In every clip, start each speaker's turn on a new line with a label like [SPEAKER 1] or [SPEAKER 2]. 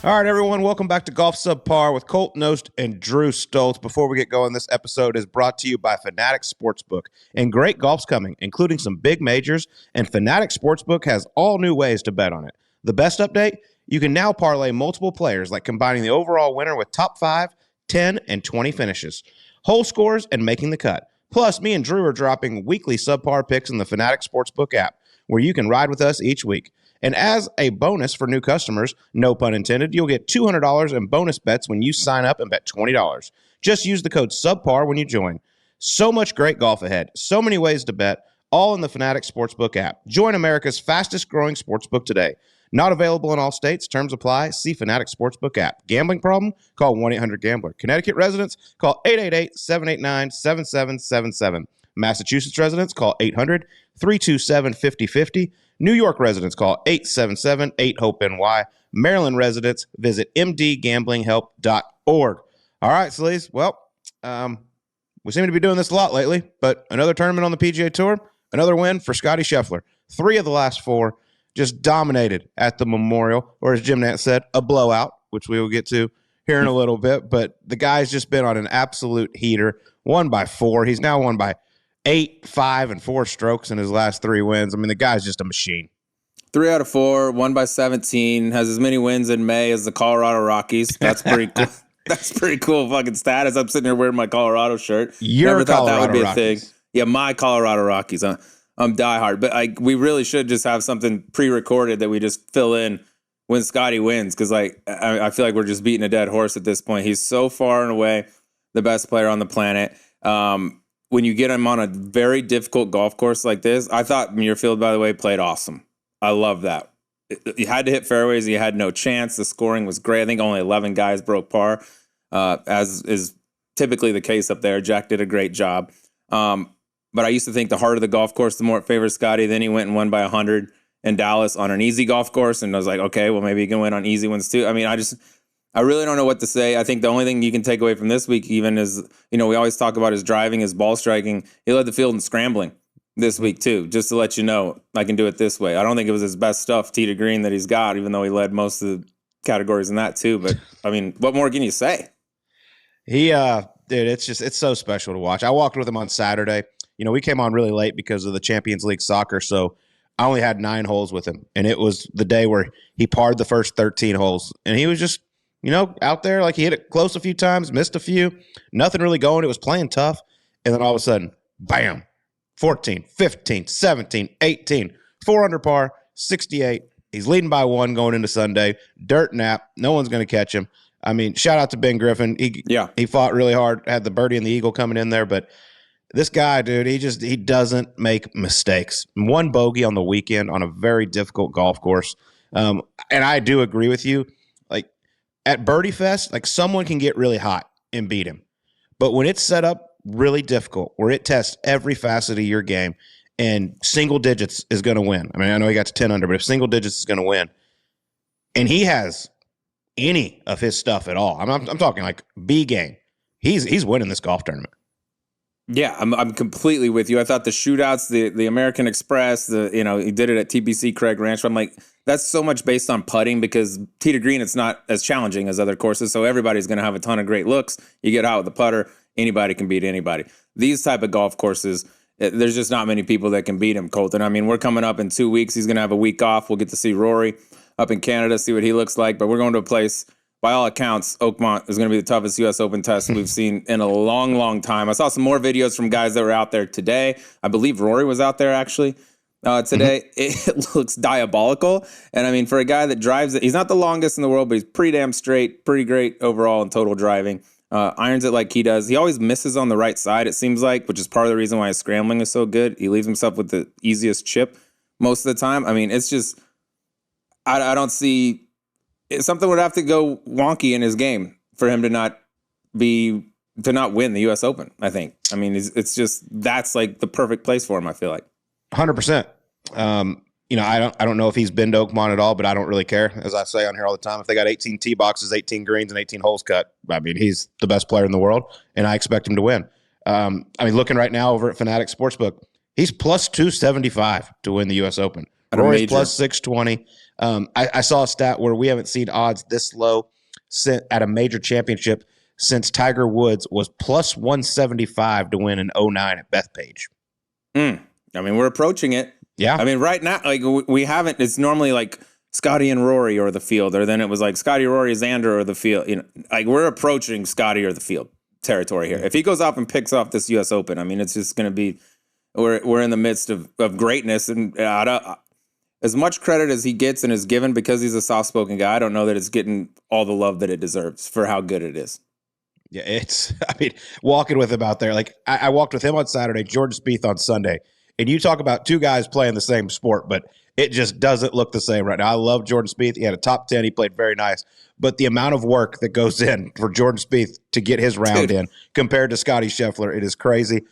[SPEAKER 1] All right, everyone, welcome back to Golf Subpar with Colt, Knost, and Drew Stoltz. Before we get going, this episode is brought to you by Fanatics Sportsbook. And great golf's coming, including some big majors, and Fanatics Sportsbook has all new ways to bet on it. The best update? You can now parlay multiple players, like combining the overall winner with top 5, 10, and 20 finishes, hole scores, and making the cut. Plus, me and Drew are dropping weekly Subpar picks in the Fanatics Sportsbook app, where you can ride with us each week. And as a bonus for new customers, no pun intended, you'll get $200 in bonus bets when you sign up and bet $20. Just use the code SUBPAR when you join. So much great golf ahead. So many ways to bet, all in the Fanatics Sportsbook app. Join America's fastest growing sportsbook today. Not available in all states. Terms apply. See Fanatics Sportsbook app. Gambling problem? Call 1-800-GAMBLER. Connecticut residents? Call 888-789-7777. Massachusetts residents? Call 800-327-5050. New York residents call 877-8-HOPE-NY. Maryland residents visit mdgamblinghelp.org. All right, Sleaze. Well, we seem to be doing this a lot lately, but another tournament on the PGA Tour, another win for Scottie Scheffler. 3 of the last 4 just dominated at the Memorial, or as Jim Nance said, a blowout, which we will get to here in a little bit. But the guy's just been on an absolute heater, won by 4. He's now won by 8, 5, and 4 strokes in his last 3 wins. I mean, the guy's just a machine.
[SPEAKER 2] 3 out of 4, won by 17, has as many wins in May as the Colorado Rockies. That's pretty cool. That's pretty cool fucking status. I'm sitting here wearing my Colorado shirt.
[SPEAKER 1] Never thought that would be
[SPEAKER 2] Rockies. A thing. Yeah, my Colorado Rockies. I'm diehard. But we really should just have something pre-recorded that we just fill in when Scottie wins, because I feel like we're just beating a dead horse at this point. He's so far and away the best player on the planet. When you get him on a very difficult golf course like this, I thought Muirfield, by the way, played awesome. I love that. You had to hit fairways. You had no chance. The scoring was great. I think only 11 guys broke par, as is typically the case up there. Jack did a great job. But I used to think the harder the golf course, the more it favors Scottie. Then he went and won by 100 in Dallas on an easy golf course. And I was like, okay, well, maybe he can win on easy ones too. I mean, I really don't know what to say. I think the only thing you can take away from this week even is, we always talk about his driving, his ball striking. He led the field in scrambling this week too, just to let you know I can do it this way. I don't think it was his best stuff, tee to green, that he's got, even though he led most of the categories in that too. But, I mean, what more can you say?
[SPEAKER 1] Dude, it's so special to watch. I walked with him on Saturday. We came on really late because of the Champions League soccer, so I only had 9 holes with him. And it was the day where he parred the first 13 holes. And he was just out there, like he hit it close a few times, missed a few, nothing really going. It was playing tough. And then all of a sudden, bam, 14, 15, 17, 18, 4 under par, 68. He's leading by 1 going into Sunday. Dirt nap. No one's going to catch him. I mean, shout out to Ben Griffin. He fought really hard, had the birdie and the eagle coming in there. But this guy, dude, he doesn't make mistakes. 1 bogey on the weekend on a very difficult golf course. And I do agree with you. At Birdie Fest, someone can get really hot and beat him. But when it's set up really difficult, where it tests every facet of your game, and single digits is going to win. I mean, I know he got to 10 under, but if single digits is going to win, and he has any of his stuff at all, I'm talking like B game, he's winning this golf tournament.
[SPEAKER 2] Yeah, I'm completely with you. I thought the shootouts, the American Express, he did it at TPC Craig Ranch. I'm like, that's so much based on putting, because tee to green, it's not as challenging as other courses. So everybody's going to have a ton of great looks. You get out with the putter, anybody can beat anybody. These type of golf courses, there's just not many people that can beat him, Colton. I mean, we're coming up in 2 weeks. He's going to have a week off. We'll get to see Rory up in Canada, see what he looks like. But we're going to a place, by all accounts, Oakmont is going to be the toughest U.S. Open test we've seen in a long, long time. I saw some more videos from guys that were out there today. I believe Rory was out there actually today. Mm-hmm. It looks diabolical. And I mean, for a guy that drives it, he's not the longest in the world, but he's pretty damn straight, pretty great overall in total driving. Irons it like he does. He always misses on the right side, it seems like, which is part of the reason why his scrambling is so good. He leaves himself with the easiest chip most of the time. I mean, it's just, I don't see, something would have to go wonky in his game for him to not win the U.S. Open, I think. I mean, it's just, that's like the perfect place for him, I feel like.
[SPEAKER 1] 100%. I don't know if he's been to Oakmont at all, but I don't really care. As I say on here all the time, if they got 18 tee boxes, 18 greens, and 18 holes cut, I mean, he's the best player in the world, and I expect him to win. Looking right now over at Fanatics Sportsbook, he's plus 275 to win the U.S. Open. Rory's plus 620. I saw a stat where we haven't seen odds this low at a major championship since Tiger Woods was plus 175 to win in 09 at Bethpage.
[SPEAKER 2] I mean, we're approaching it.
[SPEAKER 1] Yeah.
[SPEAKER 2] I mean, right now, like we haven't. It's normally like Scottie and Rory or the field, or then it was like Scottie, Rory, Xander or the field. You know, like we're approaching Scottie or the field territory here. If he goes off and picks off this U.S. Open, I mean, it's just going to be we're in the midst of greatness, and as much credit as he gets and is given because he's a soft-spoken guy, I don't know that it's getting all the love that it deserves for how good it is.
[SPEAKER 1] Yeah, I mean, walking with him out there, like I walked with him on Saturday, Jordan Spieth on Sunday, and you talk about two guys playing the same sport, but it just doesn't look the same right now. I love Jordan Spieth. He had a top 10. He played very nice. But the amount of work that goes in for Jordan Spieth to get his round in compared to Scottie Scheffler, it is crazy.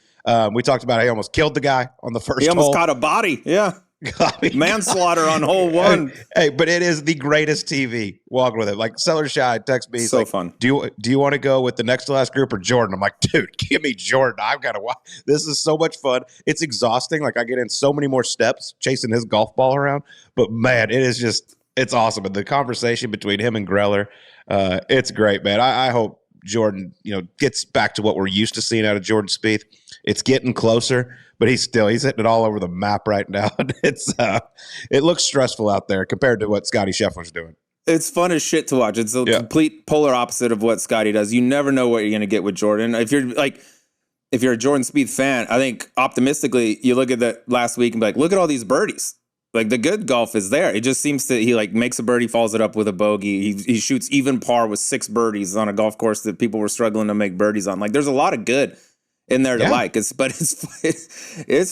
[SPEAKER 1] We talked about how he almost killed the guy on the first hole.
[SPEAKER 2] He almost caught a body. Yeah. I mean, manslaughter on hole one.
[SPEAKER 1] Hey, but it is the greatest TV walking with him. Like Seller Shy texts me, he's
[SPEAKER 2] so
[SPEAKER 1] like,
[SPEAKER 2] fun.
[SPEAKER 1] Do you want to go with the next to last group or Jordan? I'm like, dude, give me Jordan. I've got to watch. This is so much fun. It's exhausting. Like I get in so many more steps chasing his golf ball around, but man, it's awesome. And the conversation between him and Greller, it's great, man. I hope Jordan, gets back to what we're used to seeing out of Jordan Spieth. It's getting closer, but he's hitting it all over the map right now. It looks stressful out there compared to what Scottie Scheffler's doing.
[SPEAKER 2] It's fun as shit to watch. It's a complete polar opposite of what Scottie does. You never know what you're going to get with Jordan. If you're a Jordan Spieth fan, I think optimistically you look at that last week and be like, look at all these birdies. Like the good golf is there. It just seems he like makes a birdie, follows it up with a bogey. He shoots even par with 6 birdies on a golf course that people were struggling to make birdies on. Like there's a lot of good in there to like. It's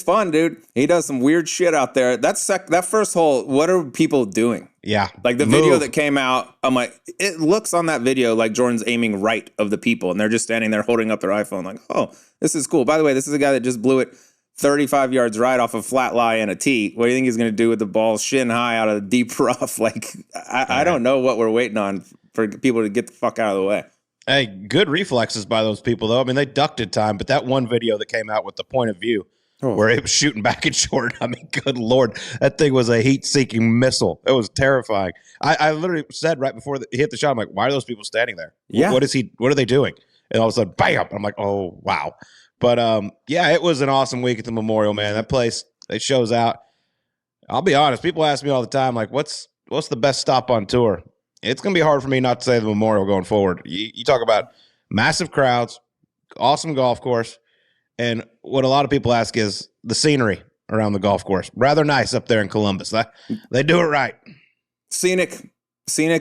[SPEAKER 2] fun, dude. He does some weird shit out there. That first hole, what are people doing?
[SPEAKER 1] Yeah.
[SPEAKER 2] Like the video that came out, I'm like, it looks on that video like Jordan's aiming right of the people, and they're just standing there holding up their iPhone like, oh, this is cool. By the way, this is a guy that just blew it 35 yards right off a flat lie and a tee. What do you think he's going to do with the ball shin high out of the deep rough? Like, I don't know what we're waiting on for people to get the fuck out of the way.
[SPEAKER 1] Hey, good reflexes by those people, though. I mean, they ducked in time, but that one video that came out with the point of view where it was shooting back at Jordan, I mean, good Lord, that thing was a heat-seeking missile. It was terrifying. I literally said right before he hit the shot, I'm like, why are those people standing there?
[SPEAKER 2] Yeah.
[SPEAKER 1] What are they doing? And all of a sudden, bam! I'm like, oh, wow. But, it was an awesome week at the Memorial, man. That place, it shows out. I'll be honest, people ask me all the time, like, what's the best stop on tour? It's going to be hard for me not to say the Memorial going forward. You talk about massive crowds, awesome golf course, and what a lot of people ask is the scenery around the golf course. Rather nice up there in Columbus. They do it right.
[SPEAKER 2] Scenic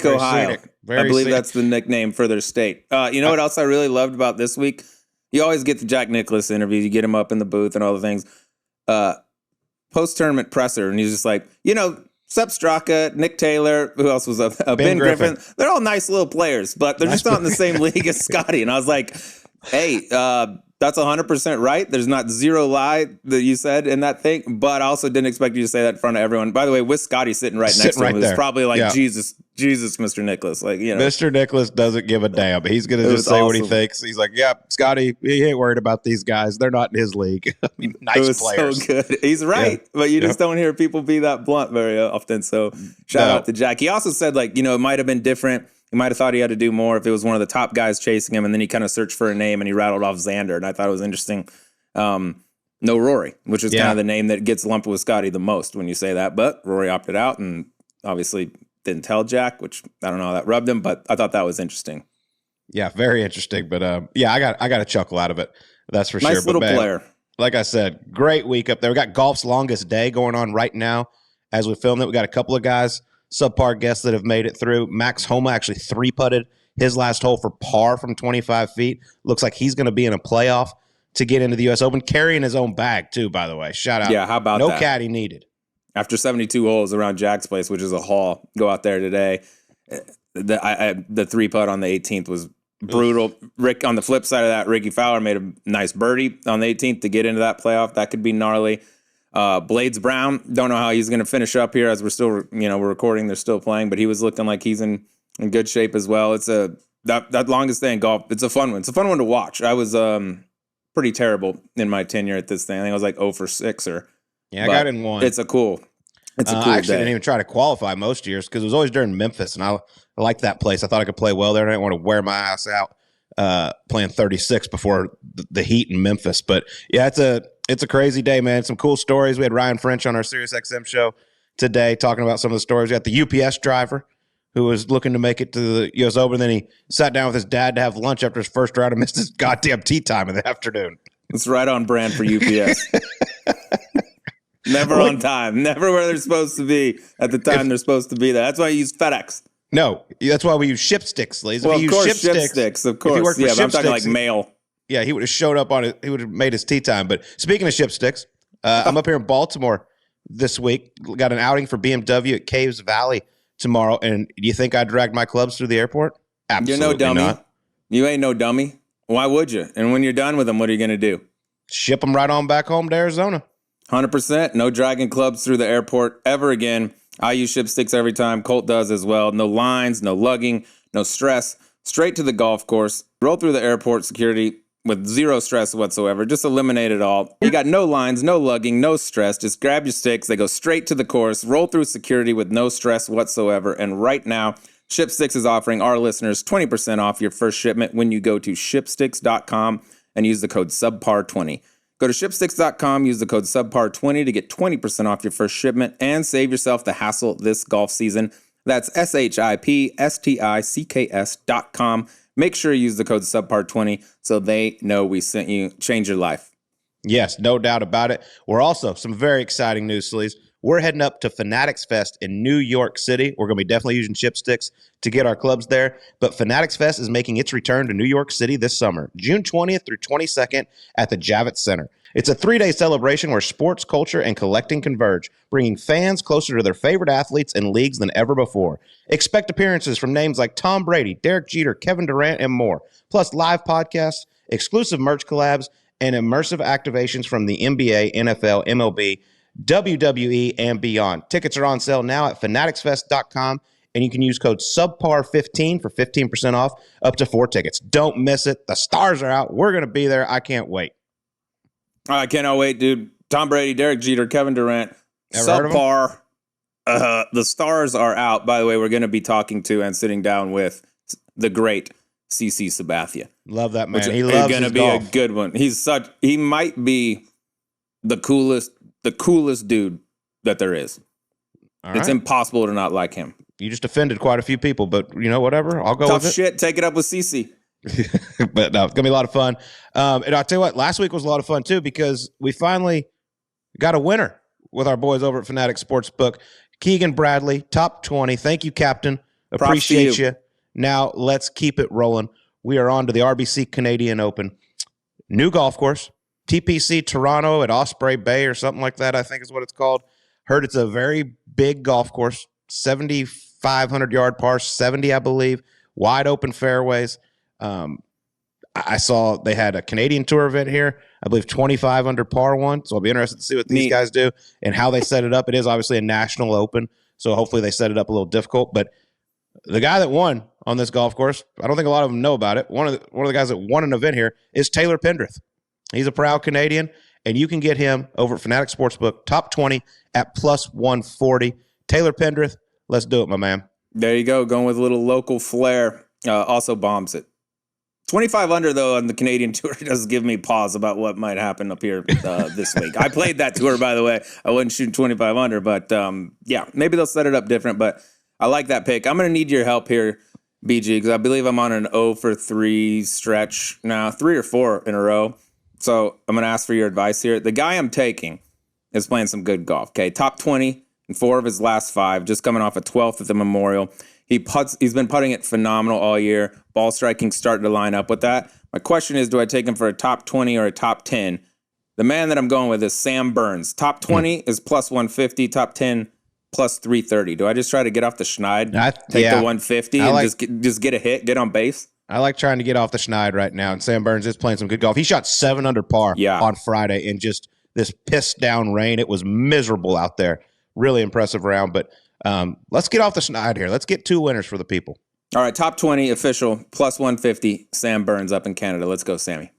[SPEAKER 2] Ohio. I believe that's the nickname for their state. You know what else I really loved about this week? You always get the Jack Nicklaus interviews. You get him up in the booth and all the things. Post-tournament presser, and he's just like, Sepp Straka, Nick Taylor, who else was up? Ben Griffin. They're all nice little players, but they're just not in the same league as Scottie. And I was like, hey, that's 100% right. There's not zero lie that you said in that thing, but I also didn't expect you to say that in front of everyone. By the way, with Scottie sitting right next to him, it was probably like, Jesus, Mr. Nicklaus. Like,
[SPEAKER 1] Mr. Nicklaus doesn't give a damn. He's going to just say what he thinks. He's like, yeah, Scottie, he ain't worried about these guys. They're not in his league. I mean, nice
[SPEAKER 2] it was
[SPEAKER 1] players.
[SPEAKER 2] So good. He's right, but you just don't hear people be that blunt very often. So shout out to Jack. He also said, like, it might have been different. He might have thought he had to do more if it was one of the top guys chasing him, and then he kind of searched for a name and he rattled off Xander, and I thought it was interesting. No Rory, which is kind of the name that gets lumped with Scottie the most when you say that, but Rory opted out and obviously didn't tell Jack, which I don't know how that rubbed him, but I thought that was interesting.
[SPEAKER 1] Yeah, very interesting. But I got a chuckle out of it. That's for sure.
[SPEAKER 2] Nice little player.
[SPEAKER 1] Like I said, great week up there. We got golf's longest day going on right now as we film it. We got a couple of guys, subpar guests that have made it through. Max Homa actually 3-putted his last hole for par from 25 feet. Looks like he's going to be in a playoff to get into the U.S. Open, carrying his own bag too, by the way. Shout out.
[SPEAKER 2] Yeah, how about that?
[SPEAKER 1] No caddy needed.
[SPEAKER 2] After 72 holes around Jack's place, which is a haul, go out there today. The 3-putt on the 18th was brutal. Rick, on the flip side of that, Ricky Fowler made a nice birdie on the 18th to get into that playoff. That could be gnarly. Blades Brown, don't know how he's going to finish up here as we're still, we're recording. They're still playing, but he was looking like he's in good shape as well. It's that longest day in golf. It's a fun one. It's a fun one to watch. I was pretty terrible in my tenure at this thing. I think I was like 0 for 6 or.
[SPEAKER 1] Yeah, I got in one.
[SPEAKER 2] It's a cool. It's a cool
[SPEAKER 1] I actually
[SPEAKER 2] day.
[SPEAKER 1] didn't even try to qualify most years because it was always during Memphis, and I liked that place. I thought I could play well there. I didn't want to wear my ass out playing 36 before the heat in Memphis. But yeah, it's a crazy day, man. Some cool stories. We had Ryan French on our SiriusXM show today talking about some of the stories. We got the UPS driver who was looking to make it to the U.S. Open. Then he sat down with his dad to have lunch after his first round and missed his goddamn tea time in the afternoon.
[SPEAKER 2] It's right on brand for UPS. Never on time. Never where they're supposed to be at the time they're supposed to be there. That's why I use FedEx.
[SPEAKER 1] No, that's why we use Shipsticks, Lees.
[SPEAKER 2] Well, of course, Shipsticks, of course. Yeah, but I'm talking like mail.
[SPEAKER 1] Yeah, he would have showed up on it. He would have made his tea time. But speaking of Shipsticks, I'm up here in Baltimore this week. Got an outing for BMW at Caves Valley tomorrow. And do you think I dragged my clubs through the airport? Absolutely
[SPEAKER 2] You're no dummy.
[SPEAKER 1] not.
[SPEAKER 2] You ain't no dummy. Why would you? And when you're done with them, what are you going to do?
[SPEAKER 1] Ship them right on back home to Arizona.
[SPEAKER 2] 100%. No dragging clubs through the airport ever again. I use Shipsticks every time. Colt does as well. No lines, no lugging, no stress. Straight to the golf course. Roll through the airport security with zero stress whatsoever. Just eliminate it all. You got no lines, no lugging, no stress. Just grab your sticks. They go straight to the course. Roll through security with no stress whatsoever. And right now, Shipsticks is offering our listeners 20% off your first shipment when you go to shipsticks.com and use the code SUBPAR20. Go to shipsticks.com, use the code SUBPAR20 to get 20% off your first shipment and save yourself the hassle this golf season. That's shipsticks.com. Make sure you use the code SUBPAR20 so they know we sent you. Change your life.
[SPEAKER 1] Yes, no doubt about it. We're also, some very exciting news, Sleaze. We're heading up to Fanatics Fest in New York City. We're going to be definitely using Shipsticks to get our clubs there. But Fanatics Fest is making its return to New York City this summer, June 20th through 22nd at the Javits Center. It's a 3-day celebration where sports, culture, and collecting converge, bringing fans closer to their favorite athletes and leagues than ever before. Expect appearances from names like Tom Brady, Derek Jeter, Kevin Durant, and more, plus live podcasts, exclusive merch collabs, and immersive activations from the NBA, NFL, MLB, WWE, and beyond. Tickets are on sale now at fanaticsfest.com, and you can use code SUBPAR15 for 15% off up to 4 tickets. Don't miss it. The stars are out. We're going to be there. I can't wait.
[SPEAKER 2] I cannot wait, dude. Tom Brady, Derek Jeter, Kevin Durant,
[SPEAKER 1] Subpar.
[SPEAKER 2] The stars are out. By the way, we're going to be talking to and sitting down with the great CC Sabathia.
[SPEAKER 1] Love that man.
[SPEAKER 2] Which
[SPEAKER 1] He loves
[SPEAKER 2] going to be
[SPEAKER 1] golf.
[SPEAKER 2] a good one. He might be the coolest dude that there is.
[SPEAKER 1] All
[SPEAKER 2] It's
[SPEAKER 1] right.
[SPEAKER 2] impossible to not like him.
[SPEAKER 1] You just offended quite a few people, but you know, whatever. I'll go
[SPEAKER 2] Tough
[SPEAKER 1] with it.
[SPEAKER 2] shit. Take it up with CC.
[SPEAKER 1] But no, it's going to be a lot of fun. And I'll tell you what, last week was a lot of fun too because we finally got a winner with our boys over at Fanatics Sportsbook. Keegan Bradley, top 20. Thank you, Captain. Appreciate you. Now let's keep it rolling. We are on to the RBC Canadian Open. New golf course. TPC Toronto at Osprey Bay or something like that, I think is what it's called. Heard it's a very big golf course, 7,500-yard par, 70, I believe, wide open fairways. I saw they had a Canadian Tour event here, I believe 25 under par one, so I'll be interested to see what these guys do and how they set it up. It is obviously a national open, so hopefully they set it up a little difficult. But the guy that won on this golf course, I don't think a lot of them know about it. One of the guys that won an event here is Taylor Pendrith. He's a proud Canadian, and you can get him over at Fanatics Sportsbook, top 20 at plus 140. Taylor Pendrith, let's do it, my man.
[SPEAKER 2] There you go. Going with a little local flair. Also bombs it. 25 under, though, on the Canadian Tour does give me pause about what might happen up here this week. I played that tour, by the way. I wasn't shooting 25 under, but yeah, maybe they'll set it up different, but I like that pick. I'm going to need your help here, BG, because I believe I'm on an 0 for 3 stretch now, 3 or 4 in a row. So I'm going to ask for your advice here. The guy I'm taking is playing some good golf, okay? Top 20 in 4 of his last 5, just coming off a 12th at the Memorial. He's been putting it phenomenal all year. Ball striking starting to line up with that. My question is, do I take him for a top 20 or a top 10? The man that I'm going with is Sam Burns. Top 20 is plus 150. Top 10 plus 330. Do I just try to get off the schneid, take the 150, and just get a hit, get on base?
[SPEAKER 1] I like trying to get off the schneid right now, and Sam Burns is playing some good golf. He shot 7 under par on Friday in just this pissed down rain. It was miserable out there. Really impressive round, but let's get off the schneid here. Let's get 2 winners for the people.
[SPEAKER 2] All right, top 20 official, plus 150, Sam Burns up in Canada. Let's go, Sammy.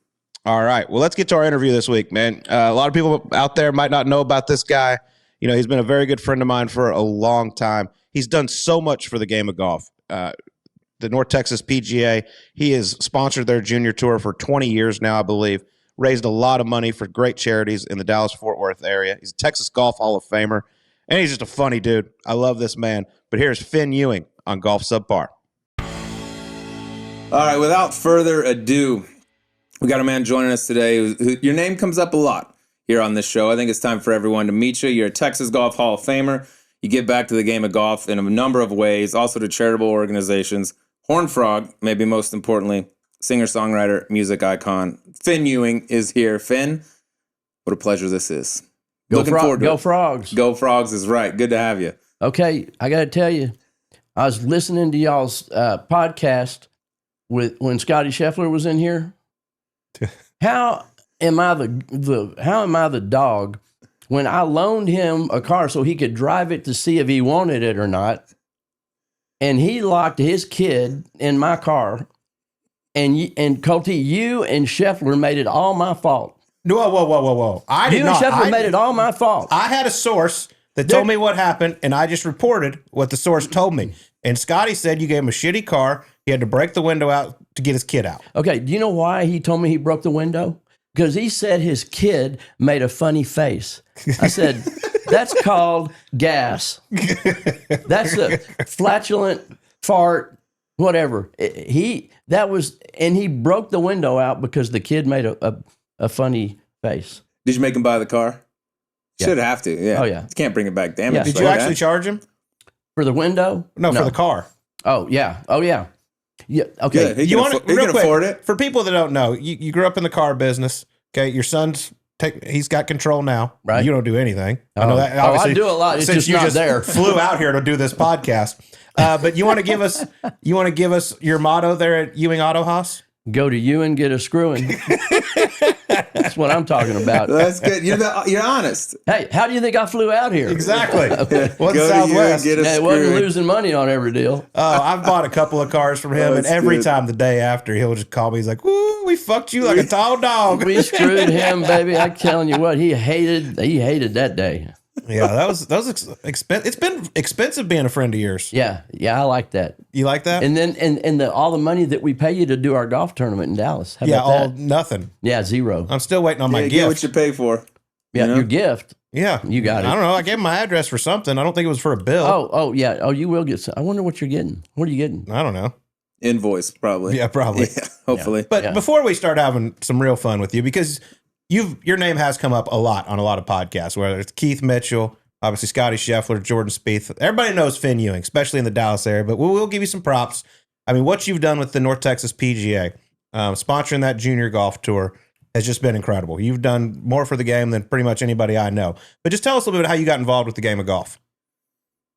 [SPEAKER 1] All right, well, let's get to our interview this week, man. A lot of people out there might not know about this guy. He's been a very good friend of mine for a long time. He's done so much for the game of golf. The North Texas PGA, he has sponsored their junior tour for 20 years now, I believe. Raised a lot of money for great charities in the Dallas-Fort Worth area. He's a Texas Golf Hall of Famer, and he's just a funny dude. I love this man. But here's Finn Ewing on Golf Subpar.
[SPEAKER 2] All right, without further ado, we got a man joining us today your name comes up a lot here on this show. I think it's time for everyone to meet you. You're a Texas Golf Hall of Famer. You give back to the game of golf in a number of ways, also to charitable organizations. Horned Frog, maybe most importantly, singer-songwriter, music icon. Finn Ewing is here. Finn, what a pleasure this is. Looking forward to it.
[SPEAKER 3] Go Frogs.
[SPEAKER 2] Go Frogs is right. Good to have you.
[SPEAKER 3] Okay, I got to tell you, I was listening to y'all's podcast when Scottie Scheffler was in here. How am I the dog when I loaned him a car so he could drive it to see if he wanted it or not? And he locked his kid in my car, and Colt, you and Scheffler made it all my fault.
[SPEAKER 1] Whoa.
[SPEAKER 3] You and Scheffler made it all my fault.
[SPEAKER 1] I had a source that told me what happened, and I just reported what the source told me. And Scottie said you gave him a shitty car. He had to break the window out to get his kid out.
[SPEAKER 3] Okay, do you know why he told me he broke the window? Because he said his kid made a funny face. I said, that's called gas. That's a flatulent fart, whatever. He broke the window out because the kid made a funny face.
[SPEAKER 2] Did you make him buy the car?
[SPEAKER 3] Yeah.
[SPEAKER 2] Should have to, yeah.
[SPEAKER 3] Oh, yeah.
[SPEAKER 2] You can't bring it back damaged.
[SPEAKER 3] Yeah.
[SPEAKER 1] Did you actually charge him?
[SPEAKER 3] For the window?
[SPEAKER 1] No, for the car.
[SPEAKER 3] Oh, yeah. Yeah, okay.
[SPEAKER 2] Good. He can afford it.
[SPEAKER 1] For people that don't know, you grew up in the car business. Okay, your son's he's got control now.
[SPEAKER 3] Right.
[SPEAKER 1] You don't do anything.
[SPEAKER 3] Oh.
[SPEAKER 1] I know that.
[SPEAKER 3] I do a lot. It's
[SPEAKER 1] Since
[SPEAKER 3] just
[SPEAKER 1] you
[SPEAKER 3] not there.
[SPEAKER 1] flew out here to do this podcast, but you want to give us your motto there at Ewing Auto Haas?
[SPEAKER 3] Go to you and get a screwing. That's what I'm talking about.
[SPEAKER 2] That's good. You're honest.
[SPEAKER 3] Hey, how do you think I flew out here?
[SPEAKER 1] Exactly.
[SPEAKER 2] Go
[SPEAKER 1] What's
[SPEAKER 2] to
[SPEAKER 1] Southwest?
[SPEAKER 2] you and get a
[SPEAKER 3] It wasn't
[SPEAKER 2] screw.
[SPEAKER 3] losing money on every deal.
[SPEAKER 1] Oh, I've bought a couple of cars from him, and
[SPEAKER 2] That's
[SPEAKER 1] every
[SPEAKER 2] good.
[SPEAKER 1] time the day after, he'll just call me. He's like, "Woo, we fucked you like a tall dog."
[SPEAKER 3] We screwed him, baby. I'm telling you what, he hated that day.
[SPEAKER 1] Yeah, that was expensive. It's been expensive being a friend of yours.
[SPEAKER 3] Yeah, I like that.
[SPEAKER 1] You like that?
[SPEAKER 3] And then and all the money that we pay you to do our golf tournament in Dallas. How about
[SPEAKER 1] all
[SPEAKER 3] that?
[SPEAKER 1] nothing.
[SPEAKER 3] Yeah, zero.
[SPEAKER 1] I'm still waiting on my
[SPEAKER 2] Get
[SPEAKER 1] gift.
[SPEAKER 2] what you pay for.
[SPEAKER 3] Yeah,
[SPEAKER 2] you know?
[SPEAKER 3] your gift.
[SPEAKER 1] Yeah,
[SPEAKER 3] You got it.
[SPEAKER 1] I don't know. I gave him my address for something. I don't think it was for a bill.
[SPEAKER 3] Oh, yeah. Oh, you will get some. I wonder what you're getting. What are you getting?
[SPEAKER 1] I don't know.
[SPEAKER 2] Invoice, probably.
[SPEAKER 1] Yeah, probably.
[SPEAKER 2] Yeah, hopefully.
[SPEAKER 1] But
[SPEAKER 3] Yeah.
[SPEAKER 1] before we start having some real fun with you, because your name has come up a lot on a lot of podcasts, whether it's Keith Mitchell, obviously Scottie Scheffler, Jordan Spieth. Everybody knows Finn Ewing, especially in the Dallas area, but we'll give you some props. I mean, what you've done with the North Texas PGA, sponsoring that junior golf tour, has just been incredible. You've done more for the game than pretty much anybody I know. But just tell us a little bit how you got involved with the game of golf.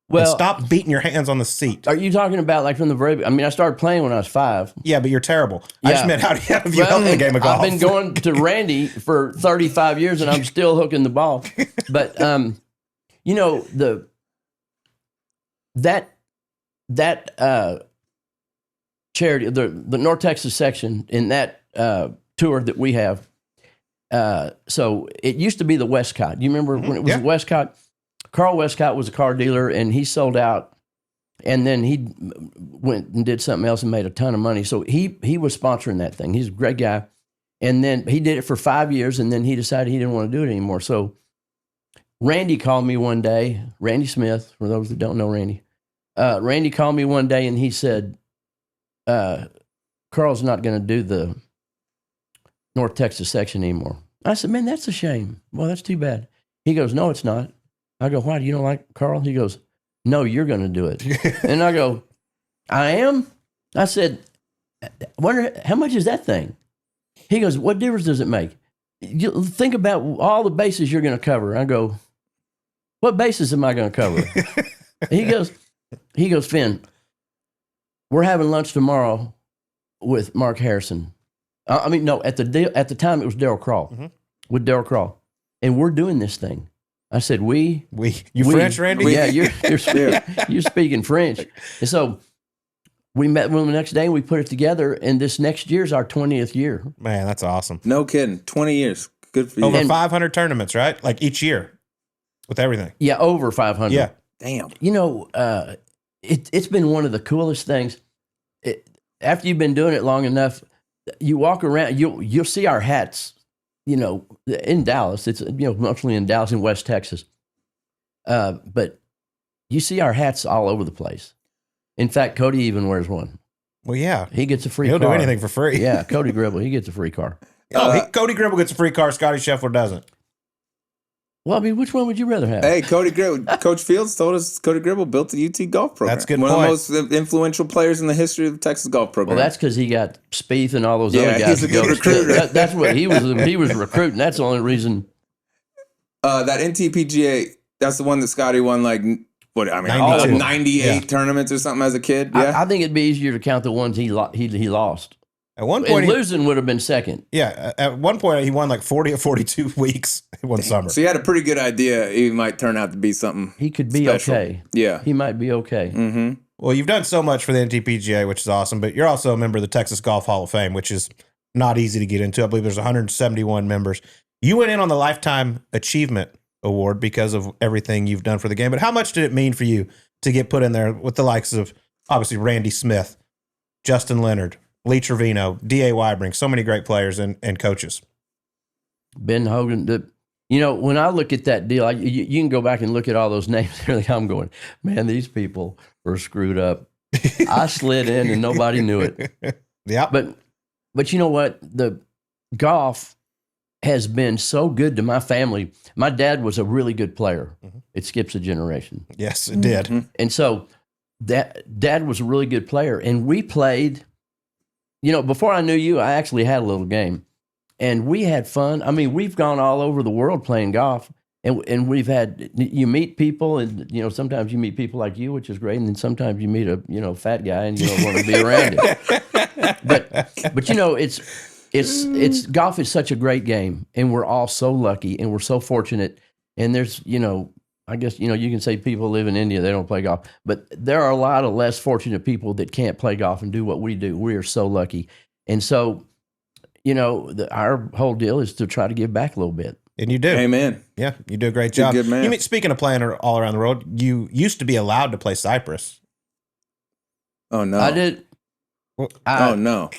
[SPEAKER 1] And
[SPEAKER 3] Well,
[SPEAKER 1] stop beating your hands on the seat.
[SPEAKER 3] are you talking about like from the very? I mean, I started playing when I was 5.
[SPEAKER 1] Yeah, but you're terrible. I just
[SPEAKER 3] Yeah.
[SPEAKER 1] meant how have you helped the game of golf?
[SPEAKER 3] I've been going to Randy for 35 years, and I'm still hooking the ball. But you know that charity, the North Texas section in that tour that we have. So it used to be the Westcott. You remember when it was the Westcott? Carl Westcott was a car dealer, and he sold out, and then he went and did something else and made a ton of money. So he was sponsoring that thing. He's a great guy. And then he did it for 5 years, and then he decided he didn't want to do it anymore. So Randy called me one day, Randy Smith, for those that don't know Randy. Randy called me one day, and he said, Carl's not going to do the North Texas section anymore. I said, man, that's a shame. Well, that's too bad. He goes, no, it's not. I go, why, do you don't like Carl? He goes, no, you're going to do it. And I go, I am? I said, wonder how much is that thing? He goes, what difference does it make? You think about all the bases you're going to cover. I go, what bases am I going to cover? He goes, Finn, we're having lunch tomorrow with Mark Harrison. I mean, no, at the time it was Darryl Crawl, with Darryl Crawl. And we're doing this thing. I said, you
[SPEAKER 1] French, Randy?
[SPEAKER 3] Yeah, you're speaking French. And so we met with them the next day and we put it together. And this next year's our 20th year.
[SPEAKER 1] Man, that's awesome.
[SPEAKER 2] No kidding. 20 years. Good for you.
[SPEAKER 1] Over 500 tournaments, right? Like each year. with everything.
[SPEAKER 3] Yeah, over 500.
[SPEAKER 1] Yeah.
[SPEAKER 2] Damn.
[SPEAKER 3] You know, it's been one of the coolest things. After you've been doing it long enough, you walk around, you'll see our hats, you know, in Dallas. It's, you know, mostly in Dallas, in West Texas. But you see our hats all over the place. In fact, Cody even wears one.
[SPEAKER 1] Well, yeah.
[SPEAKER 3] He gets a free
[SPEAKER 1] He'll
[SPEAKER 3] car.
[SPEAKER 1] do anything for free.
[SPEAKER 3] Yeah, Cody Gribble, he gets a free car.
[SPEAKER 1] Cody Gribble gets a free car. Scottie Scheffler doesn't.
[SPEAKER 3] Well, I mean, which one would you rather have?
[SPEAKER 2] Hey, Cody Gribble. Coach Fields told us Cody Gribble built the UT golf program.
[SPEAKER 1] That's a good
[SPEAKER 2] One
[SPEAKER 1] point.
[SPEAKER 2] of the most influential players in the history of the Texas golf program.
[SPEAKER 3] Well, that's because he got Spieth and all those other guys.
[SPEAKER 2] He's a good recruiter.
[SPEAKER 3] That's what he was. He was recruiting. That's the only reason.
[SPEAKER 2] That NTPGA, that's the one that Scotty won, like, what, I mean, all
[SPEAKER 1] 92.
[SPEAKER 2] 98 tournaments or something as a kid. Yeah.
[SPEAKER 3] I think it'd be easier to count the ones he lost.
[SPEAKER 1] At one
[SPEAKER 3] And
[SPEAKER 1] point,
[SPEAKER 3] losing would have been second.
[SPEAKER 1] at one point, he won like 40 or 42 weeks one summer.
[SPEAKER 2] So you had a pretty good idea he might turn out to be something.
[SPEAKER 3] He could be
[SPEAKER 2] special.
[SPEAKER 3] okay.
[SPEAKER 2] Yeah.
[SPEAKER 3] He might be okay.
[SPEAKER 2] Mm-hmm.
[SPEAKER 1] Well, you've done so much for the NTPGA, which is awesome, but you're also a member of the Texas Golf Hall of Fame, which is not easy to get into. I believe there's 171 members. You went in on the Lifetime Achievement Award because of everything you've done for the game, but how much did it mean for you to get put in there with the likes of, obviously, Randy Smith, Justin Leonard, Lee Trevino, D.A. Wybring, so many great players and coaches?
[SPEAKER 3] Ben Hogan. You know, when I look at that deal, you can go back and look at all those names. I'm going, man, these people were screwed up. I slid in and nobody knew it.
[SPEAKER 1] Yeah.
[SPEAKER 3] But you know what? The golf has been so good to my family. My dad was a really good player.
[SPEAKER 1] Mm-hmm.
[SPEAKER 3] It skips a generation.
[SPEAKER 1] Yes, it did.
[SPEAKER 2] Mm-hmm.
[SPEAKER 3] And so dad was a really good player. And we played, you know, before I knew you, I actually had a little game. And we had fun. I mean, we've gone all over the world playing golf. And we've had, you meet people, and, you know, sometimes you meet people like you, which is great. And then sometimes you meet a, fat guy and you don't want to be around him. But you know, it's golf is such a great game, and we're all so lucky and we're so fortunate. And there's, you know, I guess, you know, you can say people live in India, they don't play golf, but there are a lot of less fortunate people that can't play golf and do what we do. We are so lucky. And so, you know, our whole deal is to try to give back a little bit.
[SPEAKER 1] And you do.
[SPEAKER 2] Amen.
[SPEAKER 1] Yeah, you do a great job.
[SPEAKER 2] You're a good man.
[SPEAKER 1] Speaking of playing all around the world, you used to be allowed to play Cyprus.
[SPEAKER 2] Oh, no.
[SPEAKER 3] I did.
[SPEAKER 2] Oh, no.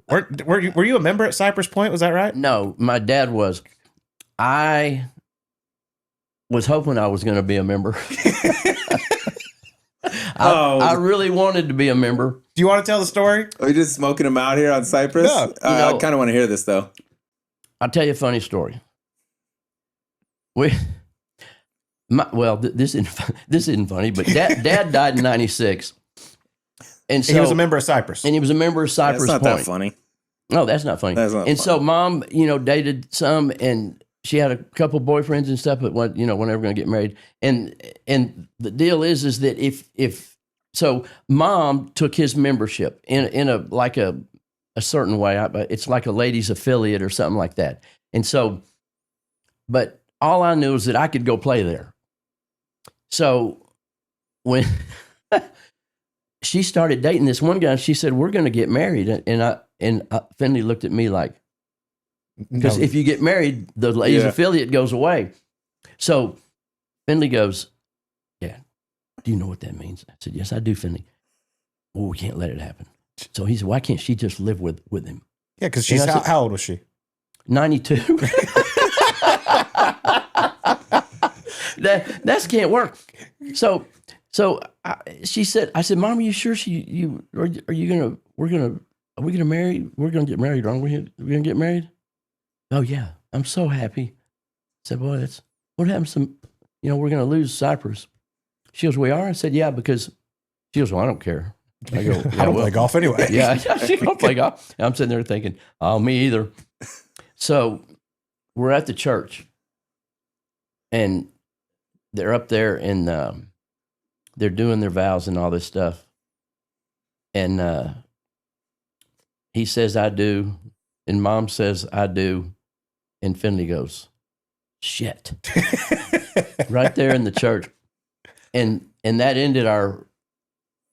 [SPEAKER 1] Were you a member at Cypress Point? Was that right?
[SPEAKER 3] No, my dad was. I was hoping I was going to be a member. I really wanted to be a member.
[SPEAKER 1] Do you want to tell the story?
[SPEAKER 2] Are you just smoking them out here on Cyprus?
[SPEAKER 1] No.
[SPEAKER 2] I kind of want to hear this, though.
[SPEAKER 3] I'll tell you a funny story. This isn't funny, but Dad died in '96, and so
[SPEAKER 1] he was a member of Cypress.
[SPEAKER 3] And he was a member of Cypress
[SPEAKER 2] That's not
[SPEAKER 3] Point.
[SPEAKER 2] that funny.
[SPEAKER 3] No, that's not funny.
[SPEAKER 2] That's not
[SPEAKER 3] and
[SPEAKER 2] funny.
[SPEAKER 3] so Mom, you know, dated some, and she had a couple boyfriends and stuff, but when they were going to get married. And the deal is that if so, Mom took his membership in a certain way. It's like a ladies affiliate or something like that. And so, but all I knew is that I could go play there. So when she started dating this one guy, she said, "We're going to get married." And Finley looked at me like, because if you get married, the ladies affiliate goes away. So Finley goes, "Yeah, do you know what that means?" I said, "Yes, I do, Finley." "Well, we can't let it happen." So he said, "Why can't she just live with him?"
[SPEAKER 1] Yeah, because she's how old was she?
[SPEAKER 3] 92. That can't work. So she said, I said, "Mom, are you sure are we gonna marry? We're gonna get married, aren't we? We're gonna get married?" "Oh yeah, I'm so happy." I said, "Boy, what happens to, we're gonna lose Cyprus." She goes, "We are?" I said, "Yeah," because she goes, "Well, I don't care." I go,
[SPEAKER 1] I don't play golf anyway.
[SPEAKER 3] Yeah, she don't play golf. And I'm sitting there thinking, "Oh, me either." So we're at the church, and they're up there, and they're doing their vows and all this stuff. And he says, "I do," and Mom says, "I do," and Finley goes, "Shit," right there in the church, and that ended our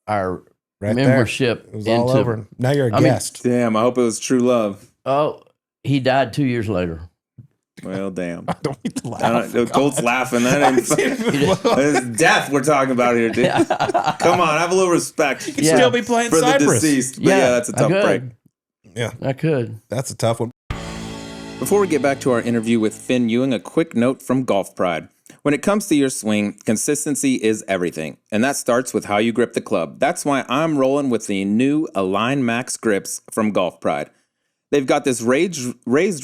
[SPEAKER 1] right
[SPEAKER 3] membership.
[SPEAKER 1] There. It was all over. Now you're a guest.
[SPEAKER 2] Damn, I hope it was true love.
[SPEAKER 3] Oh, he died 2 years later.
[SPEAKER 2] Well, damn.
[SPEAKER 4] Don't need to laugh.
[SPEAKER 2] Colt's laughing. That ain't it's death we're talking about here, dude. Come on, have a little respect.
[SPEAKER 1] You can still be playing
[SPEAKER 2] for
[SPEAKER 1] Cypress.
[SPEAKER 2] the deceased. But yeah, that's a tough break.
[SPEAKER 1] Yeah,
[SPEAKER 3] I could.
[SPEAKER 4] That's a tough one.
[SPEAKER 2] Before we get back to our interview with Finn Ewing, a quick note from Golf Pride. When it comes to your swing, consistency is everything, and that starts with how you grip the club. That's why I'm rolling with the new Align Max grips from Golf Pride. They've got this raised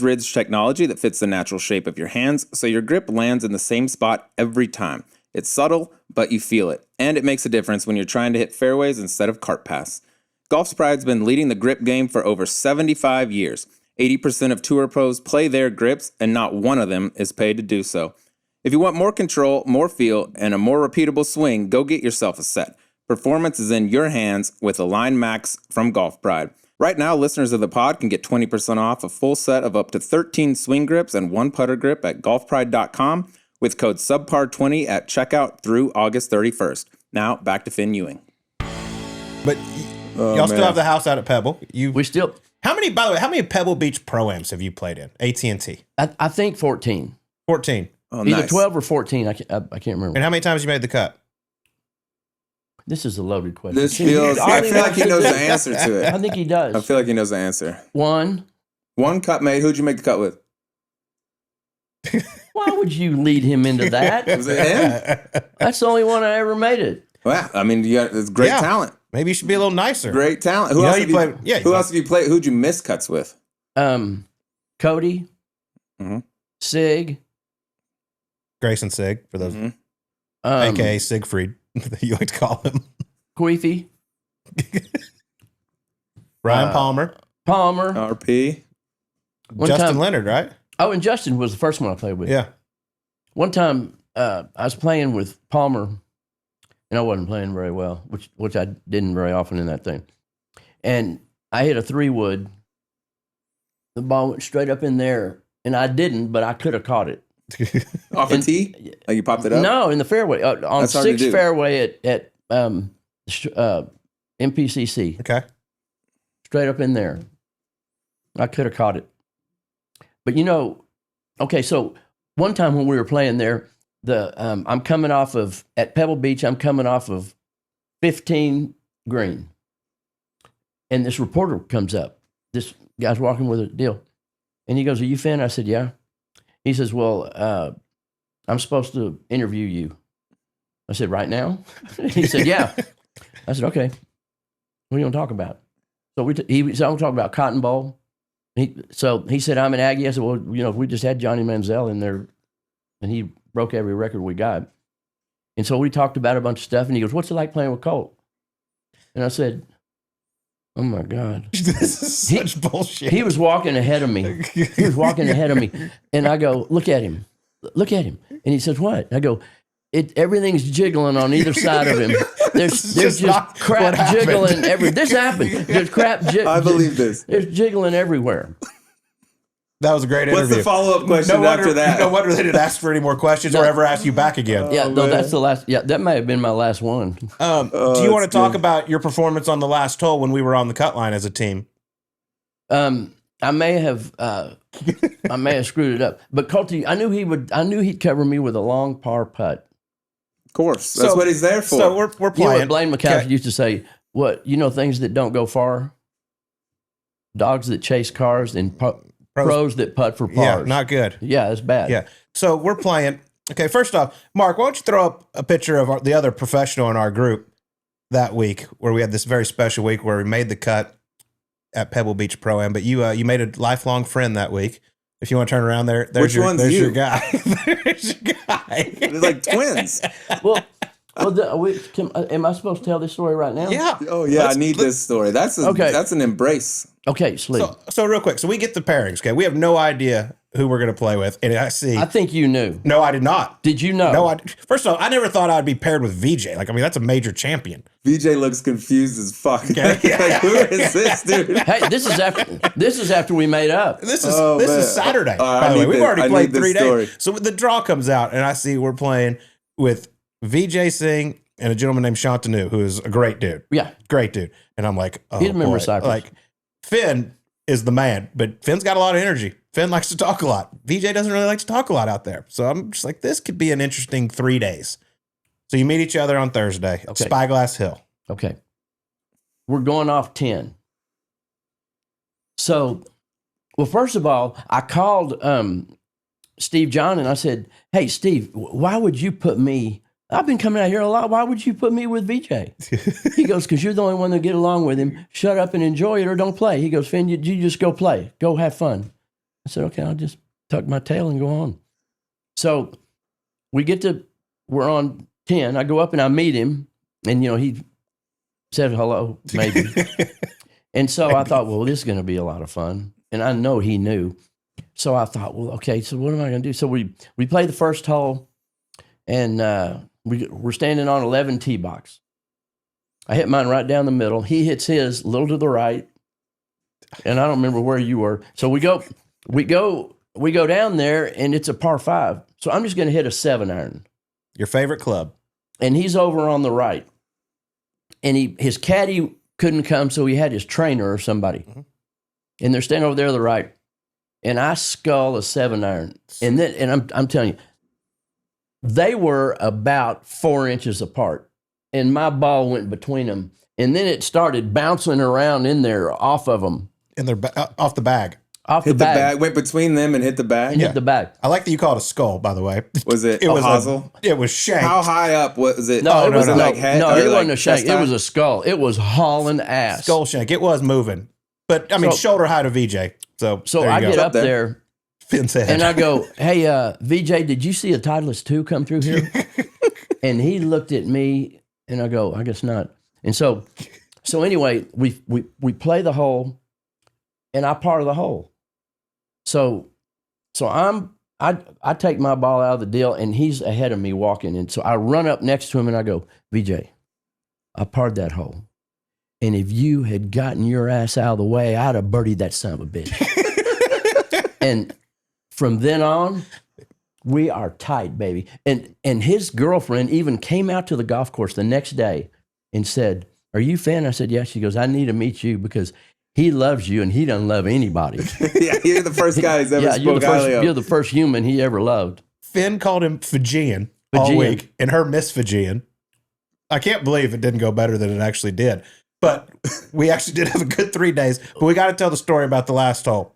[SPEAKER 2] ridge technology that fits the natural shape of your hands, so your grip lands in the same spot every time. It's subtle, but you feel it, and it makes a difference when you're trying to hit fairways instead of cart paths. Golf Pride's been leading the grip game for over 75 years. 80% of tour pros play their grips, and not one of them is paid to do so. If you want more control, more feel, and a more repeatable swing, go get yourself a set. Performance is in your hands with Align Max from Golf Pride. Right now, listeners of the pod can get 20% off a full set of up to 13 swing grips and one putter grip at golfpride.com with code SUBPAR20 at checkout through August 31st. Now, back to Finn Ewing.
[SPEAKER 4] But y'all still have the house out at Pebble.
[SPEAKER 3] We still.
[SPEAKER 4] By the way, how many Pebble Beach Pro Ams have you played in? AT&T.
[SPEAKER 3] I think 14.
[SPEAKER 4] 14.
[SPEAKER 2] Oh,
[SPEAKER 3] Either
[SPEAKER 2] nice.
[SPEAKER 3] 12 or 14. I can't remember.
[SPEAKER 4] And how many times you made the cut?
[SPEAKER 3] This is a loaded question.
[SPEAKER 2] This feels. I feel like he knows the answer to it.
[SPEAKER 3] I think he does.
[SPEAKER 2] I feel like he knows the answer.
[SPEAKER 3] One
[SPEAKER 2] cut made. Who'd you make the cut with?
[SPEAKER 3] Why would you lead him into that?
[SPEAKER 2] Was it him?
[SPEAKER 3] That's the only one I ever made it.
[SPEAKER 2] Well, I mean, it's great talent.
[SPEAKER 4] Maybe you should be a little nicer.
[SPEAKER 2] Great talent. Who else have you played? Who'd you miss cuts with?
[SPEAKER 3] Cody, Sig,
[SPEAKER 4] Grayson Sig, for those, aka Siegfried, you like to call him.
[SPEAKER 3] Queefy,
[SPEAKER 4] Ryan Palmer,
[SPEAKER 2] RP,
[SPEAKER 4] Justin Leonard, right?
[SPEAKER 3] Oh, and Justin was the first one I played with.
[SPEAKER 4] Yeah.
[SPEAKER 3] One time I was playing with Palmer, and I wasn't playing very well, which I didn't very often in that thing. And I hit a 3-wood. The ball went straight up in there, and I didn't, but I could have caught it.
[SPEAKER 2] Off a tee? Like you popped it up?
[SPEAKER 3] No, in the fairway. On
[SPEAKER 2] That's hard to
[SPEAKER 3] 6th
[SPEAKER 2] do.
[SPEAKER 3] fairway at MPCC.
[SPEAKER 4] Okay.
[SPEAKER 3] Straight up in there. I could have caught it. But so one time when we were playing there, I'm coming off of, at Pebble Beach, I'm coming off of 15 green. And this reporter comes up. This guy's walking with a deal. And he goes, "Are you Finn?" I said, "Yeah." He says, "Well, I'm supposed to interview you." I said, "Right now?" He said, "Yeah." I said, "Okay. What are you going to talk about?" So I'm going to talk about Cotton Bowl. So he said, "I'm an Aggie." I said, "Well, we just had Johnny Manziel in there, and he broke every record we got." And so we talked about a bunch of stuff, and he goes, "What's it like playing with Colt?" And I said, "Oh my God."
[SPEAKER 4] This is such bullshit.
[SPEAKER 3] He was walking ahead of me. And I go, "Look at him. Look at him." And he says, "What?" I go, everything's jiggling on either side of him. There's just crap jiggling everywhere. This happened. There's crap jiggling.
[SPEAKER 2] I believe this.
[SPEAKER 3] There's jiggling everywhere.
[SPEAKER 4] That was a great interview.
[SPEAKER 2] What's the follow-up question after that?
[SPEAKER 4] No wonder they didn't ask for any more questions or ever ask you back again.
[SPEAKER 3] That's the last. Yeah, that may have been my last one.
[SPEAKER 4] Do you want to talk about your performance on the last hole when we were on the cut line as a team?
[SPEAKER 3] I may have screwed it up, but Colty, I knew he'd cover me with a long par putt.
[SPEAKER 2] Of course, that's what he's there for.
[SPEAKER 4] So we're playing.
[SPEAKER 3] You know what Blaine McCaffrey used to say? What things that don't go far? Dogs that chase cars and pros that putt for pars.
[SPEAKER 4] Yeah, not good.
[SPEAKER 3] Yeah, it's bad.
[SPEAKER 4] Yeah. So we're playing. Okay, first off, Mark, why don't you throw up a picture of the other professional in our group that week, where we had this very special week where we made the cut at Pebble Beach Pro Am, but you made a lifelong friend that week. If you want to turn around there, there's your guy. There's your guy.
[SPEAKER 2] They're like twins.
[SPEAKER 3] Well, am I supposed to tell this story right now?
[SPEAKER 4] Yeah.
[SPEAKER 2] Oh yeah, I need this story. That's an embrace.
[SPEAKER 3] Okay, sleep.
[SPEAKER 4] So real quick, so we get the pairings. Okay, we have no idea who we're going to play with, and I
[SPEAKER 3] think you knew.
[SPEAKER 4] No, I did not.
[SPEAKER 3] Did you know?
[SPEAKER 4] No, first of all, I never thought I'd be paired with Vijay. That's a major champion.
[SPEAKER 2] Vijay looks confused as fuck. Okay. Like, who is this dude?
[SPEAKER 3] Hey, this is after we made up.
[SPEAKER 4] This is Saturday. By the way, we've already played 3 days. So the draw comes out, and I see we're playing with Vijay Singh and a gentleman named Shantanu, who is a great dude.
[SPEAKER 3] Yeah,
[SPEAKER 4] great dude. And I'm like, oh,
[SPEAKER 3] he's a member of Cypress.
[SPEAKER 4] Like, Finn is the man, but Finn's got a lot of energy. Finn likes to talk a lot. Vijay doesn't really like to talk a lot out there. So I'm just like, this could be an interesting 3 days. So you meet each other on Thursday,
[SPEAKER 3] Okay.
[SPEAKER 4] Spyglass Hill.
[SPEAKER 3] Okay. We're going off 10. So, well, first of all, I called Steve John and I said, hey, Steve, why would you put me, I've been coming out here a lot. Why would you put me with Vijay? He goes, because you're the only one that get along with him. Shut up and enjoy it or don't play. He goes, Finn, you just go play. Go have fun. I said, okay, I'll just tuck my tail and go on. So we're on 10. I go up and I meet him. And, he said hello, maybe. And so I thought, well, this is going to be a lot of fun. And I know he knew. So I thought, well, okay, so what am I going to do? So we play the first hole, and we're standing on 11 tee box. I hit mine right down the middle. He hits his a little to the right, and I don't remember where you were. So we go down there, and it's a par 5. So I'm just going to hit a 7-iron.
[SPEAKER 4] Your favorite club.
[SPEAKER 3] And he's over on the right. And his caddy couldn't come, so he had his trainer or somebody. Mm-hmm. And they're standing over there to the right. And I scull a 7-iron. And I'm telling you, they were about 4 inches apart. And my ball went between them. And then it started bouncing around in there off of them.
[SPEAKER 4] And they're off the bag.
[SPEAKER 2] Hit the bag. Went between them and hit the bag.
[SPEAKER 3] And hit the bag.
[SPEAKER 4] I like that you call it a skull, by the way.
[SPEAKER 2] Was it
[SPEAKER 4] was
[SPEAKER 2] hosel?
[SPEAKER 4] It was shanked.
[SPEAKER 2] How high up was it?
[SPEAKER 3] No,
[SPEAKER 2] it wasn't like head.
[SPEAKER 3] No, it
[SPEAKER 2] like
[SPEAKER 3] wasn't a shank.
[SPEAKER 2] chest
[SPEAKER 3] It
[SPEAKER 2] high?
[SPEAKER 3] was a skull. It was hauling ass.
[SPEAKER 4] Skull shank. It was moving. But, I mean, shoulder high to VJ. So there
[SPEAKER 3] I
[SPEAKER 4] you go.
[SPEAKER 3] get up there.
[SPEAKER 4] Finn's head.
[SPEAKER 3] And I go, hey, VJ, did you see a Titleist 2 come through here? And he looked at me, and I go, I guess not. And so anyway, we play the hole, and I par the hole. So I take my ball out of the deal, and he's ahead of me walking. And so I run up next to him, and I go, VJ, I parred that hole. And if you had gotten your ass out of the way, I'd have birdied that son of a bitch. And from then on, we are tight, baby. And his girlfriend even came out to the golf course the next day and said, are you Finn? I said, yeah. She goes, I need to meet you because he loves you and he doesn't love anybody.
[SPEAKER 2] Yeah, you're the first guy who's ever spoke highly of.
[SPEAKER 3] You're the first human he ever loved.
[SPEAKER 4] Finn called him Fijian all week and her Miss Fijian. I can't believe it didn't go better than it actually did. But we actually did have a good 3 days. But we got to tell the story about the last hole.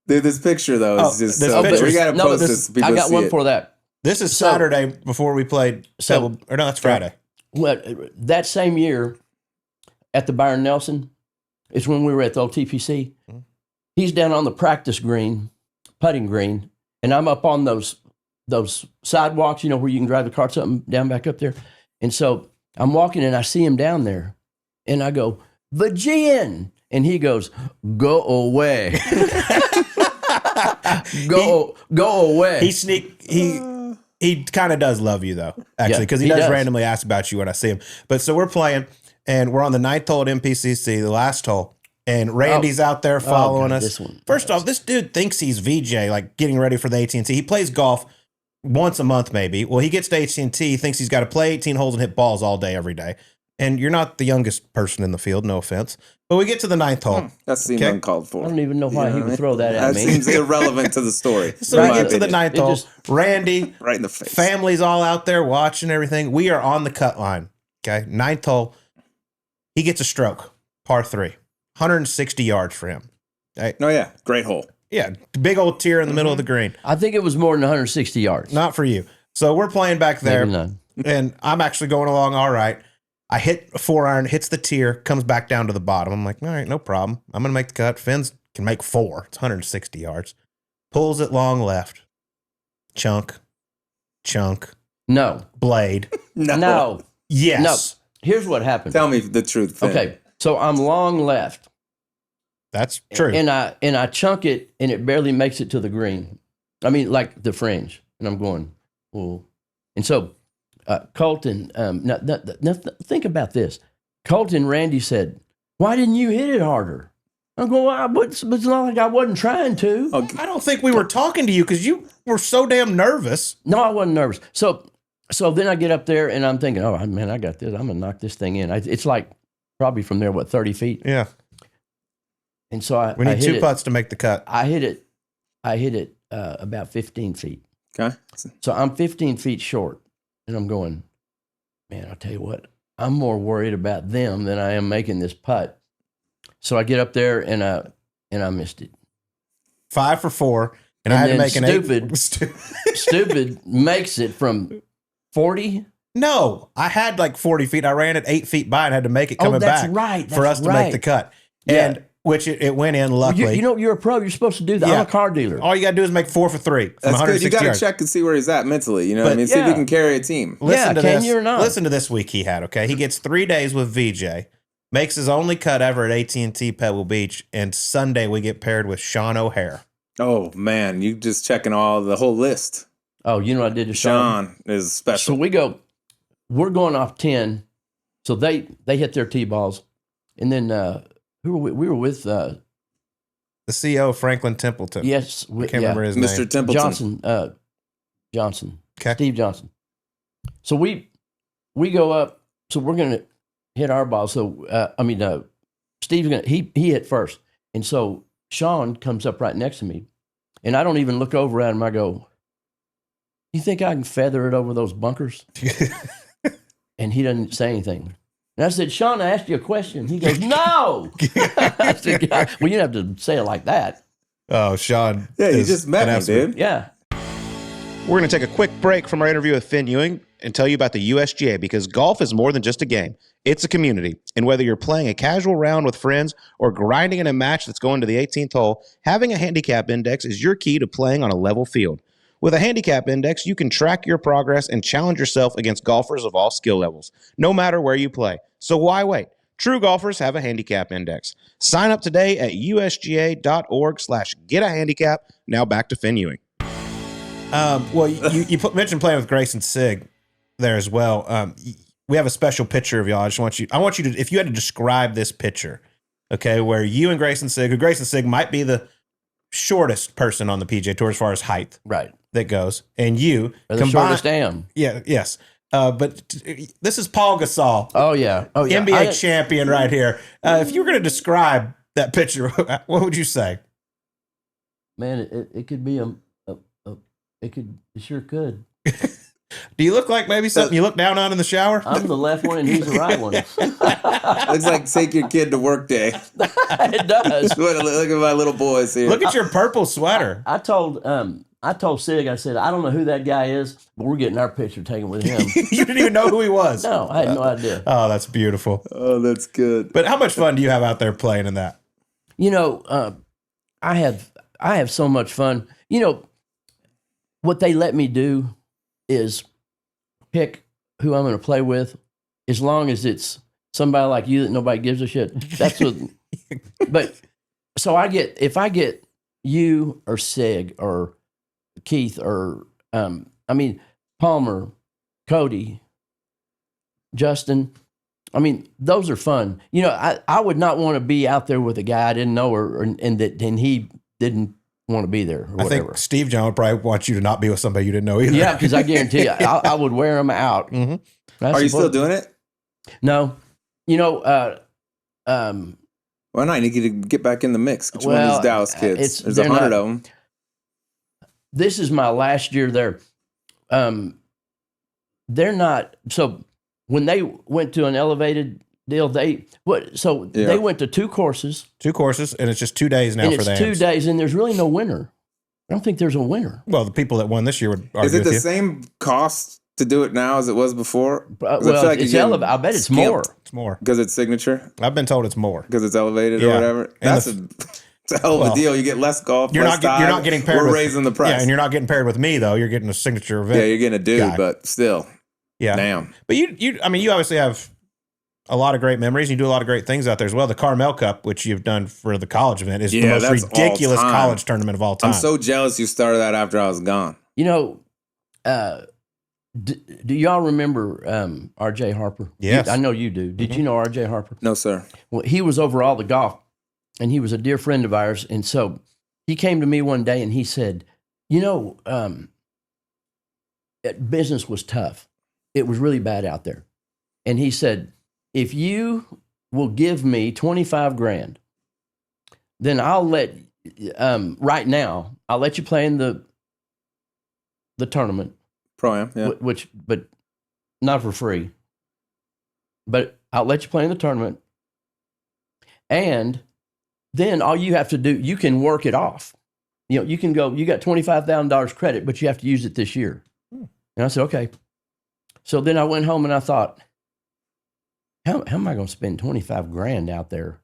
[SPEAKER 2] Dude, this picture, though, is just so... We got to post this.
[SPEAKER 3] I got one for that.
[SPEAKER 4] This is Saturday before we played Pebble... Or no, that's Friday.
[SPEAKER 3] Well, that same year at the Byron Nelson, it's when we were at the old TPC. Mm-hmm. He's down on the practice green, putting green, and I'm up on those sidewalks, where you can drive the carts up and down back up there. And so I'm walking, and I see him down there. And I go, Vijay, and he goes, go away. go away.
[SPEAKER 4] He kind of does love you though, actually, because he does randomly ask about you when I see him. But so we're playing, and we're on the 9th hole at MPCC, the last hole, and Randy's out there following us. First off, this dude thinks he's VJ, like getting ready for the AT&T. He plays golf once a month, maybe. Well, he gets to AT&T, he thinks he's got to play 18 holes and hit balls all day, every day. And you're not the youngest person in the field, no offense. But we get to the 9th hole.
[SPEAKER 2] That seems uncalled for.
[SPEAKER 3] I don't even know why he would throw that at me.
[SPEAKER 2] That seems irrelevant to the story.
[SPEAKER 4] So we get to the 9th hole. Randy,
[SPEAKER 2] right in the face.
[SPEAKER 4] Family's all out there watching everything. We are on the cut line. Okay, 9th hole. He gets a stroke, par 3. 160 yards for him. Okay.
[SPEAKER 2] Oh, yeah. Great hole.
[SPEAKER 4] Yeah, big old tier in the middle of the green.
[SPEAKER 3] I think it was more than 160 yards.
[SPEAKER 4] Not for you. So we're playing back there.
[SPEAKER 3] Maybe none.
[SPEAKER 4] And I'm actually going along all right. I hit a 4-iron, hits the tier, comes back down to the bottom. I'm like, all right, no problem. I'm going to make the cut. Finn's can make 4. It's 160 yards. Pulls it long left. Chunk.
[SPEAKER 3] No.
[SPEAKER 4] Blade.
[SPEAKER 3] No.
[SPEAKER 4] Yes.
[SPEAKER 3] No. Here's what happened.
[SPEAKER 2] Tell me the truth, Finn.
[SPEAKER 3] Okay. So I'm long left.
[SPEAKER 4] That's true.
[SPEAKER 3] And I chunk it, and it barely makes it to the green. I mean, like the fringe. And I'm going, oh. And so Colt and now, think about this. Colt and Randy said, why didn't you hit it harder? I'm going, but it's not like I wasn't trying to.
[SPEAKER 4] I don't think we were talking to you because you were so damn nervous.
[SPEAKER 3] No, I wasn't nervous. So then I get up there, and I'm thinking, oh, man, I got this. I'm going to knock this thing in. It's like probably from there, 30 feet?
[SPEAKER 4] Yeah.
[SPEAKER 3] And so
[SPEAKER 4] we need 2 putts to make the cut.
[SPEAKER 3] I hit I hit it about 15 feet.
[SPEAKER 2] Okay.
[SPEAKER 3] So I'm 15 feet short, and I'm going, man, I'll tell you what, I'm more worried about them than I am making this putt. So I get up there, and I missed it.
[SPEAKER 4] 5 for 4, and I had to make an 8.
[SPEAKER 3] Stupid makes it from 40.
[SPEAKER 4] No, I had like 40 feet. I ran it 8 feet by and had to make it coming back for us to make the cut. And
[SPEAKER 3] Yeah.
[SPEAKER 4] which it went in, luckily.
[SPEAKER 3] You know, you're a pro. You're supposed to do that.
[SPEAKER 4] Yeah.
[SPEAKER 3] I'm a car dealer.
[SPEAKER 4] All you got to do is make 4 for 3 from
[SPEAKER 2] That's good.
[SPEAKER 4] 160
[SPEAKER 2] You got to
[SPEAKER 4] yards.
[SPEAKER 2] check and see where he's at mentally. You know what I mean? See if he can carry a team.
[SPEAKER 4] Listen to
[SPEAKER 3] can
[SPEAKER 4] this.
[SPEAKER 3] you or not?
[SPEAKER 4] Listen to this week he had, okay? He gets 3 days with Vijay, makes his only cut ever at AT&T Pebble Beach, and Sunday we get paired with Sean O'Hare.
[SPEAKER 2] Oh, man. You just checking the whole list.
[SPEAKER 3] Oh, you know what I did to Sean?
[SPEAKER 2] Sean is special.
[SPEAKER 3] So we're going off 10. So they hit their tee balls. And then who were we were with
[SPEAKER 4] The CEO of Franklin Templeton.
[SPEAKER 3] yes,
[SPEAKER 4] I can't remember his
[SPEAKER 2] Mr.
[SPEAKER 4] name.
[SPEAKER 2] Templeton.
[SPEAKER 3] Johnson.
[SPEAKER 4] Okay.
[SPEAKER 3] Steve Johnson. So we go up, so we're gonna hit our ball. So Steve's gonna he hit first. And so Sean comes up right next to me. And I don't even look over at him. I go, you think I can feather it over those bunkers? And he doesn't say anything. And I said, Sean, I asked you a question. He goes, no. I said, well, you don't have to say it like that.
[SPEAKER 4] Oh, Sean.
[SPEAKER 2] Yeah, you
[SPEAKER 4] is
[SPEAKER 2] just met
[SPEAKER 4] an
[SPEAKER 2] me,
[SPEAKER 4] absolute-
[SPEAKER 2] dude.
[SPEAKER 3] Yeah.
[SPEAKER 1] We're going to take a quick break from our interview with Finn Ewing and tell you about the USGA, because golf is more than just a game. It's a community. And whether you're playing a casual round with friends or grinding in a match that's going to the 18th hole, having a handicap index is your key to playing on a level field. With a handicap index, you can track your progress and challenge yourself against golfers of all skill levels, no matter where you play. So why wait? True golfers have a handicap index. Sign up today at usga.org/getahandicap. Now back to Finn Ewing.
[SPEAKER 4] Well, you mentioned playing with Grayson Sigg there as well. We have a special picture of y'all. I want you to, if you had to describe this picture, okay, where you and Grayson Sigg, who Grayson Sigg might be the shortest person on the PGA Tour as far as height
[SPEAKER 3] Right.
[SPEAKER 4] that goes, and you
[SPEAKER 3] Or the shortest am.
[SPEAKER 4] Yeah, yes. But this is Paul Gasol,
[SPEAKER 3] Oh, yeah. Oh, yeah.
[SPEAKER 4] NBA champion right here. If you were going to describe that picture, what would you say?
[SPEAKER 3] Man, it could be it sure could.
[SPEAKER 4] Do you look like maybe something you look down on in the shower?
[SPEAKER 3] I'm the left one and he's the right one.
[SPEAKER 2] Looks like take your kid to work day.
[SPEAKER 3] It does.
[SPEAKER 2] Look at my little boys here.
[SPEAKER 4] Look at your purple sweater.
[SPEAKER 3] I told Sig, I said, I don't know who that guy is, but we're getting our picture taken with him.
[SPEAKER 4] You didn't even know who he was.
[SPEAKER 3] No, I had no idea.
[SPEAKER 4] Oh, that's beautiful.
[SPEAKER 2] Oh, that's good.
[SPEAKER 4] But how much fun do you have out there playing in that?
[SPEAKER 3] You know, I have so much fun. You know, what they let me do is pick who I'm going to play with, as long as it's somebody like you that nobody gives a shit. That's what. But so if I get you or Sig or Keith or Palmer, Cody, Justin. I mean, those are fun. You know, I would not want to be out there with a guy I didn't know and he didn't want to be there or whatever.
[SPEAKER 4] I think Steve John would probably want you to not be with somebody you didn't know either.
[SPEAKER 3] Yeah, because I guarantee you, I would wear them out.
[SPEAKER 4] Mm-hmm.
[SPEAKER 2] Are you still doing it?
[SPEAKER 3] No. You know,
[SPEAKER 2] Why not? You need to get back in the mix. Get you one of these Dallas kids. There's 100 of them.
[SPEAKER 3] This is my last year there. They're not. So when they went to an elevated deal, they went to 2 courses.
[SPEAKER 4] 2 courses, and it's just 2 days now
[SPEAKER 3] and
[SPEAKER 4] for
[SPEAKER 3] it's
[SPEAKER 4] the
[SPEAKER 3] 2
[SPEAKER 4] Ams.
[SPEAKER 3] days, and there's really no winner. I don't think there's a winner.
[SPEAKER 4] Well, the people that won this year would argue
[SPEAKER 2] Is it the
[SPEAKER 4] with you.
[SPEAKER 2] same cost to do it now as it was before?
[SPEAKER 3] Well, it's elevated. I bet it's more.
[SPEAKER 4] It's more.
[SPEAKER 2] Because it's signature?
[SPEAKER 4] I've been told it's more.
[SPEAKER 2] Because it's elevated or
[SPEAKER 4] Yeah.
[SPEAKER 2] whatever?
[SPEAKER 4] And
[SPEAKER 2] That's a hell of a deal. You get less golf,
[SPEAKER 4] You're
[SPEAKER 2] less
[SPEAKER 4] not
[SPEAKER 2] time.
[SPEAKER 4] getting paired
[SPEAKER 2] We're
[SPEAKER 4] with,
[SPEAKER 2] raising the price.
[SPEAKER 4] Yeah, and you're not getting paired with me though. You're getting a signature event.
[SPEAKER 2] Yeah, you're getting a dude,
[SPEAKER 4] guy.
[SPEAKER 2] but still.
[SPEAKER 4] Yeah.
[SPEAKER 2] Damn.
[SPEAKER 4] But you obviously have a lot of great memories. You do a lot of great things out there as well. The Carmel Cup, which you've done for the college event, is the most
[SPEAKER 2] that's
[SPEAKER 4] ridiculous
[SPEAKER 2] all time.
[SPEAKER 4] college tournament of all time.
[SPEAKER 2] I'm so jealous you started that after I was gone.
[SPEAKER 3] You know, do y'all remember R.J. Harper?
[SPEAKER 4] Yes.
[SPEAKER 3] I know you do. Did you know R.J. Harper?
[SPEAKER 2] No, sir.
[SPEAKER 3] Well, he was over all the golf, and he was a dear friend of ours. And so he came to me one day and he said, you know, business was tough. It was really bad out there. And he said, if you will give me $25,000, then I'll let right now, I'll let you play in the tournament,
[SPEAKER 2] Pro-Am, yeah.
[SPEAKER 3] but not for free. But I'll let you play in the tournament, and then all you have to do, you can work it off. You know, you can go. You got $25,000 credit, but you have to use it this year. And I said, okay. So then I went home and I thought, how am I going to spend $25,000 out there?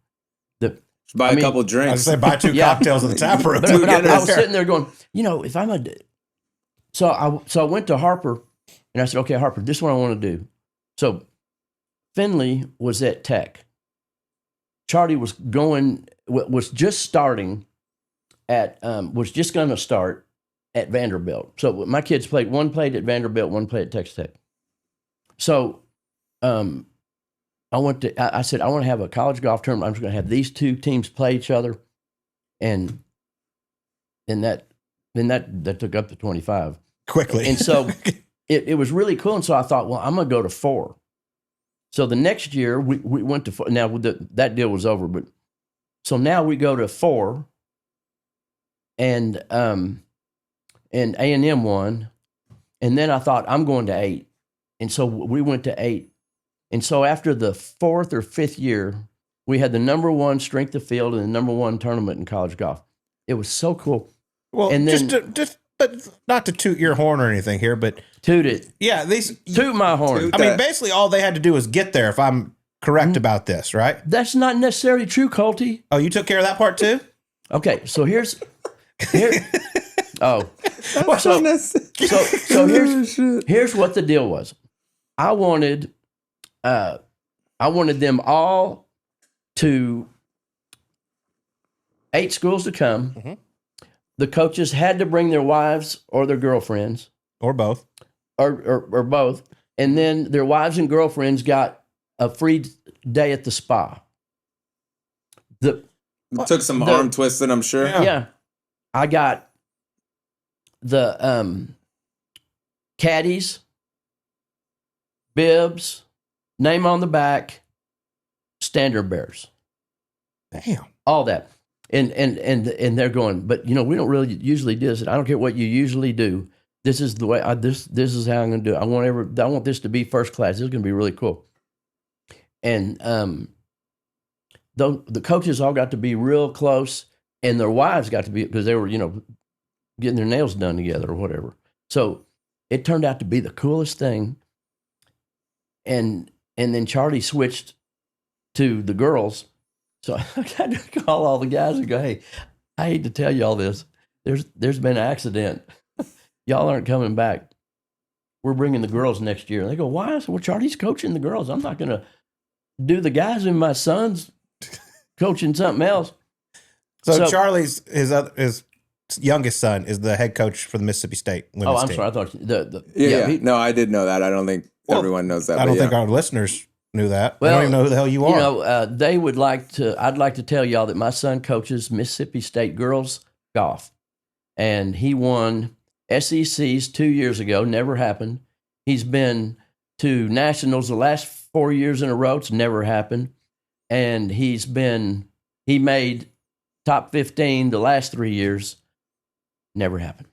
[SPEAKER 2] Buy a couple
[SPEAKER 4] I
[SPEAKER 2] drinks.
[SPEAKER 4] say buy 2 cocktails in the tap room.
[SPEAKER 3] But I was sitting there going, if I'm so I went to Harper and I said, okay, Harper, this is what I want to do. So Finley was at Tech. Charlie was just starting was just going to start at Vanderbilt. So my kids played, one played at Vanderbilt, one played at Texas Tech. So I said, I want to have a college golf tournament. I'm just going to have these 2 teams play each other. And that took up to 25
[SPEAKER 4] quickly.
[SPEAKER 3] And so it was really cool. And so I thought, well, I'm going to go to 4. So the next year we went to 4. Now that deal was over, but so now we go to 4, and A&M won, and then I thought I'm going to 8, and so we went to 8, and so after the 4th or 5th year, we had the #1 strength of field and the #1 tournament in college golf. It was so cool.
[SPEAKER 4] Well,
[SPEAKER 3] and then,
[SPEAKER 4] but not to toot your horn or anything here, but
[SPEAKER 3] toot it.
[SPEAKER 4] Yeah,
[SPEAKER 3] Toot my horn.
[SPEAKER 4] I mean, basically all they had to do was get there. If I'm correct about this, right?
[SPEAKER 3] That's not necessarily true, Colty.
[SPEAKER 4] Oh, you took care of that part too?
[SPEAKER 3] Okay, so here's here's what the deal was. I wanted them all to 8 schools to come. Mm-hmm. The coaches had to bring their wives or their girlfriends,
[SPEAKER 4] or both,
[SPEAKER 3] or both, and then their wives and girlfriends got a free day at the spa.
[SPEAKER 2] It took some arm twisting, I'm sure.
[SPEAKER 3] Yeah. I got the caddies, bibs, name on the back, standard bearers.
[SPEAKER 4] Damn.
[SPEAKER 3] All that. And they're going, but we don't really usually do this. I don't care what you usually do. This is the way this is how I'm going to do it. I want this to be first class. This is going to be really cool. And the coaches all got to be real close, and their wives got to be, because they were, getting their nails done together or whatever. So it turned out to be the coolest thing. And then Charlie switched to the girls. So I got to call all the guys and go, hey, I hate to tell you all this. There's been an accident. Y'all aren't coming back. We're bringing the girls next year. And they go, why? I said, well, Charlie's coaching the girls. I'm not going to do the guys, and my son's coaching something else.
[SPEAKER 4] So Charlie's his youngest son is the head coach for the Mississippi State women's team.
[SPEAKER 3] Sorry. I thought
[SPEAKER 2] no, I did know that. I don't think everyone knows that.
[SPEAKER 4] I don't think our listeners knew that. Well, I don't even know who the hell you are.
[SPEAKER 3] They would like to. I'd like to tell y'all that my son coaches Mississippi State girls golf, and he won SECs 2 years ago. Never happened. He's been to nationals the last 4 years in a row. It's never happened. And he made top 15 the last 3 years. Never happened.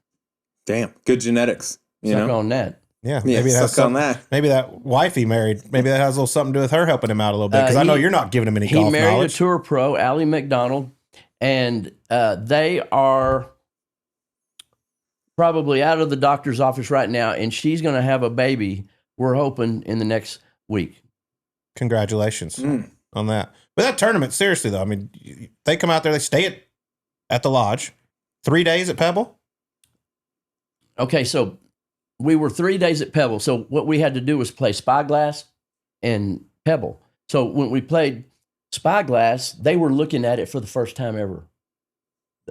[SPEAKER 2] Damn, good genetics.
[SPEAKER 3] Suck on that.
[SPEAKER 4] Yeah, maybe
[SPEAKER 2] suck on that.
[SPEAKER 4] Maybe that wife he married, maybe that has a little something to do with her helping him out a little bit, because I know you're not giving him any golf knowledge.
[SPEAKER 3] He married a tour pro, Allie McDonald, and they are probably out of the doctor's office right now, and she's going to have a baby, we're hoping, in the next week.
[SPEAKER 4] Congratulations on that. But that tournament, seriously, though, I mean, they come out there, they stay at the lodge. 3 days at Pebble?
[SPEAKER 3] Okay, so we were 3 days at Pebble. So what we had to do was play Spyglass and Pebble. So when we played Spyglass, they were looking at it for the first time ever.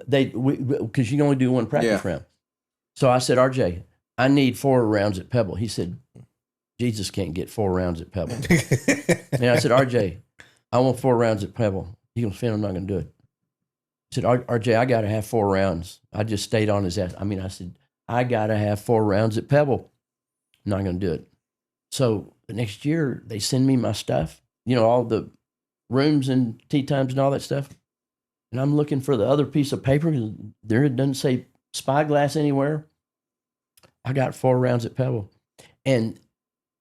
[SPEAKER 3] Because you can only do one practice round. So I said, RJ, I need 4 rounds at Pebble. He said, Jesus can't get 4 rounds at Pebble. And I said, RJ, I want 4 rounds at Pebble. He goes, Finn, I'm not going to do it. I said, RJ, I got to have 4 rounds. I just stayed on his ass. I said, I got to have 4 rounds at Pebble. I'm not going to do it. So the next year, they send me my stuff, all the rooms and tee times and all that stuff. And I'm looking for the other piece of paper. There it doesn't say Spyglass anywhere. I got 4 rounds at Pebble. And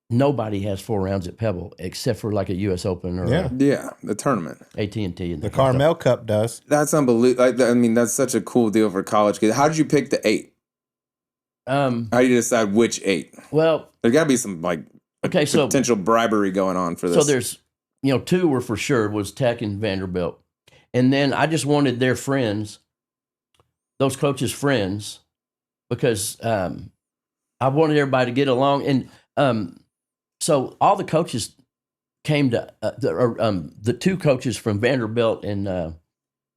[SPEAKER 3] nobody has 4 rounds at Pebble except for like a U.S. Open or
[SPEAKER 2] the tournament.
[SPEAKER 3] AT&T.
[SPEAKER 4] The Carmel Cup does.
[SPEAKER 2] That's unbelievable. I mean, that's such a cool deal for college kids. How did you pick the 8? How do you decide which 8?
[SPEAKER 3] Well,
[SPEAKER 2] there got to be some like potential bribery going on for this.
[SPEAKER 3] So there's, 2 were for sure, was Tech and Vanderbilt. And then I just wanted their friends, those coaches' friends, because I wanted everybody to get along. And so all the coaches came to, the 2 coaches from Vanderbilt and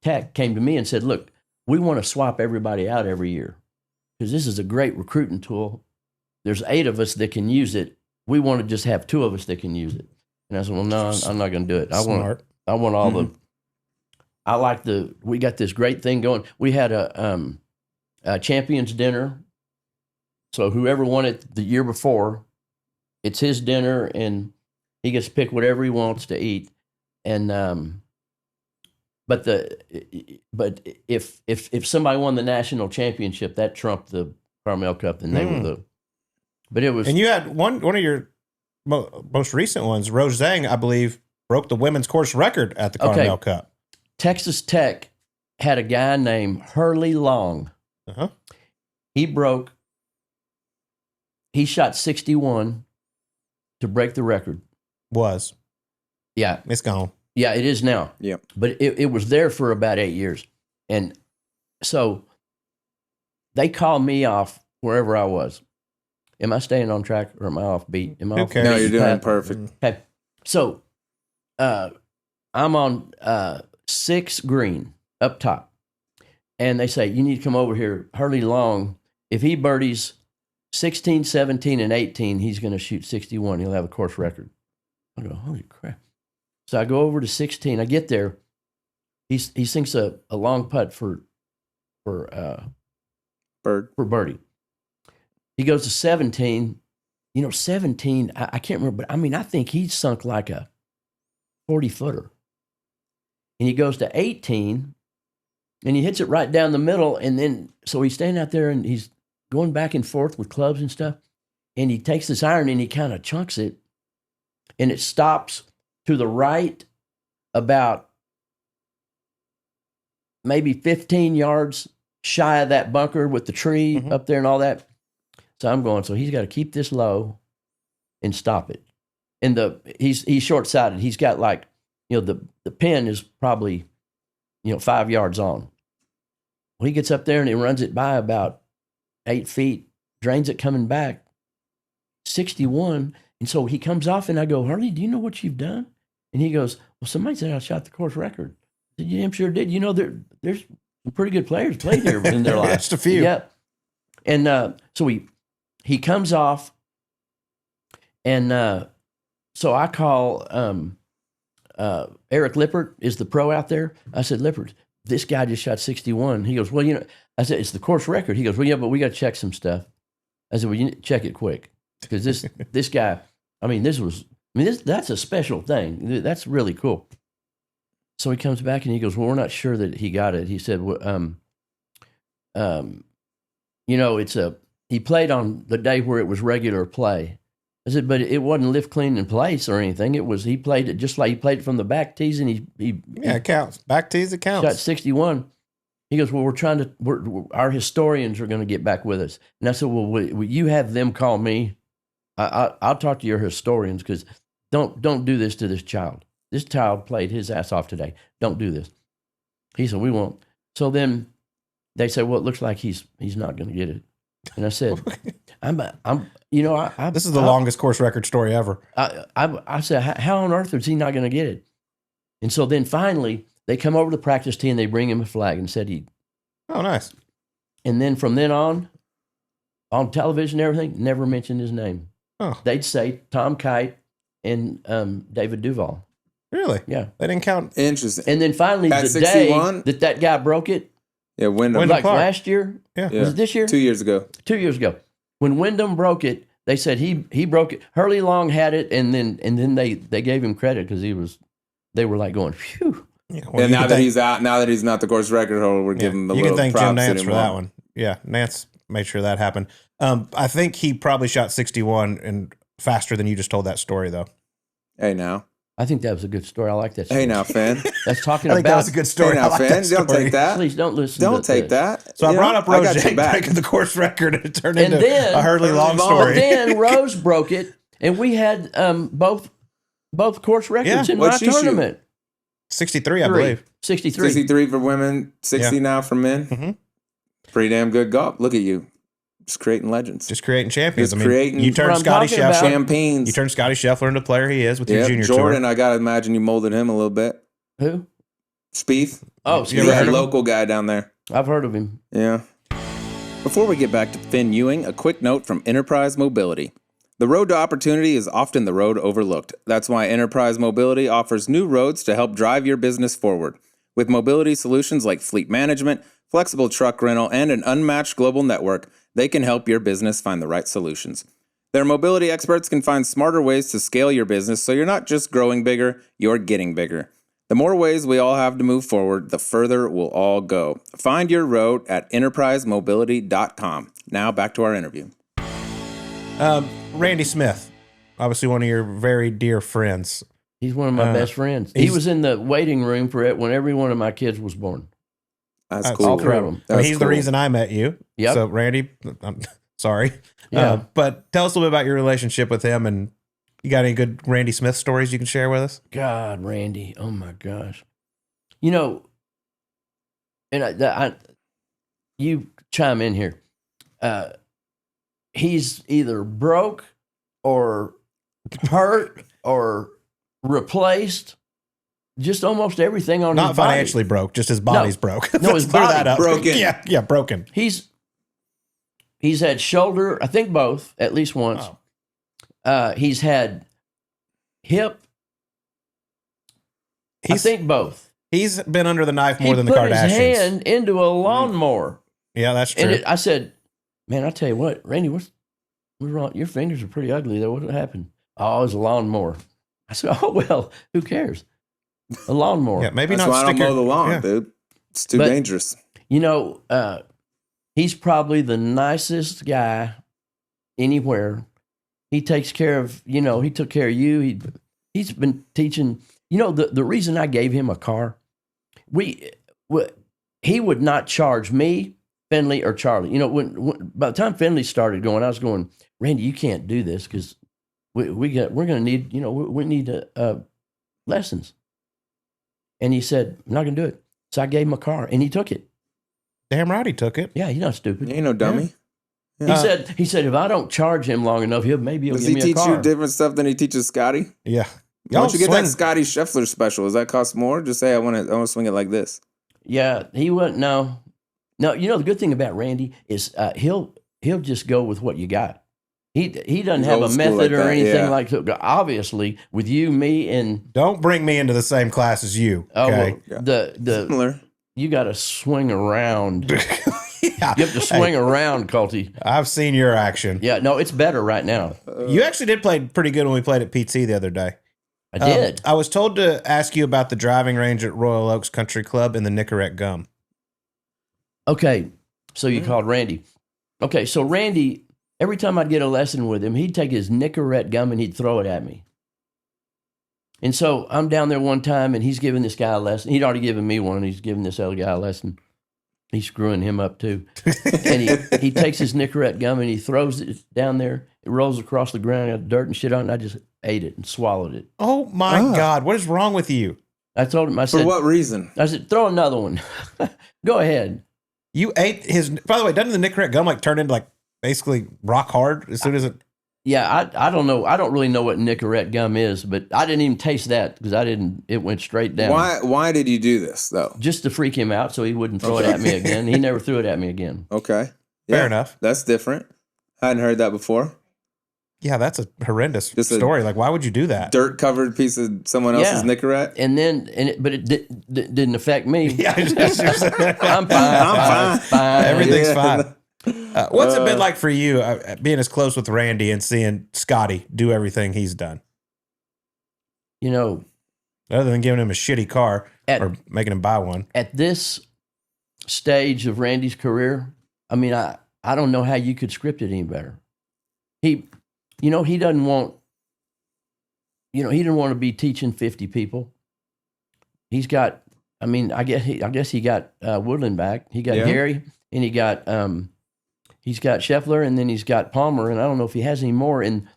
[SPEAKER 3] Tech came to me and said, look, we want to swap everybody out every year because this is a great recruiting tool. There's 8 of us that can use it. We want to just have 2 of us that can use it. And I said, well, no, I'm not going to do it. I want all the, we got this great thing going. We had a champions dinner. So whoever won it the year before, it's his dinner and he gets to pick whatever he wants to eat. And, but if somebody won the national championship, that trumped the Carmel Cup, and they were but it was. And
[SPEAKER 4] you had one of your most recent ones, Rose Zhang, I believe, broke the women's course record at the Carmel Cup.
[SPEAKER 3] Texas Tech had a guy named Hurley Long.
[SPEAKER 4] Uh-huh.
[SPEAKER 3] He shot 61 to break the record.
[SPEAKER 4] Yeah. It's gone.
[SPEAKER 3] Yeah, it is now.
[SPEAKER 2] Yeah.
[SPEAKER 3] But it was there for about 8 years. And so they called me off wherever I was. Am I staying on track or am I off beat? Am I off beat?
[SPEAKER 2] No, you're doing perfect.
[SPEAKER 3] Okay. So I'm on 6 green up top. And they say, you need to come over here. Hurley Long, if he birdies 16, 17, and 18, he's going to shoot 61. He'll have a course record. I go, holy crap. So I go over to 16. I get there. He sinks a long putt for birdie. He goes to 17. 17, I can't remember, but I think he sunk like a 40-footer. And he goes to 18, and he hits it right down the middle. And then, so he's standing out there, and he's going back and forth with clubs and stuff. And he takes this iron, and he kind of chunks it, and it stops to the right about maybe 15 yards shy of that bunker with the tree up there and all that. So I'm going, so he's got to keep this low and stop it. And he's short-sighted. He's got like, the pin is probably, 5 yards on. Well, he gets up there and he runs it by about 8 feet, drains it coming back, 61. And so he comes off and I go, Hurley, do you know what you've done? And he goes, well, somebody said I shot the course record. I said, yeah, I'm sure did. There's some pretty good players played here in their life.
[SPEAKER 4] Just a few.
[SPEAKER 3] Yeah. And so he comes off, and so I call Eric Lippert is the pro out there. I said, Lippert, this guy just shot 61. He goes, well, I said, it's the course record. He goes, well, yeah, but we got to check some stuff. I said, well, you need to check it quick because this guy, that's a special thing. That's really cool. So he comes back and he goes, well, we're not sure that he got it. He said, well, he played on the day where it was regular play. I said, but it wasn't lift, clean, in place or anything. It was, he played it just like he played it from the back tees, and he
[SPEAKER 4] it counts. Back tees, it counts.
[SPEAKER 3] Shot 61. He goes, well, our historians are going to get back with us. And I said, well, will you have them call me? I'll talk to your historians, because don't do this to this child. This child played his ass off today. Don't do this. He said, we won't. So then they said, well, it looks like he's not going to get it. And I said,
[SPEAKER 4] this is the longest course record story ever.
[SPEAKER 3] I said, how on earth is he not going to get it? And so then finally they come over to the practice tee and they bring him a flag and said he.
[SPEAKER 4] Oh, nice.
[SPEAKER 3] And then from then on television and everything, never mentioned his name.
[SPEAKER 4] Oh.
[SPEAKER 3] They'd say Tom Kite and David Duval.
[SPEAKER 4] Really?
[SPEAKER 3] Yeah.
[SPEAKER 4] They didn't count.
[SPEAKER 2] Interesting.
[SPEAKER 3] And then finally
[SPEAKER 2] at
[SPEAKER 3] the
[SPEAKER 2] 61?
[SPEAKER 3] day that guy broke it.
[SPEAKER 2] Yeah, Wyndham.
[SPEAKER 3] Like last year?
[SPEAKER 4] Yeah.
[SPEAKER 3] Was it this year?
[SPEAKER 2] 2 years ago.
[SPEAKER 3] 2 years ago. When Wyndham broke it, they said he broke it. Hurley Long had it, and then they gave him credit because they were like going, phew.
[SPEAKER 4] Yeah, well,
[SPEAKER 2] And now that he's out, now that he's not the course record holder, we're giving him a
[SPEAKER 4] you
[SPEAKER 2] little
[SPEAKER 4] can thank
[SPEAKER 2] props
[SPEAKER 4] Jim Nance for
[SPEAKER 2] anymore.
[SPEAKER 4] that one. Yeah, Nance made sure that happened. I think he probably shot 61 and faster than you just told that story, though.
[SPEAKER 2] Hey, now.
[SPEAKER 3] I think that was a good story. I like that story.
[SPEAKER 2] Hey, now, Finn.
[SPEAKER 3] That's talking
[SPEAKER 4] I think that
[SPEAKER 3] about.
[SPEAKER 4] was a good story.
[SPEAKER 2] Hey,
[SPEAKER 4] I
[SPEAKER 2] now,
[SPEAKER 4] like
[SPEAKER 2] Finn.
[SPEAKER 4] that
[SPEAKER 2] Don't
[SPEAKER 4] story.
[SPEAKER 2] take that.
[SPEAKER 3] Please don't listen.
[SPEAKER 2] Don't
[SPEAKER 3] to
[SPEAKER 2] take
[SPEAKER 3] this.
[SPEAKER 2] that.
[SPEAKER 4] So I
[SPEAKER 2] You
[SPEAKER 4] brought
[SPEAKER 2] know,
[SPEAKER 4] up
[SPEAKER 2] I
[SPEAKER 4] Rose
[SPEAKER 2] got your back.
[SPEAKER 4] breaking the course record, and it turned
[SPEAKER 3] And
[SPEAKER 4] into
[SPEAKER 3] then-
[SPEAKER 4] a Hurley long
[SPEAKER 2] Long.
[SPEAKER 4] story.
[SPEAKER 3] Then Rose broke it, and we had both course records
[SPEAKER 4] Yeah.
[SPEAKER 3] in
[SPEAKER 2] What'd
[SPEAKER 3] my
[SPEAKER 2] she shoot?
[SPEAKER 3] tournament.
[SPEAKER 4] 63, I believe.
[SPEAKER 3] 63.
[SPEAKER 2] 63 for women, 60 now for men.
[SPEAKER 4] Mhm.
[SPEAKER 2] Pretty damn good golf. Look at you. Just creating legends.
[SPEAKER 4] Just creating champions.
[SPEAKER 2] Just creating-
[SPEAKER 4] you
[SPEAKER 3] What
[SPEAKER 4] turned
[SPEAKER 3] I'm
[SPEAKER 4] Scottie
[SPEAKER 3] talking about-
[SPEAKER 4] Scheffler.
[SPEAKER 2] Champagnes.
[SPEAKER 4] You turned Scottie Scheffler into the player he is with your
[SPEAKER 2] Yep,
[SPEAKER 4] junior
[SPEAKER 2] Jordan,
[SPEAKER 4] tour.
[SPEAKER 2] I got to imagine you molded him a little bit.
[SPEAKER 3] Who?
[SPEAKER 2] Spieth.
[SPEAKER 3] Oh,
[SPEAKER 4] You
[SPEAKER 2] He's
[SPEAKER 4] ever
[SPEAKER 3] Steve.
[SPEAKER 4] heard
[SPEAKER 2] that
[SPEAKER 4] of him?
[SPEAKER 2] local guy down there.
[SPEAKER 3] I've heard of him.
[SPEAKER 2] Yeah. Before we get back to Finn Ewing, a quick note from Enterprise Mobility. The road to opportunity is often the road overlooked. That's why Enterprise Mobility offers new roads to help drive your business forward. With mobility solutions like fleet management, flexible truck rental, and an unmatched global network, they can help your business find the right solutions. Their mobility experts can find smarter ways to scale your business so you're not just growing bigger, you're getting bigger. The more ways we all have to move forward, the further we'll all go. Find your road at enterprisemobility.com. Now back to our interview.
[SPEAKER 4] Randy Smith, obviously one of your very dear friends.
[SPEAKER 3] He's one of my best friends. He was in the waiting room for it when every one of my kids was born.
[SPEAKER 2] That's
[SPEAKER 4] That's
[SPEAKER 2] cool.
[SPEAKER 3] all three of them.
[SPEAKER 4] I mean,
[SPEAKER 2] That's
[SPEAKER 4] he's the
[SPEAKER 2] cool.
[SPEAKER 4] reason I met you.
[SPEAKER 3] Yep.
[SPEAKER 4] So, Randy, I'm sorry.
[SPEAKER 3] Yeah.
[SPEAKER 4] But tell us a little bit about your relationship with him, and you got any good Randy Smith stories you can share with us?
[SPEAKER 3] God, Randy. Oh my gosh. You know, and you chime in here. He's either broke or hurt or replaced. Just almost everything on
[SPEAKER 4] Not
[SPEAKER 3] his body.
[SPEAKER 4] financially broke, just his body's broke.
[SPEAKER 3] No, his
[SPEAKER 4] Let's clear
[SPEAKER 3] body
[SPEAKER 4] that up.
[SPEAKER 2] broken.
[SPEAKER 4] Yeah, broken.
[SPEAKER 3] He's had shoulder, I think both, at least once. He's had hip, I think both.
[SPEAKER 4] He's been under the knife more
[SPEAKER 3] He
[SPEAKER 4] than the
[SPEAKER 3] put
[SPEAKER 4] Kardashians.
[SPEAKER 3] his hand into a lawnmower.
[SPEAKER 4] Yeah, that's true.
[SPEAKER 3] And I said, man, I tell you what, Randy, what's wrong? Your fingers are pretty ugly there. What happened? Oh, it was a lawnmower. I said, oh, well, who cares? A lawnmower.
[SPEAKER 4] yeah, maybe
[SPEAKER 2] That's
[SPEAKER 4] not
[SPEAKER 2] why I don't
[SPEAKER 4] stick
[SPEAKER 2] mow the lawn,
[SPEAKER 4] yeah.
[SPEAKER 2] dude. It's too
[SPEAKER 3] But-
[SPEAKER 2] dangerous.
[SPEAKER 3] You know, he's probably the nicest guy anywhere. He takes care of, he took care of you. He's been teaching, the reason I gave him a car, he would not charge me, Finley, or Charlie. When by the time Finley started going, I was going, Randy, you can't do this because we're going to need, we need lessons. And he said, I'm not going to do it. So I gave him a car, and he took it.
[SPEAKER 4] Damn right he took it.
[SPEAKER 3] Yeah, he's not stupid.
[SPEAKER 2] You ain't no dummy.
[SPEAKER 3] He said if I don't charge him long enough, maybe he'll
[SPEAKER 2] Does
[SPEAKER 3] give
[SPEAKER 2] he
[SPEAKER 3] me a
[SPEAKER 2] teach
[SPEAKER 3] car.
[SPEAKER 2] you different stuff than he teaches Scotty?
[SPEAKER 4] Yeah.
[SPEAKER 2] Why don't you get
[SPEAKER 4] swing-
[SPEAKER 2] that Scottie Scheffler special? Does that cost more? Just say I want to swing it like this.
[SPEAKER 3] Yeah, he wouldn't. No. The good thing about Randy is he'll just go with what you got. He doesn't
[SPEAKER 2] He's
[SPEAKER 3] have
[SPEAKER 2] old
[SPEAKER 3] a
[SPEAKER 2] school
[SPEAKER 3] method
[SPEAKER 2] like
[SPEAKER 3] or
[SPEAKER 2] that,
[SPEAKER 3] anything
[SPEAKER 2] yeah.
[SPEAKER 3] like that. Obviously, with you, me, and
[SPEAKER 4] Don't bring me into the same class as you. Okay.
[SPEAKER 3] the
[SPEAKER 2] Similar.
[SPEAKER 3] you got to swing around.
[SPEAKER 4] Yeah.
[SPEAKER 3] You have to swing around, Colty.
[SPEAKER 4] I've seen your action.
[SPEAKER 3] Yeah, no, it's better right now.
[SPEAKER 4] You actually did play pretty good when we played at PT the other day.
[SPEAKER 3] I did.
[SPEAKER 4] I was told to ask you about the driving range at Royal Oaks Country Club in the Nicorette Gum.
[SPEAKER 3] Okay, so you called Randy. Okay, so Randy, every time I'd get a lesson with him, he'd take his Nicorette gum and he'd throw it at me. And so I'm down there one time and he's giving this guy a lesson. He'd already given me one and he's giving this other guy a lesson. He's screwing him up too. And he takes his Nicorette gum and he throws it down there. It rolls across the ground, got dirt and shit on it, and I just ate it and swallowed it.
[SPEAKER 4] Oh my God. What is wrong with you?
[SPEAKER 3] I told him, I
[SPEAKER 2] For
[SPEAKER 3] said,
[SPEAKER 2] what reason?
[SPEAKER 3] throw another one. Go ahead.
[SPEAKER 4] You ate his, by the way, doesn't the Nicorette Gum turn into basically rock hard as soon as it?
[SPEAKER 3] Yeah, I don't know. I don't really know what Nicorette gum is, but I didn't even taste that because it went straight down.
[SPEAKER 2] Why did you do this though?
[SPEAKER 3] Just to freak him out so he wouldn't throw it at me again. He never threw it at me again.
[SPEAKER 2] Okay.
[SPEAKER 4] Fair enough.
[SPEAKER 2] That's different. Hadn't heard that before.
[SPEAKER 4] Yeah, that's a horrendous
[SPEAKER 2] Just a
[SPEAKER 4] story. Why would you do that?
[SPEAKER 2] Dirt covered piece of someone else's
[SPEAKER 3] Yeah.
[SPEAKER 2] Nicorette.
[SPEAKER 3] But it didn't affect me.
[SPEAKER 4] Yeah,
[SPEAKER 3] I'm fine.
[SPEAKER 2] I'm fine.
[SPEAKER 4] Everything's
[SPEAKER 2] Yeah.
[SPEAKER 4] fine. What's it been like for you being as close with Randy and seeing Scottie do everything he's done?
[SPEAKER 3] You know,
[SPEAKER 4] Other than giving him a shitty car. or making him buy one.
[SPEAKER 3] At this stage of Randy's career, I mean, I don't know how you could script it any better. He doesn't want, he didn't want to be teaching 50 people. He's got, I guess he got Woodland back. He got Gary, and he's got Scheffler, and then he's got Palmer, and I don't know if he has any more. And,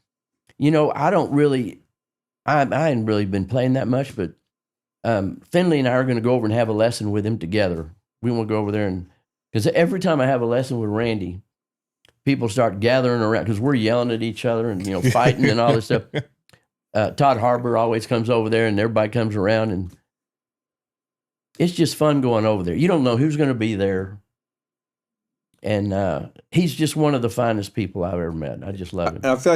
[SPEAKER 3] I hadn't really been playing that much, but Finley and I are going to go over and have a lesson with him together. We want to go over there, and because every time I have a lesson with Randy, people start gathering around because we're yelling at each other and fighting and all this stuff. Todd Harbor always comes over there, and everybody comes around, and it's just fun going over there. You don't know who's going to be there, and he's just one of the finest people I've ever met. I just love him.
[SPEAKER 2] I feel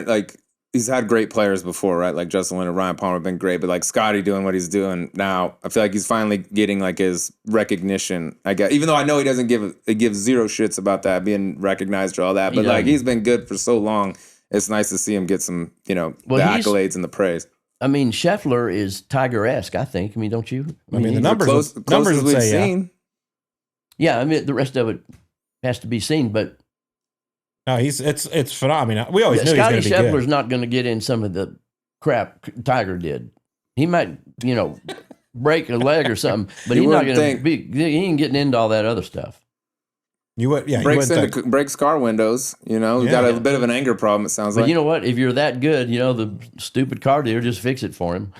[SPEAKER 2] like he's had great players before, right? Like Justin Lin and Ryan Palmer have been great, but like Scottie doing what he's doing now, I feel like he's finally getting like his recognition. I guess, even though I know he doesn't give zero shits about that being recognized or all that, but like he's been good for so long. It's nice to see him get some, the accolades and the praise.
[SPEAKER 3] I mean, Scheffler is Tiger-esque, I think. I mean, don't you?
[SPEAKER 4] I mean, the numbers
[SPEAKER 2] numbers
[SPEAKER 4] would say
[SPEAKER 2] seen.
[SPEAKER 3] Yeah, I mean, the rest of it has to be seen, but
[SPEAKER 4] no, it's phenomenal. We always knew he was going to be good.
[SPEAKER 3] Scheffler's not going to get in some of the crap Tiger did. He might, break a leg or something, but he's not going to be. He ain't getting into all that other stuff.
[SPEAKER 4] You would, yeah.
[SPEAKER 2] Breaks car windows. He's got a bit of an anger problem. It sounds like.
[SPEAKER 3] But you know what? If you're that good, the stupid car dealer just fix it for him.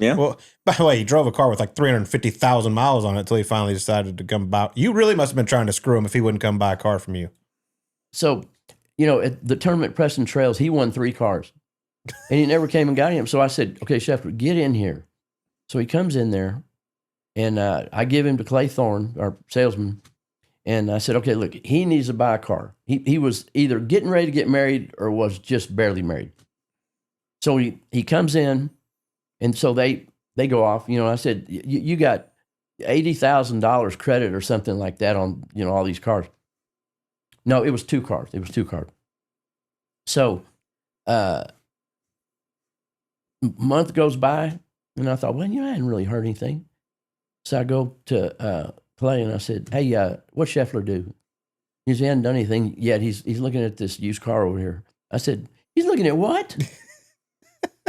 [SPEAKER 2] Yeah.
[SPEAKER 4] Well, by the way, he drove a car with like 350,000 miles on it until he finally decided to come buy. You really must have been trying to screw him if he wouldn't come buy a car from you.
[SPEAKER 3] So, at the tournament Preston Trails, he won 3 cars, and he never came and got him. So I said, "Okay, Scheffler, get in here." So he comes in there, and I give him to Clay Thorne, our salesman. And I said, okay, look, he needs to buy a car. He was either getting ready to get married or was just barely married. So he comes in, and so they go off. I said, you got $80,000 credit or something like that on all these cars. No, it was 2 cars. So month goes by, and I thought, well, I hadn't really heard anything. So I go to Clay, and I said, hey, what's Scheffler do? He said, he hasn't done anything yet. He's looking at this used car over here. I said, he's looking at what?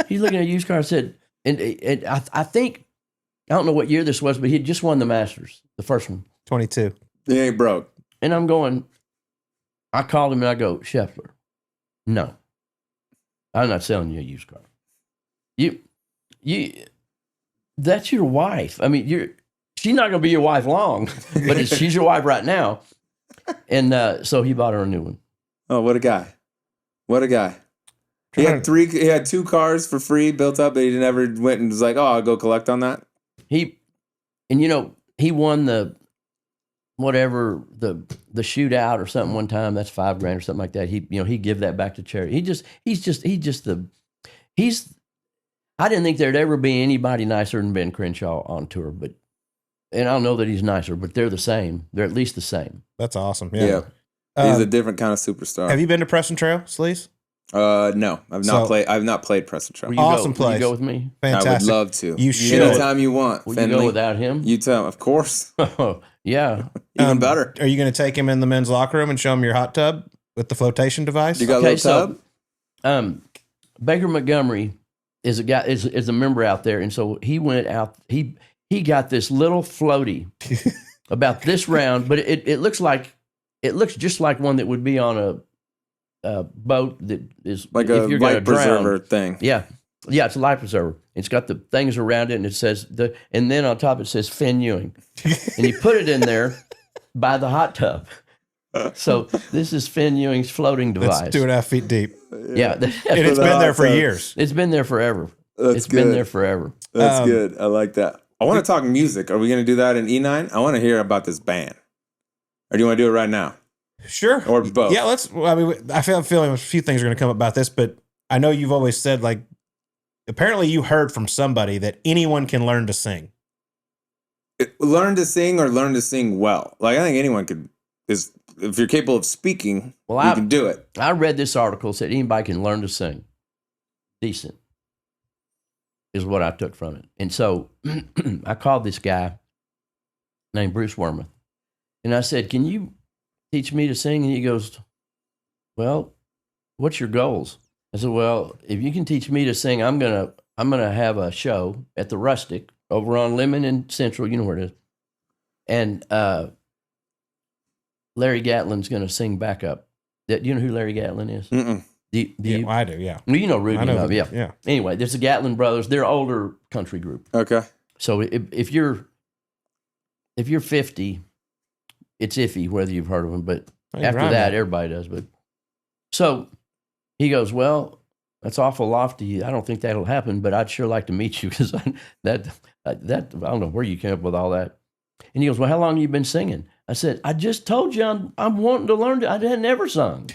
[SPEAKER 3] He's looking at a used car. I said, and I think, I don't know what year this was, but he had just won the Masters, the first one.
[SPEAKER 4] 22.
[SPEAKER 2] He ain't broke.
[SPEAKER 3] And I'm going, I called him and I go, Scheffler, no, I'm not selling you a used car. You, that's your wife. I mean, she's not going to be your wife long, but she's your wife right now. And so he bought her a new one.
[SPEAKER 2] Oh, what a guy. What a guy. He had 2 cars for free built up, but he never went and was like, oh, I'll go collect on that.
[SPEAKER 3] He won the shootout or something one time. That's $5,000 or something like that. He give that back to charity. I didn't think there'd ever be anybody nicer than Ben Crenshaw on tour, and I don't know that he's nicer, but they're the same. They're at least the same.
[SPEAKER 4] That's awesome. Yeah.
[SPEAKER 2] He's a different kind of superstar.
[SPEAKER 4] Have you been to Preston Trail, Sleaze?
[SPEAKER 2] No, I've not played Preston Trail.
[SPEAKER 4] Awesome place.
[SPEAKER 3] Will you go with me?
[SPEAKER 4] Fantastic.
[SPEAKER 2] I would love to.
[SPEAKER 4] You should.
[SPEAKER 2] Anytime you want.
[SPEAKER 3] Will
[SPEAKER 2] Finley.
[SPEAKER 3] you go without him?
[SPEAKER 2] You tell him, of course.
[SPEAKER 3] Oh, yeah.
[SPEAKER 2] Even better.
[SPEAKER 4] Are you going to take him in the men's locker room and show him your hot tub with the flotation device?
[SPEAKER 2] You got a little tub?
[SPEAKER 3] Baker Montgomery is a guy is a member out there, and so he went out. He got this little floaty about this round, but it looks just like one that would be on a boat that is
[SPEAKER 2] like a life preserver thing.
[SPEAKER 3] Yeah, it's a life preserver. It's got the things around it, and it says and then on top it says Finn Ewing, and he put it in there by the hot tub. So this is Finn Ewing's floating device.
[SPEAKER 4] It's 2.5 feet deep.
[SPEAKER 3] Yeah,
[SPEAKER 4] and it's been there for years.
[SPEAKER 3] It's been there forever.
[SPEAKER 2] That's good.
[SPEAKER 3] Been there forever.
[SPEAKER 2] That's good. I like that. I want to talk music. Are we going to do that in E9? I want to hear about this band. Or do you want to do it right now?
[SPEAKER 4] Sure.
[SPEAKER 2] Or both?
[SPEAKER 4] Yeah, let's. I mean, I feel feeling a few things are going to come up about this, but I know you've always said, like, apparently you heard from somebody that anyone can learn to sing.
[SPEAKER 2] Learn to sing or learn to sing well. Like, I think anyone could. If you're capable of speaking, you can do it.
[SPEAKER 3] I read this article said anybody can learn to sing. Decent. is what I took from it. And so I called this guy named Bruce Wormuth, and I said, "Can you teach me to sing?" And he goes, "Well, what's your goals?" I said, "Well, if you can teach me to sing, I'm gonna have a show at the Rustic over on Lemon and Central. You know where it is. And Larry Gatlin's gonna sing backup. Do you know who Larry Gatlin is?
[SPEAKER 2] Mm-mm.
[SPEAKER 4] I do. Yeah.
[SPEAKER 3] Well, you know Rudy.
[SPEAKER 4] I know.
[SPEAKER 3] Yeah. Anyway, there's the Gatlin brothers. They're an older country group.
[SPEAKER 2] Okay.
[SPEAKER 3] So if you're 50, it's iffy whether you've heard of them. But after that, everybody does. But so he goes, "Well, that's awful lofty. I don't think that'll happen, but I'd sure like to meet you because that I don't know where you came up with all that." And he goes, "Well, how long have you been singing?" I said, "I just told you I'm wanting to learn. I had never sung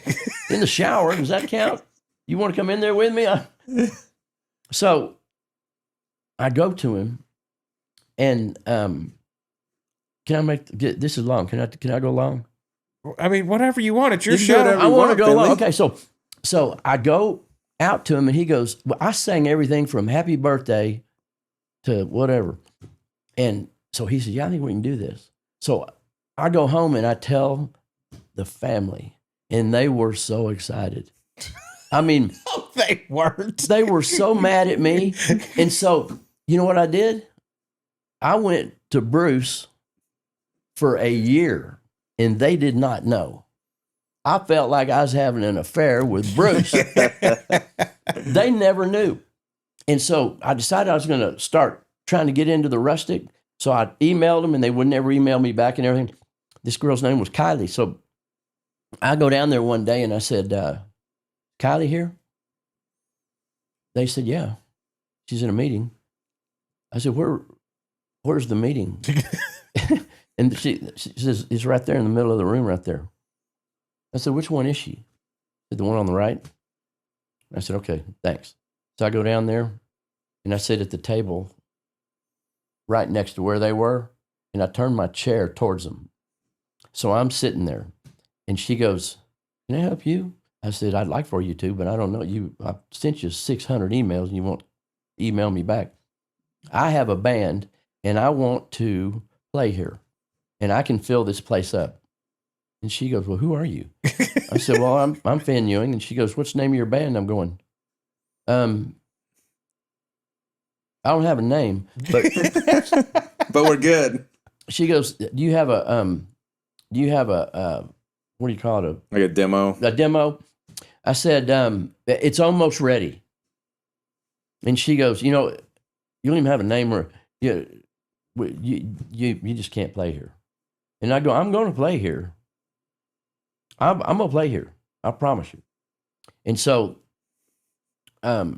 [SPEAKER 3] in the shower. Does that count? You want to come in there with me?" So I go to him, and can I this is long? Can I go long?
[SPEAKER 4] I mean, whatever you want. It's your
[SPEAKER 2] You can do
[SPEAKER 4] show.
[SPEAKER 2] whatever
[SPEAKER 3] I
[SPEAKER 2] you
[SPEAKER 3] want to
[SPEAKER 2] want,
[SPEAKER 3] go
[SPEAKER 2] Finley.
[SPEAKER 3] long. Okay, so I go out to him, and he goes, "Well, I sang everything from Happy Birthday to whatever." And so he said, "Yeah, I think we can do this." So I go home and I tell the family, and they were so excited. I mean,
[SPEAKER 4] They weren't.
[SPEAKER 3] they were so mad at me. And so, you know what I did? I went to Bruce for a year, and they did not know. I felt like I was having an affair with Bruce. They never knew. And so I decided I was going to start trying to get into the Rustic. So I emailed them, and they would never email me back and everything. This girl's name was Kylie. So I go down there one day, and I said, "Kylie here?" They said, "Yeah, she's in a meeting." I said, where's the meeting?" And she says, "It's right there in the middle of the room right there." I said, "Which one is she?" She said, "The one on the right." I said, "Okay, thanks." So I go down there, and I sit at the table right next to where they were, and I turn my chair towards them. So I'm sitting there, and she goes, "Can I help you?" I said, "I'd like for you to, but I don't know. I sent you 600 emails, and you won't email me back. I have a band, and I want to play here, and I can fill this place up." And she goes, "Well, who are you?" I said, "Well, I'm Finn Ewing." And she goes, "What's the name of your band?" I'm going, "I don't have a name, but
[SPEAKER 2] But we're good.
[SPEAKER 3] She goes, "Do you have a what do you call it?
[SPEAKER 2] Like a demo.
[SPEAKER 3] A demo?" I said, "It's almost ready." And she goes, "You know, you don't even have a name, or you just can't play here." And I go, "I'm going to play here. I'm going to play here. I promise you." And so, I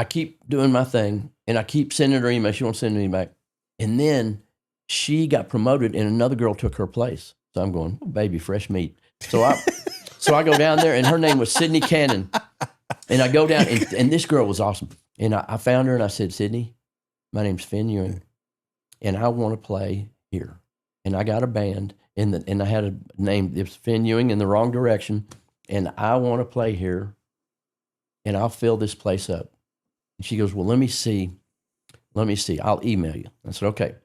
[SPEAKER 3] keep doing my thing, and I keep sending her emails. She won't send me back. And then she got promoted, and another girl took her place. So I'm going, "Oh, baby, fresh meat." So I go down there, and her name was Sydney Cannon. And I go down, and this girl was awesome. And I found her, and I said, "Sydney, my name's Finn Ewing, and I want to play here." And I got a band, and I had a name. It was Finn Ewing in the Wrong Direction. And I want to play here, and I'll fill this place up. And she goes, "Well, let me see. I'll email you." I said, "Okay."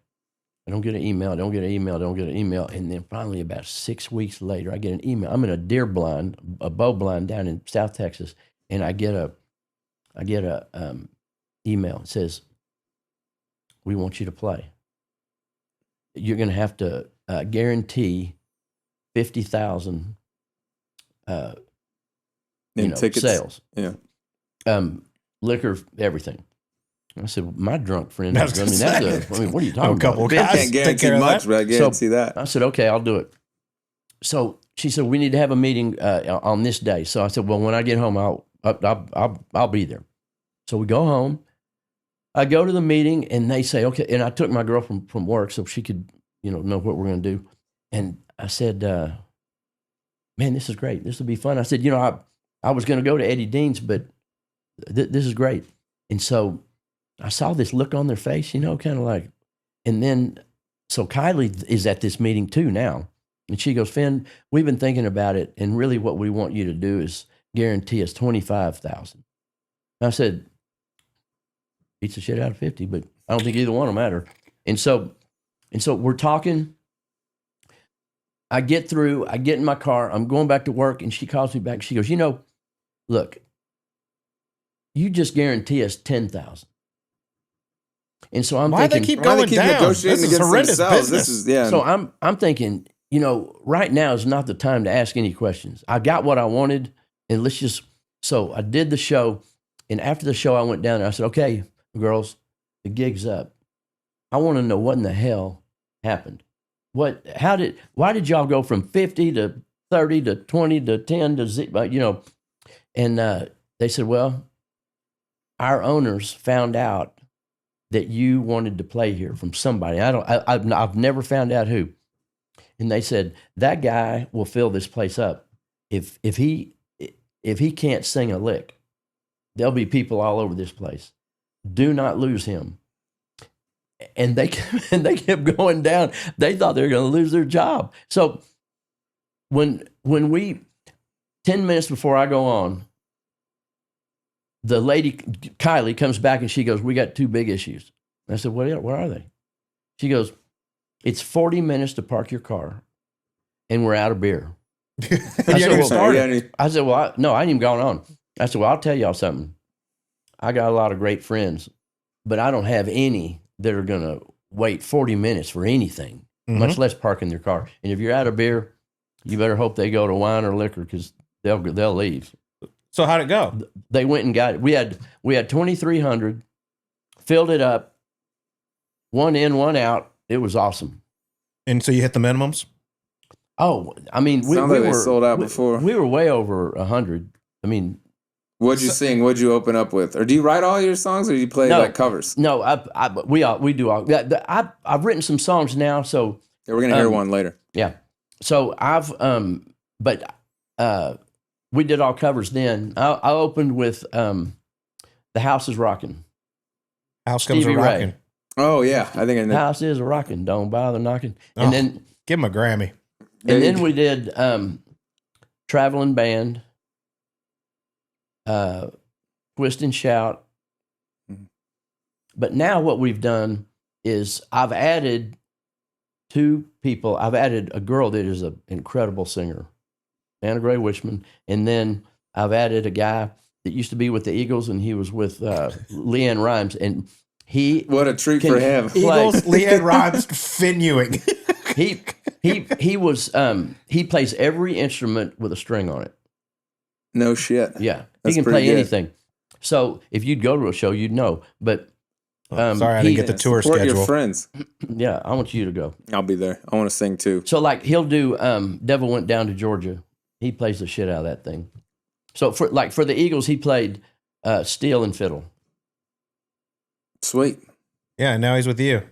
[SPEAKER 3] I don't get an email. And then finally, about 6 weeks later, I get an email. I'm in a deer blind, a bow blind down in South Texas, and I get a email. It says, "We want you to play. You're going to have to guarantee 50,000
[SPEAKER 2] tickets.
[SPEAKER 3] sales.
[SPEAKER 2] Yeah.
[SPEAKER 3] Liquor, everything." I said, "My drunk friend."
[SPEAKER 4] I was gonna say.
[SPEAKER 3] What are you talking
[SPEAKER 4] A couple
[SPEAKER 3] about?
[SPEAKER 4] guys
[SPEAKER 2] Can't
[SPEAKER 4] take
[SPEAKER 2] guarantee
[SPEAKER 4] care of
[SPEAKER 2] much,
[SPEAKER 4] that.
[SPEAKER 2] but I guarantee that.
[SPEAKER 3] I said, "Okay, I'll do it." So she said, "We need to have a meeting on this day." So I said, "Well, when I get home, I'll be there." So we go home. I go to the meeting, and they say, "Okay." And I took my girl from work so she could, know what we're going to do. And I said, "Man, this is great. This will be fun." I said, I was going to go to Eddie Dean's, but this is great." And so I saw this look on their face, kind of like, and then, so Kylie is at this meeting too now. And she goes, "Finn, we've been thinking about it. And really what we want you to do is guarantee us 25,000. I said, beats the shit out of 50, but I don't think either one will matter. And so we're talking. I get in my car, I'm going back to work, and she calls me back. She goes, look, you just guarantee us 10,000. And so I'm
[SPEAKER 4] Why
[SPEAKER 3] thinking,
[SPEAKER 4] they keep going down? This is horrendous business.
[SPEAKER 2] This is,
[SPEAKER 3] So I'm thinking, right now is not the time to ask any questions. I got what I wanted, and so I did the show, and after the show, I went down there. I said, okay, girls, the gig's up. I want to know what in the hell happened. Why did y'all go from 50 to 30 to 20 to 10 to zero, and they said, well, our owners found out that you wanted to play here from somebody. I've never found out who. And they said, that guy will fill this place up. If he can't sing a lick, there'll be people all over this place. Do not lose him. And they kept going down. They thought they were going to lose their job. So when 10 minutes before I go on, the lady, Kylie, comes back and she goes, we got 2 big issues. I said, what are they? She goes, it's 40 minutes to park your car, and we're out of beer. I said, well, no, I ain't even gone on. I said, well, I'll tell y'all something. I got a lot of great friends, but I don't have any that are going to wait 40 minutes for anything, much less parking their car. And if you're out of beer, you better hope they go to wine or liquor, because they'll leave.
[SPEAKER 4] So how'd it go?
[SPEAKER 3] They went and got it. We had 2,300, filled it up, one in, one out. It was awesome.
[SPEAKER 4] And so you hit the minimums?
[SPEAKER 3] Oh, I mean, we
[SPEAKER 2] were sold out before.
[SPEAKER 3] We were way over 100. I mean,
[SPEAKER 2] what'd you sing? What'd you open up with? Or do you write all your songs, or do you play like covers?
[SPEAKER 3] No, we do all. I've written some songs now, so
[SPEAKER 2] yeah, we're gonna hear one later.
[SPEAKER 3] Yeah, so we did all covers then. I opened with "The House Is Rockin'."
[SPEAKER 4] House Comes a Rockin'.
[SPEAKER 2] Oh yeah, I think I know.
[SPEAKER 3] House is rockin', don't bother knocking. And then
[SPEAKER 4] give him a Grammy.
[SPEAKER 3] And then we did Traveling Band, Twist and Shout. But now what we've done is I've added 2 people. I've added a girl that is an incredible singer, Anna Gray Wishman, and then I've added a guy that used to be with the Eagles, and he was with Leanne Rimes, and
[SPEAKER 2] what a treat for him.
[SPEAKER 4] Eagles, Leanne Rimes, Finn Ewing.
[SPEAKER 3] He plays every instrument with a string on it.
[SPEAKER 2] No shit.
[SPEAKER 3] Yeah,
[SPEAKER 2] That's
[SPEAKER 3] he can play
[SPEAKER 2] good.
[SPEAKER 3] anything. So if you'd go to a show, you'd know. But
[SPEAKER 4] sorry, I didn't get the tour
[SPEAKER 2] support
[SPEAKER 4] schedule.
[SPEAKER 2] Your friends.
[SPEAKER 3] Yeah, I want you to go.
[SPEAKER 2] I'll be there. I want to sing too.
[SPEAKER 3] So like he'll do Devil Went Down to Georgia. He plays the shit out of that thing. So for the Eagles, he played steel and fiddle.
[SPEAKER 2] Sweet.
[SPEAKER 4] Yeah, now he's with you.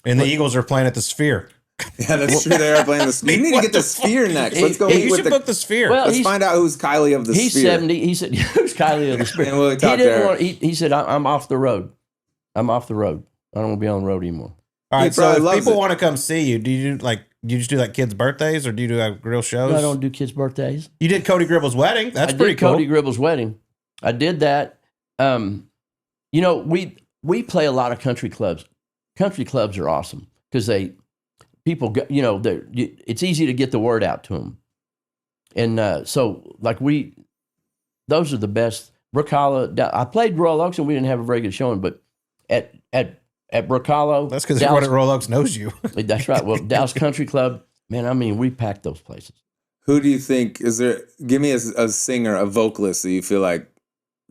[SPEAKER 4] And the Eagles are playing at the Sphere.
[SPEAKER 2] Yeah, that's true. They are playing the Sphere. You need to get the Sphere next. Let's go.
[SPEAKER 4] You should book the Sphere.
[SPEAKER 3] Well,
[SPEAKER 2] let's find out who's Kylie of the
[SPEAKER 3] He's
[SPEAKER 2] Sphere.
[SPEAKER 3] 70. He said, who's Kylie of the Sphere?
[SPEAKER 2] And we'll talk there.
[SPEAKER 3] He said, I'm off the road. I'm off the road. I don't want to be on the road anymore.
[SPEAKER 4] All right,
[SPEAKER 2] He
[SPEAKER 4] so if
[SPEAKER 2] probably
[SPEAKER 4] people
[SPEAKER 2] loves it.
[SPEAKER 4] want to come see you, do you just do like kids' birthdays, or do you do like real shows?
[SPEAKER 3] No, I don't do kids' birthdays.
[SPEAKER 4] You did Cody Gribble's wedding. That's
[SPEAKER 3] I
[SPEAKER 4] pretty
[SPEAKER 3] did
[SPEAKER 4] cool.
[SPEAKER 3] Cody Gribble's wedding. I did that. We play a lot of country clubs. Country clubs are awesome because people go, it's easy to get the word out to them. And so like those are the best. Brook Hollow, I played Royal Oaks and we didn't have a very good showing, but at Brook Hollow.
[SPEAKER 4] That's because everyone at Royal Oaks knows you.
[SPEAKER 3] That's right. Well, Dallas Country Club, man, I mean, we packed those places.
[SPEAKER 2] Who do you think give me a singer, a vocalist that you feel like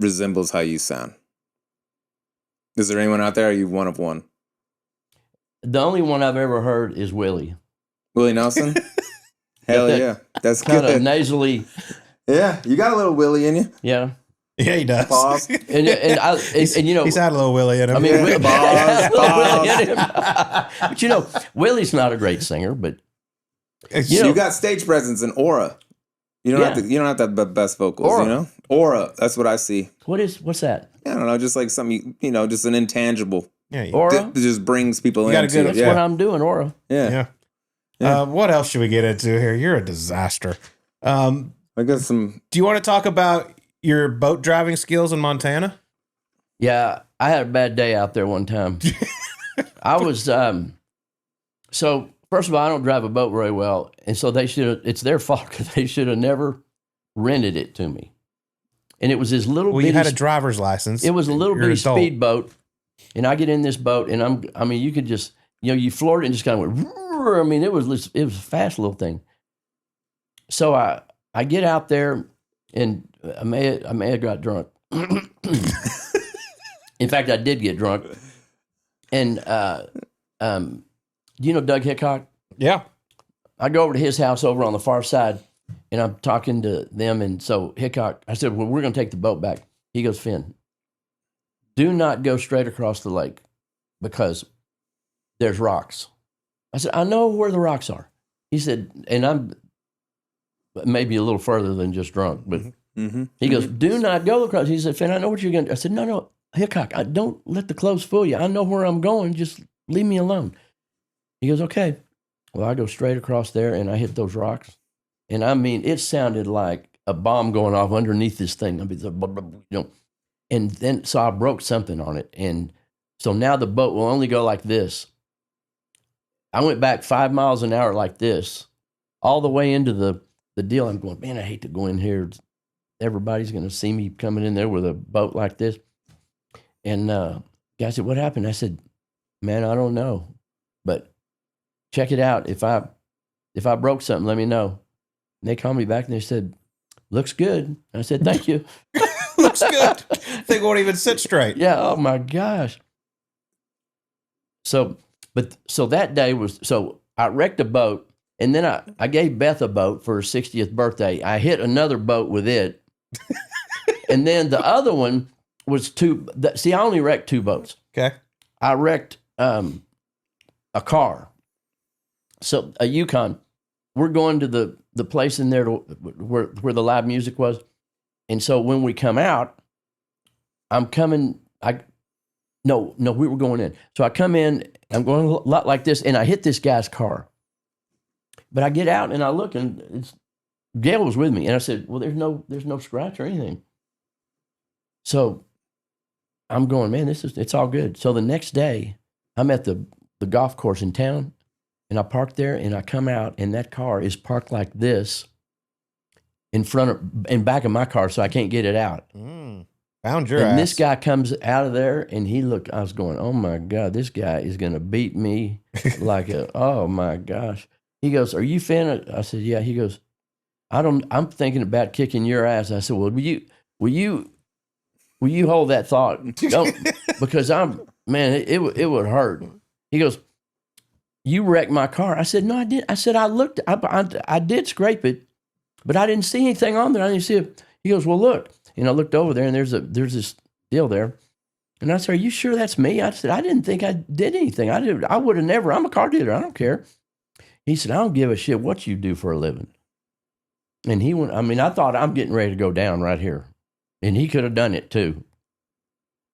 [SPEAKER 2] resembles how you sound? Is there anyone out there, or are you one of one?
[SPEAKER 3] The only one I've ever heard is Willie.
[SPEAKER 2] Willie Nelson? Hell yeah. That's
[SPEAKER 3] Kind of
[SPEAKER 2] good.
[SPEAKER 3] nasally.
[SPEAKER 2] Yeah, you got a little Willie in you.
[SPEAKER 3] Yeah.
[SPEAKER 4] Yeah, he does.
[SPEAKER 2] Boss.
[SPEAKER 3] And
[SPEAKER 4] He's had a little Willie in him.
[SPEAKER 3] I mean,
[SPEAKER 2] Yeah,
[SPEAKER 3] Willie in him. But Willie's not a great singer, but
[SPEAKER 2] You got stage presence and aura. You don't have to have the best vocals,
[SPEAKER 3] Aura.
[SPEAKER 2] Aura. That's what I see.
[SPEAKER 3] What's that?
[SPEAKER 2] I don't know, just like something, just an intangible.
[SPEAKER 4] Yeah,
[SPEAKER 3] Aura?
[SPEAKER 2] That just brings people
[SPEAKER 4] You got a
[SPEAKER 2] into
[SPEAKER 4] good-
[SPEAKER 2] it.
[SPEAKER 3] That's
[SPEAKER 2] Yeah.
[SPEAKER 3] what I'm doing, Aura.
[SPEAKER 2] Yeah.
[SPEAKER 4] What else should we get into here? You're a disaster.
[SPEAKER 2] I got some.
[SPEAKER 4] Do you want to talk about your boat driving skills in Montana?
[SPEAKER 3] Yeah, I had a bad day out there one time. I was so first of all, I don't drive a boat very well, and so it's their fault because they should have never rented it to me. And it was this little.
[SPEAKER 4] Well, you had a driver's license.
[SPEAKER 3] It was a little
[SPEAKER 4] You're
[SPEAKER 3] bitty
[SPEAKER 4] an adult.
[SPEAKER 3] speedboat, and I get in this boat, and I mean, you could just, you floored it and just kind of went. I mean, it was a fast little thing. So I get out there, and I may have got drunk. In fact, I did get drunk. And do you know Doug Hickok?
[SPEAKER 4] Yeah.
[SPEAKER 3] I go over to his house over on the far side, and I'm talking to them. And so Hickok, I said, well, we're going to take the boat back. He goes, Finn, do not go straight across the lake because there's rocks. I said, I know where the rocks are. He said, and I'm maybe a little further than just drunk, but he goes, do not go across. He said, Finn, I know what you're going to do. I said, no, Hickok, I don't let the clothes fool you. I know where I'm going. Just leave me alone. He goes, okay. Well, I go straight across there, and I hit those rocks. And I mean, it sounded like a bomb going off underneath this thing. I mean, and then, so I broke something on it. And so now the boat will only go like this. I went back 5 miles an hour like this, all the way into the deal. I'm going, man, I hate to go in here. Everybody's going to see me coming in there with a boat like this. And guy said, what happened? I said, man, I don't know. But check it out. If I broke something, let me know. And they called me back and they said, looks good. And I said, thank you.
[SPEAKER 4] Looks good. Thing won't even sit straight.
[SPEAKER 3] Yeah. Oh my gosh. So that day so I wrecked a boat, and then I gave Beth a boat for her 60th birthday. I hit another boat with it. And then the other one was I only wrecked 2 boats.
[SPEAKER 4] Okay.
[SPEAKER 3] I wrecked a car. So a Yukon. We're going to the place in there where the live music was. And so when we come out, we were going in. So I come in, I'm going a lot like this, and I hit this guy's car. But I get out and I look, and Gail was with me, and I said, well, there's no scratch or anything. So I'm going, man, it's all good. So the next day, I'm at the golf course in town, and I park there, and I come out, and that car is parked like this in back of my car, so I can't get it out.
[SPEAKER 4] Found your
[SPEAKER 3] and
[SPEAKER 4] ass.
[SPEAKER 3] This guy comes out of there, and I was going, oh my God, this guy is going to beat me oh my gosh. He goes, are you Finn? I said, yeah. He goes, I'm thinking about kicking your ass. I said, well, will you hold that thought? Don't, because it would hurt. He goes, you wrecked my car. I said, no, I didn't. I said, I did scrape it, but I didn't see anything on there. I didn't see it. He goes, well, look. And I looked over there, and there's this deal there. And I said, are you sure that's me? I said, I didn't think I did anything. I would have never. I'm a car dealer. I don't care. He said, I don't give a shit what you do for a living. And he went, I thought I'm getting ready to go down right here. And he could have done it too.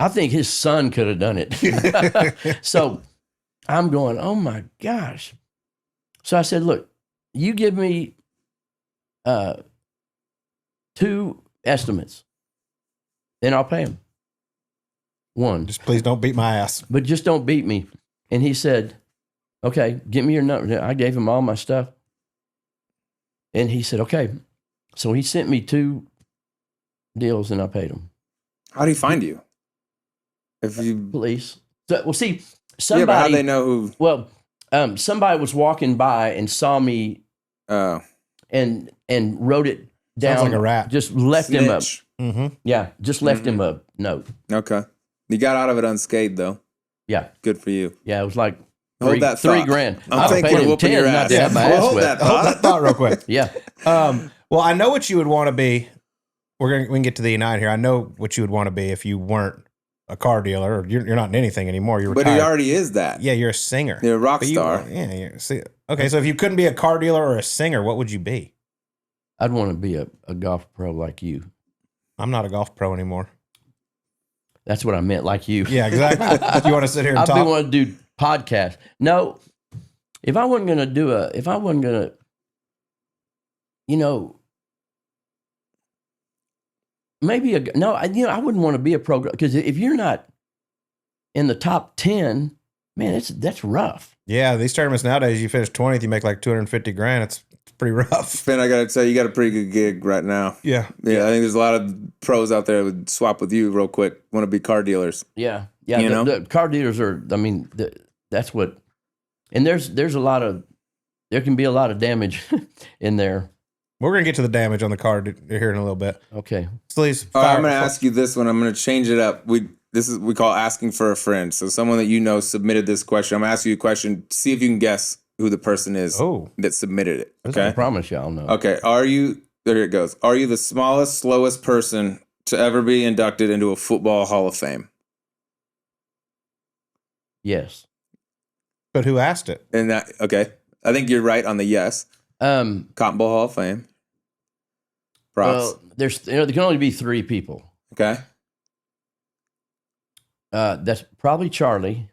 [SPEAKER 3] I think his son could have done it. So I'm going, oh my gosh. So I said, look, you give me 2 estimates, then I'll pay him. 1.
[SPEAKER 4] Just please don't beat my ass.
[SPEAKER 3] But just don't beat me. And he said, okay, give me your number. I gave him all my stuff. And he said, okay. So he sent me 2 deals, and I paid him.
[SPEAKER 2] How do he find you?
[SPEAKER 3] Police. So, well, see, somebody.
[SPEAKER 2] Yeah, but how they know who?
[SPEAKER 3] Well, somebody was walking by and saw me. And wrote it down.
[SPEAKER 4] Sounds like a rat.
[SPEAKER 3] Just left him up.
[SPEAKER 4] Mm-hmm.
[SPEAKER 3] Yeah, just left him a note.
[SPEAKER 2] Okay. You got out of it unscathed, though.
[SPEAKER 3] Yeah.
[SPEAKER 2] Good for you.
[SPEAKER 3] Yeah, it was like
[SPEAKER 2] Hold that
[SPEAKER 3] $3
[SPEAKER 2] thought.
[SPEAKER 3] grand.
[SPEAKER 2] I'm thinking
[SPEAKER 3] paid him
[SPEAKER 2] whooping
[SPEAKER 3] 10
[SPEAKER 2] your
[SPEAKER 3] not
[SPEAKER 2] ass.
[SPEAKER 3] to have my
[SPEAKER 2] Yeah,
[SPEAKER 3] ass
[SPEAKER 2] hold
[SPEAKER 3] wet.
[SPEAKER 2] that
[SPEAKER 4] Hold that thought real quick.
[SPEAKER 3] Yeah.
[SPEAKER 4] Well, I know what you would want to be. We can get to the Unite here. I know what you would want to be if you weren't a car dealer. Or you're not in anything anymore. You're
[SPEAKER 2] But
[SPEAKER 4] retired.
[SPEAKER 2] he already is that.
[SPEAKER 4] Yeah, you're a singer.
[SPEAKER 2] You're a rock
[SPEAKER 4] But
[SPEAKER 2] star.
[SPEAKER 4] Okay, so if you couldn't be a car dealer or a singer, what would you be?
[SPEAKER 3] I'd want to be a golf pro like you.
[SPEAKER 4] I'm not a golf pro anymore.
[SPEAKER 3] That's what I meant, like you.
[SPEAKER 4] Yeah, exactly. You want to sit here and
[SPEAKER 3] I've
[SPEAKER 4] talk?
[SPEAKER 3] been wanting to do podcasts. No, if I wasn't going to, maybe I wouldn't want to be a pro, because if you're not in the top 10, man, that's rough.
[SPEAKER 4] Yeah, these tournaments nowadays, you finish 20th, you make like 250 grand. It's pretty rough.
[SPEAKER 2] Finn, I got to tell you, you got a pretty good gig right now.
[SPEAKER 4] Yeah.
[SPEAKER 2] Yeah, I think there's a lot of pros out there that would swap with you real quick, want to be car dealers.
[SPEAKER 3] Yeah. The car dealers are, I mean, that's what, and there's a lot of, there can be a lot of damage in there.
[SPEAKER 4] We're going to get to the damage on the car here in a little bit.
[SPEAKER 3] Okay.
[SPEAKER 4] Please.
[SPEAKER 2] I'm going to ask you this one. I'm going to change it up. We call asking for a friend. So someone that you know submitted this question. I'm going to ask you a question. See if you can guess who the person is that submitted it. Okay.
[SPEAKER 3] I promise you I'll know.
[SPEAKER 2] Okay. There it goes. Are you the smallest, slowest person to ever be inducted into a football Hall of Fame?
[SPEAKER 3] Yes.
[SPEAKER 4] But who asked it?
[SPEAKER 2] And that, okay. I think you're right on the yes. Cotton Bowl Hall of Fame. Props.
[SPEAKER 3] Well, there can only be 3 people.
[SPEAKER 2] Okay.
[SPEAKER 3] That's probably Charlie,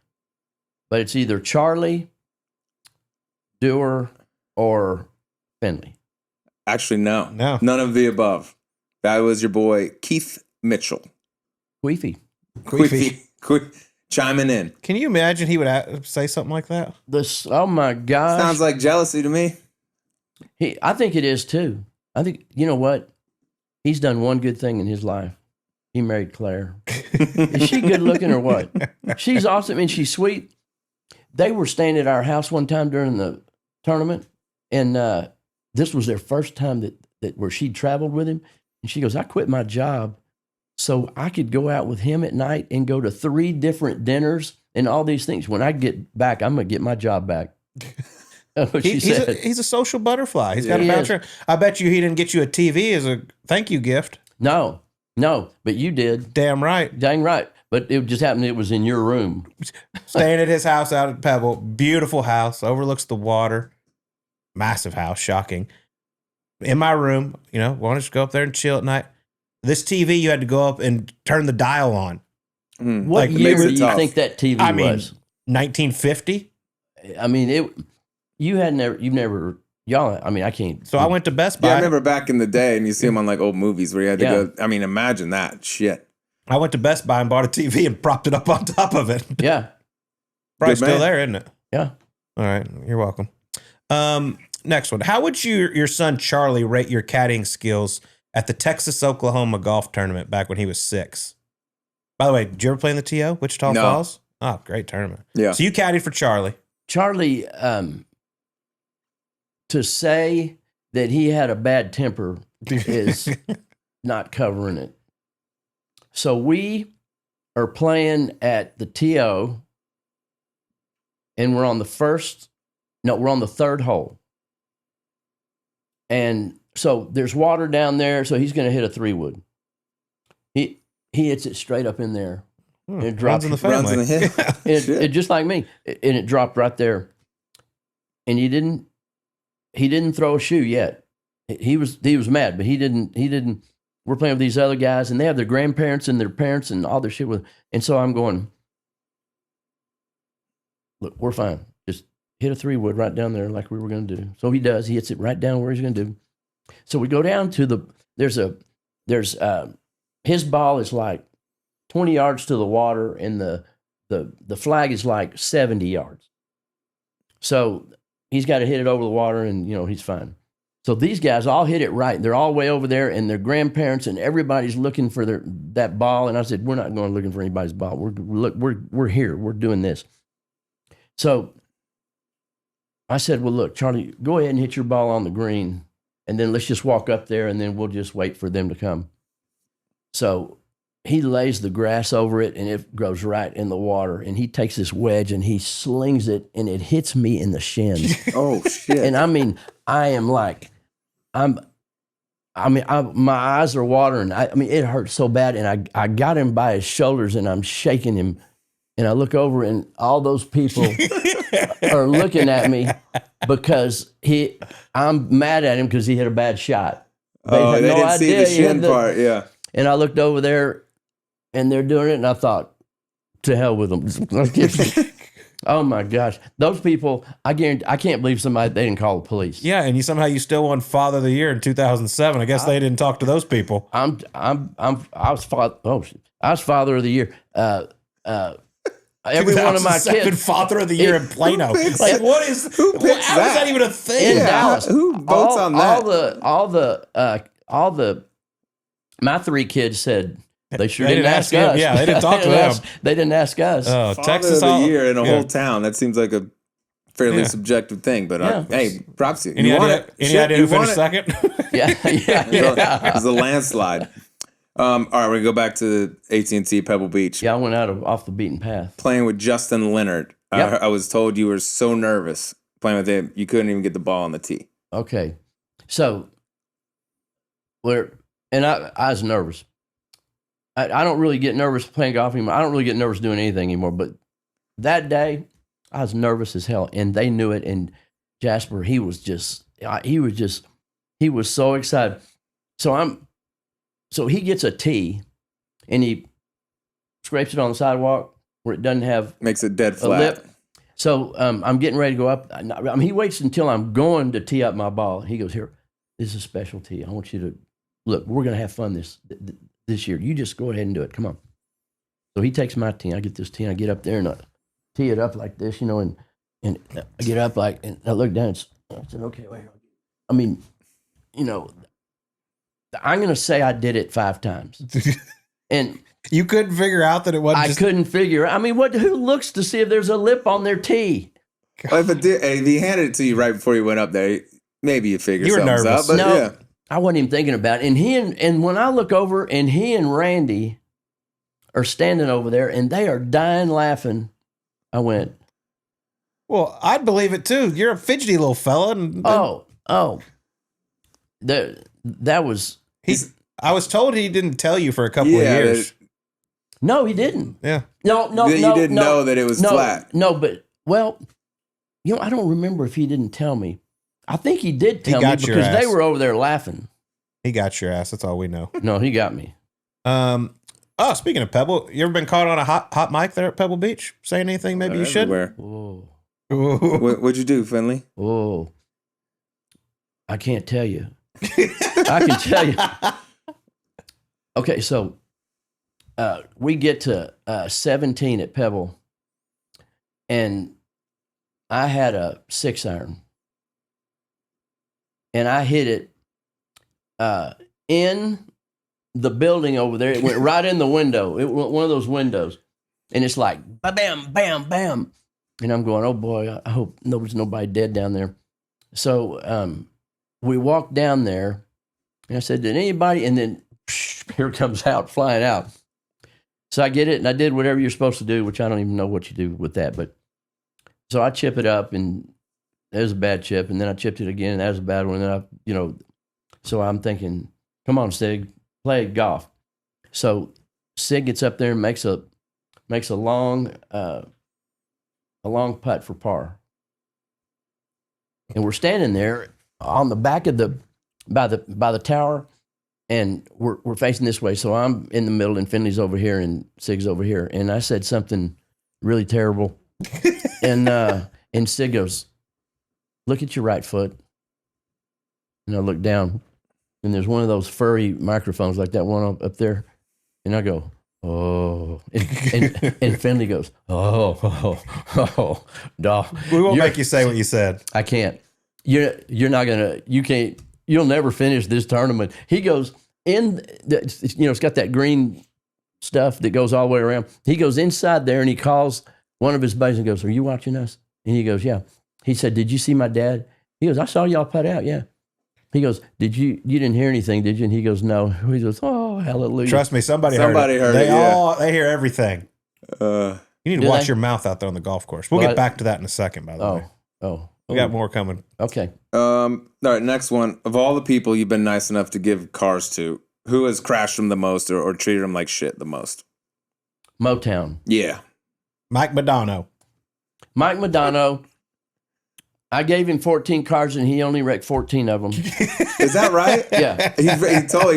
[SPEAKER 3] but it's either Charlie, Dewar, or Finley.
[SPEAKER 2] Actually, no.
[SPEAKER 4] None
[SPEAKER 2] of the above. That was your boy, Keith Mitchell.
[SPEAKER 3] Queefy.
[SPEAKER 2] Chiming in.
[SPEAKER 4] Can you imagine he would say something like that?
[SPEAKER 3] Oh my gosh.
[SPEAKER 2] Sounds like jealousy to me.
[SPEAKER 3] I think it is too. I think, you know what? He's done one good thing in his life. He married Claire. Is she good looking or what? She's awesome and she's sweet. They were staying at our house one time during the tournament, and this was their first time that where she'd traveled with him. And she goes, I quit my job so I could go out with him at night and go to 3 different dinners and all these things. When I get back, I'm going to get my job back. That's what she said.
[SPEAKER 4] He's a social butterfly. He's got a bouncer. I bet you he didn't get you a TV as a thank you gift.
[SPEAKER 3] No, but you did.
[SPEAKER 4] Damn right.
[SPEAKER 3] Dang right. But it just happened it was in your room.
[SPEAKER 4] Staying at his house out at Pebble. Beautiful house. Overlooks the water. Massive house. Shocking. In my room, wanted to go up there and chill at night. This TV, you had to go up and turn the dial on.
[SPEAKER 3] What year do you think that TV was?
[SPEAKER 4] 1950.
[SPEAKER 3] I mean, you've never, y'all, I mean, I can't.
[SPEAKER 4] So I went to Best Buy.
[SPEAKER 2] Yeah, I remember back in the day, and you see them on like old movies where you had to go. I mean, imagine that shit.
[SPEAKER 4] I went to Best Buy and bought a TV and propped it up on top of it.
[SPEAKER 3] Yeah.
[SPEAKER 4] Probably still there, isn't it?
[SPEAKER 3] Yeah.
[SPEAKER 4] All right. You're welcome. Next one. How would your son Charlie rate your caddying skills at the Texas-Oklahoma golf tournament back when he was 6? By the way, did you ever play in the TO, Wichita Falls? Oh, great tournament.
[SPEAKER 2] Yeah.
[SPEAKER 4] So you caddied for Charlie.
[SPEAKER 3] Charlie, to say that he had a bad temper is not covering it. So we are playing at the TO, and we're on the 3rd hole. And so there's water down there, so he's going to hit a 3-wood. He hits it straight up in there. And it drops
[SPEAKER 4] in the family.
[SPEAKER 2] Runs in the hit.
[SPEAKER 3] It just like me, and it dropped right there. And he didn't throw a shoe yet. He was mad, but he didn't. We're playing with these other guys, and they have their grandparents and their parents and all their shit with. And so I'm going, look, we're fine. Just hit a 3-wood right down there like we were going to do. So he does. He hits it right down where he's going to do. So we go down to his ball is like 20 yards to the water, and the flag is like 70 yards. So he's got to hit it over the water, and he's fine. So these guys all hit it right. They're all way over there, and their grandparents and everybody's looking for that ball. And I said, we're not going looking for anybody's ball. We're here. We're doing this. So I said, well, look, Charlie, go ahead and hit your ball on the green, and then let's just walk up there, and then we'll just wait for them to come. So he lays the grass over it, and it goes right in the water. And he takes this wedge, and he slings it, and it hits me in the shin.
[SPEAKER 2] Oh, shit.
[SPEAKER 3] And I mean, I am like, my eyes are watering. I mean, it hurt so bad. And I got him by his shoulders, and I'm shaking him. And I look over, and all those people are looking at me because I'm mad at him because he hit a bad shot. They had
[SPEAKER 2] they
[SPEAKER 3] no
[SPEAKER 2] didn't see
[SPEAKER 3] idea
[SPEAKER 2] the shin part, yeah.
[SPEAKER 3] And I looked over there, and they're doing it, and I thought, to hell with them. Oh my gosh, those people! I guarantee, I can't believe they didn't call the police.
[SPEAKER 4] Yeah, and you still won Father of the Year in 2007. I guess they didn't talk to those people.
[SPEAKER 3] I was Father of the Year. every one of my
[SPEAKER 4] 2007
[SPEAKER 3] kids.
[SPEAKER 4] Father of the Year in Plano.
[SPEAKER 2] picks-
[SPEAKER 4] Like, what is?
[SPEAKER 2] who picks
[SPEAKER 4] how is
[SPEAKER 2] that?
[SPEAKER 4] that even a thing?
[SPEAKER 3] In Dallas.
[SPEAKER 2] Who votes on that?
[SPEAKER 3] All the my 3 kids said they sure
[SPEAKER 4] They
[SPEAKER 3] didn't
[SPEAKER 4] didn't
[SPEAKER 3] ask
[SPEAKER 4] ask him.
[SPEAKER 3] us.
[SPEAKER 4] Yeah, they didn't talk to them.
[SPEAKER 3] They didn't ask us.
[SPEAKER 4] Oh,
[SPEAKER 2] Father
[SPEAKER 4] Texas
[SPEAKER 2] of the
[SPEAKER 4] all
[SPEAKER 2] Year in a
[SPEAKER 4] yeah.
[SPEAKER 2] whole town. That seems like a fairly
[SPEAKER 4] Yeah.
[SPEAKER 2] subjective thing, but
[SPEAKER 3] Yeah.
[SPEAKER 2] hey, props to you.
[SPEAKER 4] Any
[SPEAKER 2] You won
[SPEAKER 4] idea?
[SPEAKER 2] it.
[SPEAKER 4] Any
[SPEAKER 2] Shit,
[SPEAKER 4] idea
[SPEAKER 2] you
[SPEAKER 4] who
[SPEAKER 2] won
[SPEAKER 4] finished
[SPEAKER 2] it.
[SPEAKER 4] second?
[SPEAKER 3] Yeah.
[SPEAKER 2] It was a landslide. All right, we're gonna go back to AT&T Pebble Beach.
[SPEAKER 3] Yeah, I went off the beaten path.
[SPEAKER 2] Playing with Justin Leonard.
[SPEAKER 3] Yep.
[SPEAKER 2] I was told you were so nervous playing with him, you couldn't even get the ball on the tee.
[SPEAKER 3] Okay. So I was nervous. I don't really get nervous playing golf anymore. I don't really get nervous doing anything anymore. But that day, I was nervous as hell, and they knew it. And Jasper, he was so excited. So he gets a tee, and he scrapes it on the sidewalk where it doesn't have
[SPEAKER 2] Makes it dead
[SPEAKER 3] a
[SPEAKER 2] flat.
[SPEAKER 3] lip. So I'm getting ready to go up. He waits until I'm going to tee up my ball. He goes, "Here, this is a special tee. I want you to look. We're going to have fun this year. You just go ahead and do it. Come on." So he takes my tee. I get this tee. And I get up there and I tee it up like this, and I get up and I look down. I said, "Okay, wait." I mean, I'm going to say I did it 5 times, and
[SPEAKER 4] You couldn't figure out that it wasn't.
[SPEAKER 3] I couldn't figure. I mean, who looks to see if there's a lip on their tee?
[SPEAKER 2] Well, if he handed it to you right before you went up there, maybe you figured
[SPEAKER 4] You were
[SPEAKER 2] something
[SPEAKER 4] nervous.
[SPEAKER 2] out. But
[SPEAKER 3] No.
[SPEAKER 2] yeah,
[SPEAKER 3] I wasn't even thinking about it. And when I look over and he and Randy are standing over there and they are dying laughing, I went,
[SPEAKER 4] Well, I'd believe it too. You're a fidgety little fella. And
[SPEAKER 3] that was,
[SPEAKER 4] I was told he didn't tell you for a couple of
[SPEAKER 2] Yeah,
[SPEAKER 4] years.
[SPEAKER 3] no, he didn't.
[SPEAKER 4] Yeah.
[SPEAKER 3] No,
[SPEAKER 2] you didn't know that it was flat.
[SPEAKER 3] No, but, well, I don't remember if he didn't tell me. I think he did tell me
[SPEAKER 4] got your
[SPEAKER 3] because they
[SPEAKER 4] ass.
[SPEAKER 3] were over there laughing.
[SPEAKER 4] He got your ass. That's all we know.
[SPEAKER 3] No, he got me.
[SPEAKER 4] Speaking of Pebble, you ever been caught on a hot mic there at Pebble Beach? Saying anything maybe you should?
[SPEAKER 2] Everywhere.
[SPEAKER 3] Whoa.
[SPEAKER 2] What'd you do, Finley?
[SPEAKER 3] Oh, I can't tell you. I can tell you. Okay, so we get to 17 at Pebble, and I had a 6-iron, and I hit it in the building over there. It went right in the window. It went one of those windows, and it's like bam, bam, bam. And I'm going, oh boy, I hope there's nobody dead down there. So we walked down there, and I said, did anybody? And then here it comes out, flying out. So I get it, and I did whatever you're supposed to do, which I don't even know what you do with that. But so I chip it up, and it was a bad chip, and then I chipped it again, and that was a bad one. And then so I'm thinking, come on, Sig, play golf. So Sig gets up there and makes a long putt for par. And we're standing there on the back of by the tower, and we're facing this way. So I'm in the middle, and Finley's over here, and Sig's over here. And I said something really terrible, and Sig goes, "Look at your right foot." And I look down, and there's one of those furry microphones like that one up there, and I go, "Oh," and Finley goes, "Oh, dog."
[SPEAKER 4] We won't make you say what you said.
[SPEAKER 3] I can't. You're not gonna. You can't. You'll never finish this tournament. He goes it's got that green stuff that goes all the way around. He goes inside there and he calls one of his buddies and goes, "Are you watching us?" And he goes, "Yeah." He said, "Did you see my dad?" He goes, "I saw y'all putt out." Yeah. He goes, "Did you didn't hear anything, did you?" And he goes, "No." He goes, "Oh, hallelujah."
[SPEAKER 4] Trust me, somebody heard it. They hear everything. You need to watch your mouth out there on the golf course. We'll get back to that in a second, by the way. We got more coming.
[SPEAKER 3] Okay.
[SPEAKER 2] All right, next one. Of all the people you've been nice enough to give cars to, who has crashed them the most or treated them like shit the most?
[SPEAKER 3] Motown.
[SPEAKER 2] Yeah.
[SPEAKER 4] Mike Madano.
[SPEAKER 3] Mike Madano. I gave him 14 cars and he only wrecked 14 of them.
[SPEAKER 2] Is that right?
[SPEAKER 3] Yeah.
[SPEAKER 2] He's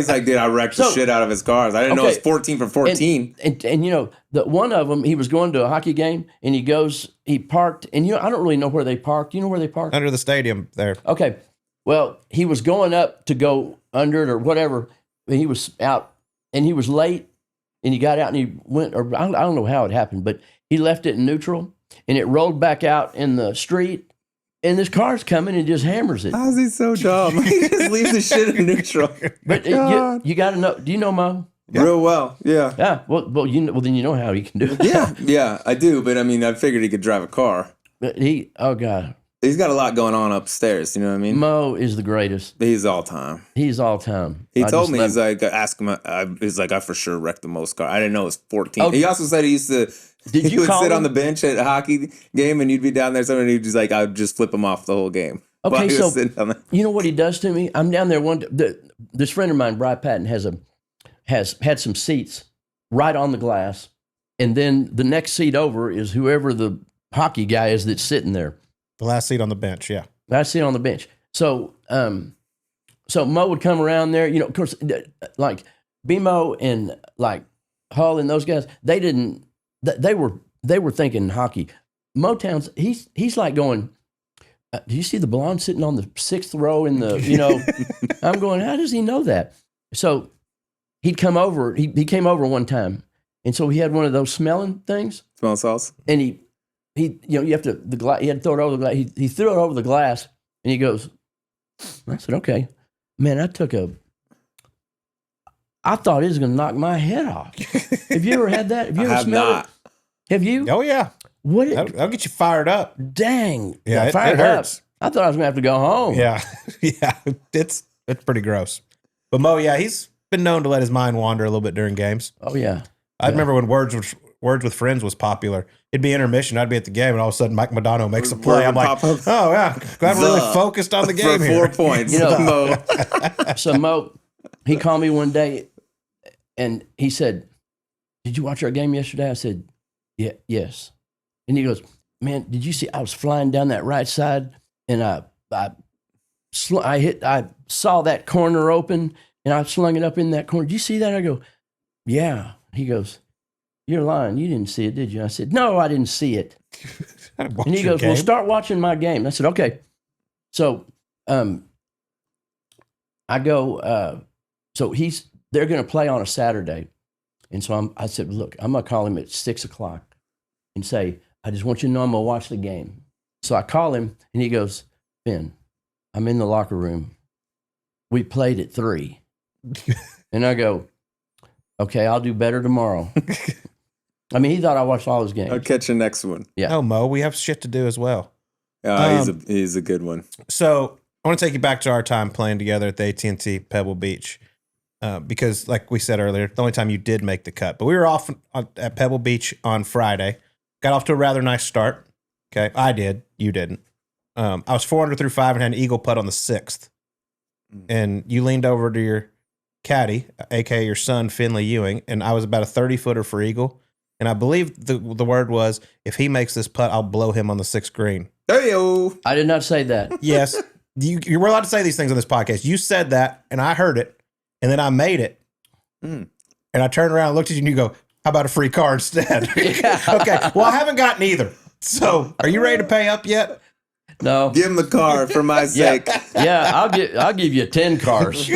[SPEAKER 2] like, dude, I wrecked the shit out of his cars. I didn't know it was 14 for 14.
[SPEAKER 3] And the one of them, he was going to a hockey game and he parked, and I don't really know where they parked. You know where they parked?
[SPEAKER 4] Under the stadium there.
[SPEAKER 3] Okay. Well, he was going up to go under it or whatever. And he was out and he was late and he got out and he went, or I don't know how it happened, but He left it in neutral, and it rolled back out in the street, and this car's coming and just hammers it.
[SPEAKER 2] How's he so dumb? He just leaves the shit in neutral.
[SPEAKER 3] But you got to know. Do you know Mo?
[SPEAKER 2] Real well, yeah.
[SPEAKER 3] Yeah. Well, then you know how he can do it.
[SPEAKER 2] Yeah, I do. But I mean, I figured he could drive a car.
[SPEAKER 3] But oh God,
[SPEAKER 2] he's got a lot going on upstairs. You know what I mean?
[SPEAKER 3] Mo is the greatest.
[SPEAKER 2] He's all time.
[SPEAKER 3] He's all time.
[SPEAKER 2] He told me, he's like, ask him. He's like, I for sure wrecked the most car. I didn't know it was 14.
[SPEAKER 3] Oh,
[SPEAKER 2] he also said he used to. He would sit on the bench at a hockey game, and you'd be down there. Somebody he'd just like, I would just flip him off the whole game.
[SPEAKER 3] Okay, so you know what he does to me? I'm down there this friend of mine, Bri Patton, has had some seats right on the glass, and then the next seat over is whoever the hockey guy is that's sitting there.
[SPEAKER 4] The last seat on the bench, yeah.
[SPEAKER 3] Last seat on the bench. So, so Mo would come around there. You know, of course, like BMO and like Hull and those guys, they were thinking hockey. Motown's he's like going. Do you see the blonde sitting on the 6th row in the? You know, I'm going. How does he know that? So he'd come over. He came over one time, and so he had one of those smelling things.
[SPEAKER 2] Smell sauce.
[SPEAKER 3] And he you know, you have to the glass. He had to throw it over the glass. He threw it over the glass, and he goes. I said, okay, man. I thought it was going to knock my head off. Have you ever had that? Have you ever smelled it? Have you?
[SPEAKER 4] Oh yeah.
[SPEAKER 3] What?
[SPEAKER 4] That'll get you fired up.
[SPEAKER 3] Dang.
[SPEAKER 4] Yeah, it
[SPEAKER 3] Up.
[SPEAKER 4] hurts.
[SPEAKER 3] I thought I was going to have to go home.
[SPEAKER 4] Yeah. Yeah. It's pretty gross. But Mo, yeah, he's been known to let his mind wander a little bit during games.
[SPEAKER 3] Oh, yeah.
[SPEAKER 4] I remember when Words with Friends was popular. It'd be intermission. I'd be at the game, and all of a sudden Mike Madano makes a play. I'm like, oh, yeah. Glad we're really focused on the game
[SPEAKER 2] for 4 points.
[SPEAKER 3] You know, Mo. So Mo, he called me one day, and he said, did you watch our game yesterday? I said, yeah, yes. And he goes, man, did you see? I was flying down that right side, and I saw that corner open, and I slung it up in that corner. Did you see that? I go, yeah. He goes, you're lying. You didn't see it, did you? I said, no, I didn't see it. And he goes, well, start watching my game. I said, okay. So I go, so they're going to play on a Saturday. And so I said, look, I'm going to call him at 6:00 and say, I just want you to know I'm going to watch the game. So I call him, and he goes, Finn, I'm in the locker room. We played at 3. And I go, okay, I'll do better tomorrow. I mean, he thought I watched all his games.
[SPEAKER 2] I'll catch you next one.
[SPEAKER 3] Yeah.
[SPEAKER 4] No, Mo, we have shit to do as well.
[SPEAKER 2] He's a good one.
[SPEAKER 4] So I want to take you back to our time playing together at the AT&T Pebble Beach. Because like we said earlier, the only time you did make the cut. But we were off at Pebble Beach on Friday. Got off to a rather nice start. Okay, I did. You didn't. I was 4 under through 5 and had an eagle putt on the 6th. And you leaned over to your caddy, a.k.a. your son, Finn Ewing, and I was about a 30-footer for eagle. And I believe the word was, if he makes this putt, I'll blow him on the 6th green.
[SPEAKER 2] Hey-o.
[SPEAKER 3] I did not say that.
[SPEAKER 4] Yes. You were allowed to say these things on this podcast. You said that, and I heard it, and then I made it. And I turned around and looked at you, and you go, how about a free car instead?
[SPEAKER 3] Yeah.
[SPEAKER 4] Okay. Well, I haven't gotten either. So are you ready to pay up yet?
[SPEAKER 3] No.
[SPEAKER 2] Give him the car for my sake.
[SPEAKER 3] Yeah, I'll give you 10 cars.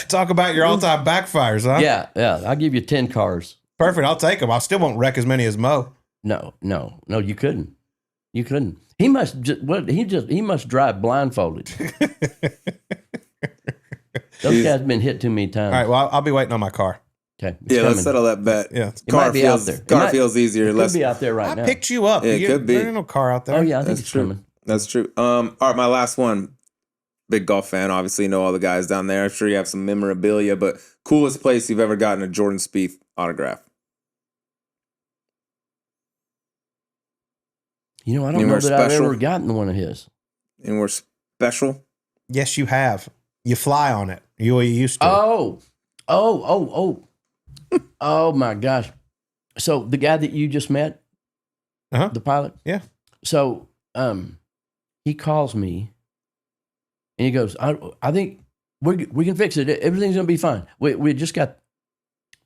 [SPEAKER 4] Talk about your all-time backfires, huh?
[SPEAKER 3] Yeah, I'll give you 10 cars.
[SPEAKER 4] Perfect. I'll take them. I still won't wreck as many as Mo.
[SPEAKER 3] No, you couldn't. You couldn't. He must he must drive blindfolded. Those guys have been hit too many times.
[SPEAKER 4] All right. Well, I'll be waiting on my car.
[SPEAKER 3] Okay.
[SPEAKER 2] Yeah, let's settle that bet.
[SPEAKER 4] Yeah.
[SPEAKER 3] It might be out there.
[SPEAKER 2] Car feels easier.
[SPEAKER 3] It could be out there right now.
[SPEAKER 4] I picked you up.
[SPEAKER 2] Yeah, it could be.
[SPEAKER 4] There ain't no car out there.
[SPEAKER 3] Oh yeah, I think
[SPEAKER 2] That's
[SPEAKER 3] it's
[SPEAKER 2] true.
[SPEAKER 3] coming.
[SPEAKER 2] That's true. All right, my last one. Big golf fan, obviously know all the guys down there. I'm sure you have some memorabilia, but coolest place you've ever gotten a Jordan Spieth autograph.
[SPEAKER 3] You know, I don't know that I've ever gotten one of his.
[SPEAKER 2] Anywhere special?
[SPEAKER 4] Yes, you have. You fly on it. You used to.
[SPEAKER 3] Oh my gosh. So the guy that you just met, the pilot?
[SPEAKER 4] Yeah.
[SPEAKER 3] So he calls me and he goes, I think we can fix it. Everything's going to be fine. We just got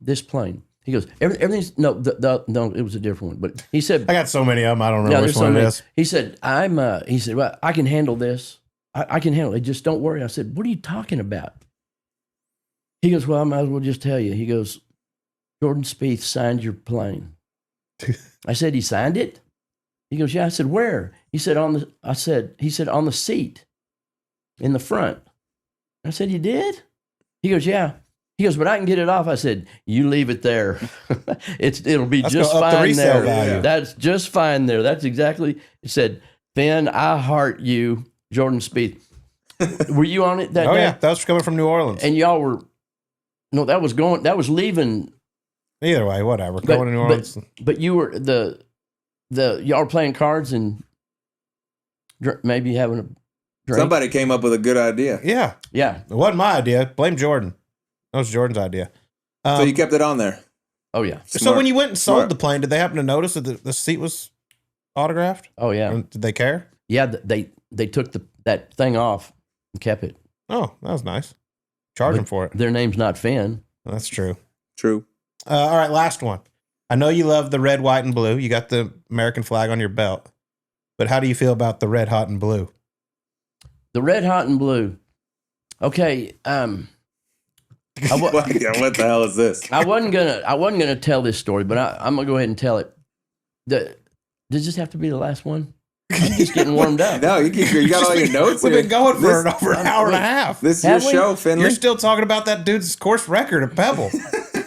[SPEAKER 3] this plane. He goes, everything's, no, it was a different one. But he said,
[SPEAKER 4] I got so many of them, I don't know which one it is.
[SPEAKER 3] He said, well, I can handle this. I can handle it. Just don't worry. I said, what are you talking about? He goes, well, I might as well just tell you. He goes, Jordan Spieth signed your plane. I said, he signed it? He goes, yeah. I said, where? He said, on the seat in the front. I said, you did? He goes, yeah. He goes, but I can get it off. I said, you leave it there. It'll be
[SPEAKER 4] That's
[SPEAKER 3] just
[SPEAKER 4] gonna up the
[SPEAKER 3] fine
[SPEAKER 4] resale
[SPEAKER 3] there.
[SPEAKER 4] value.
[SPEAKER 3] That's just fine there. That's exactly. It said, Finn, I heart you, Jordan Spieth. Were you on it that
[SPEAKER 4] Oh
[SPEAKER 3] day?
[SPEAKER 4] yeah, that was coming from New Orleans.
[SPEAKER 3] And y'all were, no, that was leaving.
[SPEAKER 4] Either way, whatever. Going to New Orleans.
[SPEAKER 3] But you were y'all were playing cards and maybe having a drink.
[SPEAKER 2] Somebody came up with a good idea.
[SPEAKER 4] Yeah,
[SPEAKER 3] Yeah.
[SPEAKER 4] it wasn't my idea. Blame Jordan. That was Jordan's idea.
[SPEAKER 2] So you kept it on there.
[SPEAKER 3] Oh yeah.
[SPEAKER 4] So
[SPEAKER 2] Smart.
[SPEAKER 4] when you went and sold
[SPEAKER 2] Smart.
[SPEAKER 4] the plane, did they happen to notice that the seat was autographed?
[SPEAKER 3] Oh yeah.
[SPEAKER 4] Or did they care?
[SPEAKER 3] Yeah. They took that thing off and kept it.
[SPEAKER 4] Oh, that was nice. Charge them for it.
[SPEAKER 3] Their name's not Finn.
[SPEAKER 4] That's true.
[SPEAKER 2] True.
[SPEAKER 4] All right, last one. I know you love the red, white, and blue. You got the American flag on your belt. But how do you feel about the red, hot, and blue?
[SPEAKER 3] The red, hot, and blue. Okay.
[SPEAKER 2] What the hell is this?
[SPEAKER 3] I wasn't gonna tell this story, but I'm gonna go ahead and tell it. Does this have to be the last one? I'm just getting warmed up.
[SPEAKER 2] No, you got all your notes
[SPEAKER 4] We've
[SPEAKER 2] here.
[SPEAKER 4] been going for
[SPEAKER 2] This-
[SPEAKER 4] over an hour and a half.
[SPEAKER 2] This is your
[SPEAKER 3] Have we?
[SPEAKER 2] show, Finley.
[SPEAKER 4] You're still talking about that dude's course record at Pebble.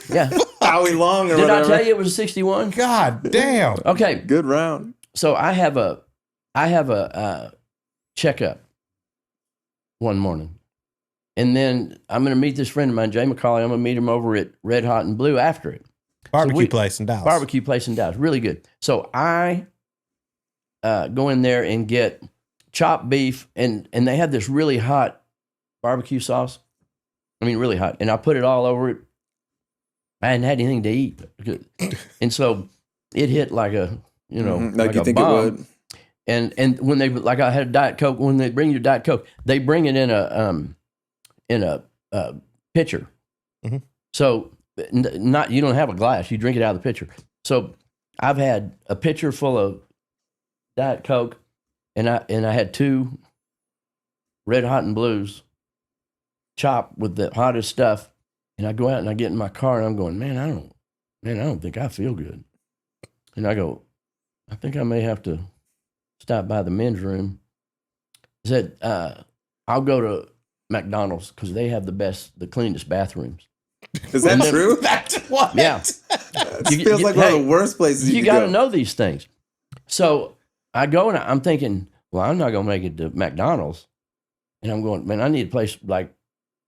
[SPEAKER 3] Yeah.
[SPEAKER 2] Howie Long or
[SPEAKER 3] Did I
[SPEAKER 2] whatever.
[SPEAKER 3] tell you it was 61?
[SPEAKER 4] God damn.
[SPEAKER 3] Okay.
[SPEAKER 2] Good round.
[SPEAKER 3] So I have a checkup one morning, and then I'm going to meet this friend of mine, Jay McCauley. I'm going to meet him over at Red Hot and Blue after it.
[SPEAKER 4] Barbecue place in Dallas.
[SPEAKER 3] Barbecue place in Dallas, really good. So I go in there and get chopped beef, and they had this really hot barbecue sauce. I mean, really hot, and I put it all over it. I hadn't had anything to eat, and so it hit like a
[SPEAKER 2] like
[SPEAKER 3] a
[SPEAKER 2] you think
[SPEAKER 3] bomb.
[SPEAKER 2] it would.
[SPEAKER 3] And when they like I had a Diet Coke. When they bring you Diet Coke, they bring it in a pitcher.
[SPEAKER 4] Mhm.
[SPEAKER 3] So not you don't have a glass. You drink it out of the pitcher. So I've had a pitcher full of Diet Coke, and I had 2 Red Hot and Blues chopped with the hottest stuff. And I go out and I get in my car and I'm going, man, I don't think I feel good. And I go, I think I may have to stop by the men's room. I said, I'll go to McDonald's because they have the cleanest bathrooms.
[SPEAKER 2] Is that true?
[SPEAKER 4] That's what?
[SPEAKER 3] Yeah.
[SPEAKER 2] It feels like one of the worst places
[SPEAKER 3] You
[SPEAKER 2] you
[SPEAKER 3] got
[SPEAKER 2] could
[SPEAKER 3] to
[SPEAKER 2] go.
[SPEAKER 3] know these things. So I go and I'm thinking, well, I'm not going to make it to McDonald's. And I'm going, man, I need a place like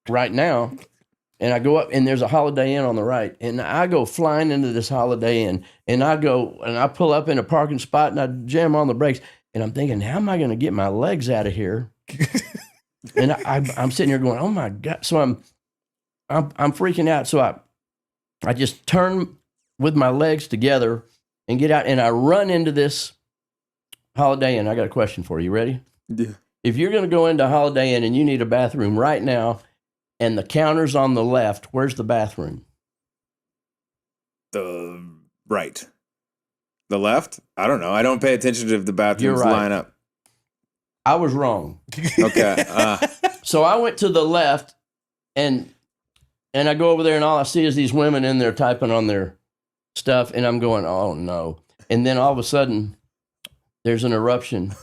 [SPEAKER 3] right now. And I go up and there's a Holiday Inn on the right. And I go flying into this Holiday Inn and I go and I pull up in a parking spot and I jam on the brakes. And I'm thinking, how am I going to get my legs out of here? And I'm sitting here going, oh my God. So I'm freaking out. So I just turn with my legs together and get out and I run into this Holiday Inn. I got a question for you. You ready?
[SPEAKER 2] Yeah.
[SPEAKER 3] If you're going to go into Holiday Inn and you need a bathroom right now and the counter's on the left, where's the bathroom?
[SPEAKER 2] The right. The left? I don't know. I don't pay attention to if the bathrooms
[SPEAKER 3] You're right.
[SPEAKER 2] line up.
[SPEAKER 3] I was wrong.
[SPEAKER 2] Okay.
[SPEAKER 3] So I went to the left and I go over there and all I see is these women in there typing on their stuff and I'm going, oh no. And then all of a sudden there's an eruption.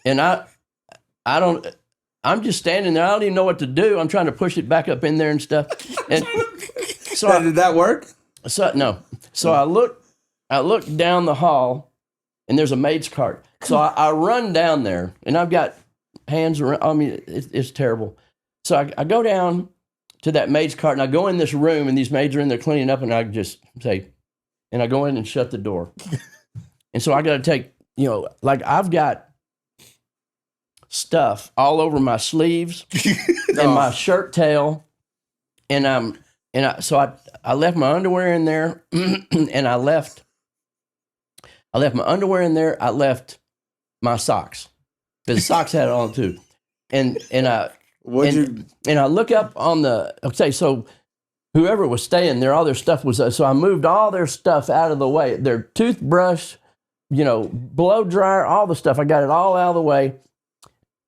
[SPEAKER 3] And I'm just standing there. I don't even know what to do. I'm trying to push it back up in there and stuff. And so
[SPEAKER 2] Did that work?
[SPEAKER 3] no. So I look down the hall and there's a maid's cart. So I run down there and I've got hands around. I mean, it's terrible. So I go down to that maid's cart and I go in this room and these maids are in there cleaning up and I just say, and I go in and shut the door. And so I got to take, like I've got stuff all over my sleeves and my shirt tail. And I left my underwear in there and I left my underwear in there. I left my socks because the socks had it on too. And I look up on so whoever was staying there, all their stuff was, so I moved all their stuff out of the way, their toothbrush, blow dryer, all the stuff. I got it all out of the way.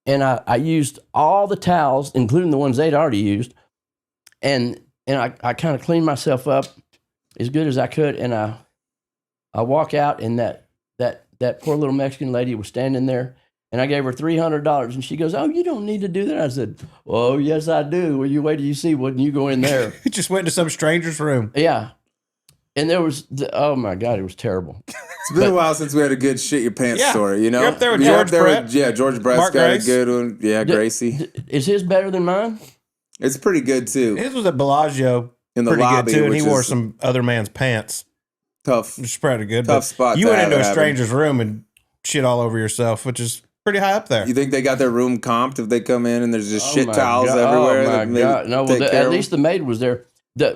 [SPEAKER 3] And I used all the towels, including the ones they'd already used. And I kind of cleaned myself up as good as I could. And I walk out, and that poor little Mexican lady was standing there, and I gave her $300, and she goes, "Oh, you don't need to do that." I said, "Oh, yes, I do. Well, you wait till you see. Wouldn't you go in there?"
[SPEAKER 4] You just went to some stranger's room.
[SPEAKER 3] Yeah. And there was, oh my God, it was terrible.
[SPEAKER 2] It's been a while since we had a good shit your pants story, you know?
[SPEAKER 4] You're up there with George Brett.
[SPEAKER 2] George Brett's
[SPEAKER 4] Mark
[SPEAKER 2] got
[SPEAKER 4] Grace.
[SPEAKER 2] a good one. Yeah, Gracie.
[SPEAKER 3] Is his better than mine?
[SPEAKER 2] It's pretty good, too.
[SPEAKER 4] His was at Bellagio.
[SPEAKER 2] In the
[SPEAKER 4] pretty
[SPEAKER 2] lobby,
[SPEAKER 4] good too, and
[SPEAKER 2] which
[SPEAKER 4] he wore
[SPEAKER 2] is
[SPEAKER 4] some other man's pants.
[SPEAKER 2] tough.
[SPEAKER 4] Which is pretty good.
[SPEAKER 2] Tough
[SPEAKER 4] but
[SPEAKER 2] spot
[SPEAKER 4] You
[SPEAKER 2] to
[SPEAKER 4] went
[SPEAKER 2] have
[SPEAKER 4] into
[SPEAKER 2] it
[SPEAKER 4] a
[SPEAKER 2] happen.
[SPEAKER 4] stranger's room and shit all over yourself, which is pretty high up there.
[SPEAKER 2] You think they got their room comped if they come in and there's just shit
[SPEAKER 3] my
[SPEAKER 2] towels
[SPEAKER 3] God.
[SPEAKER 2] everywhere?
[SPEAKER 3] Oh my
[SPEAKER 2] that maybe
[SPEAKER 3] God. No,
[SPEAKER 2] take
[SPEAKER 3] well,
[SPEAKER 2] care
[SPEAKER 3] at
[SPEAKER 2] of
[SPEAKER 3] least the maid was there.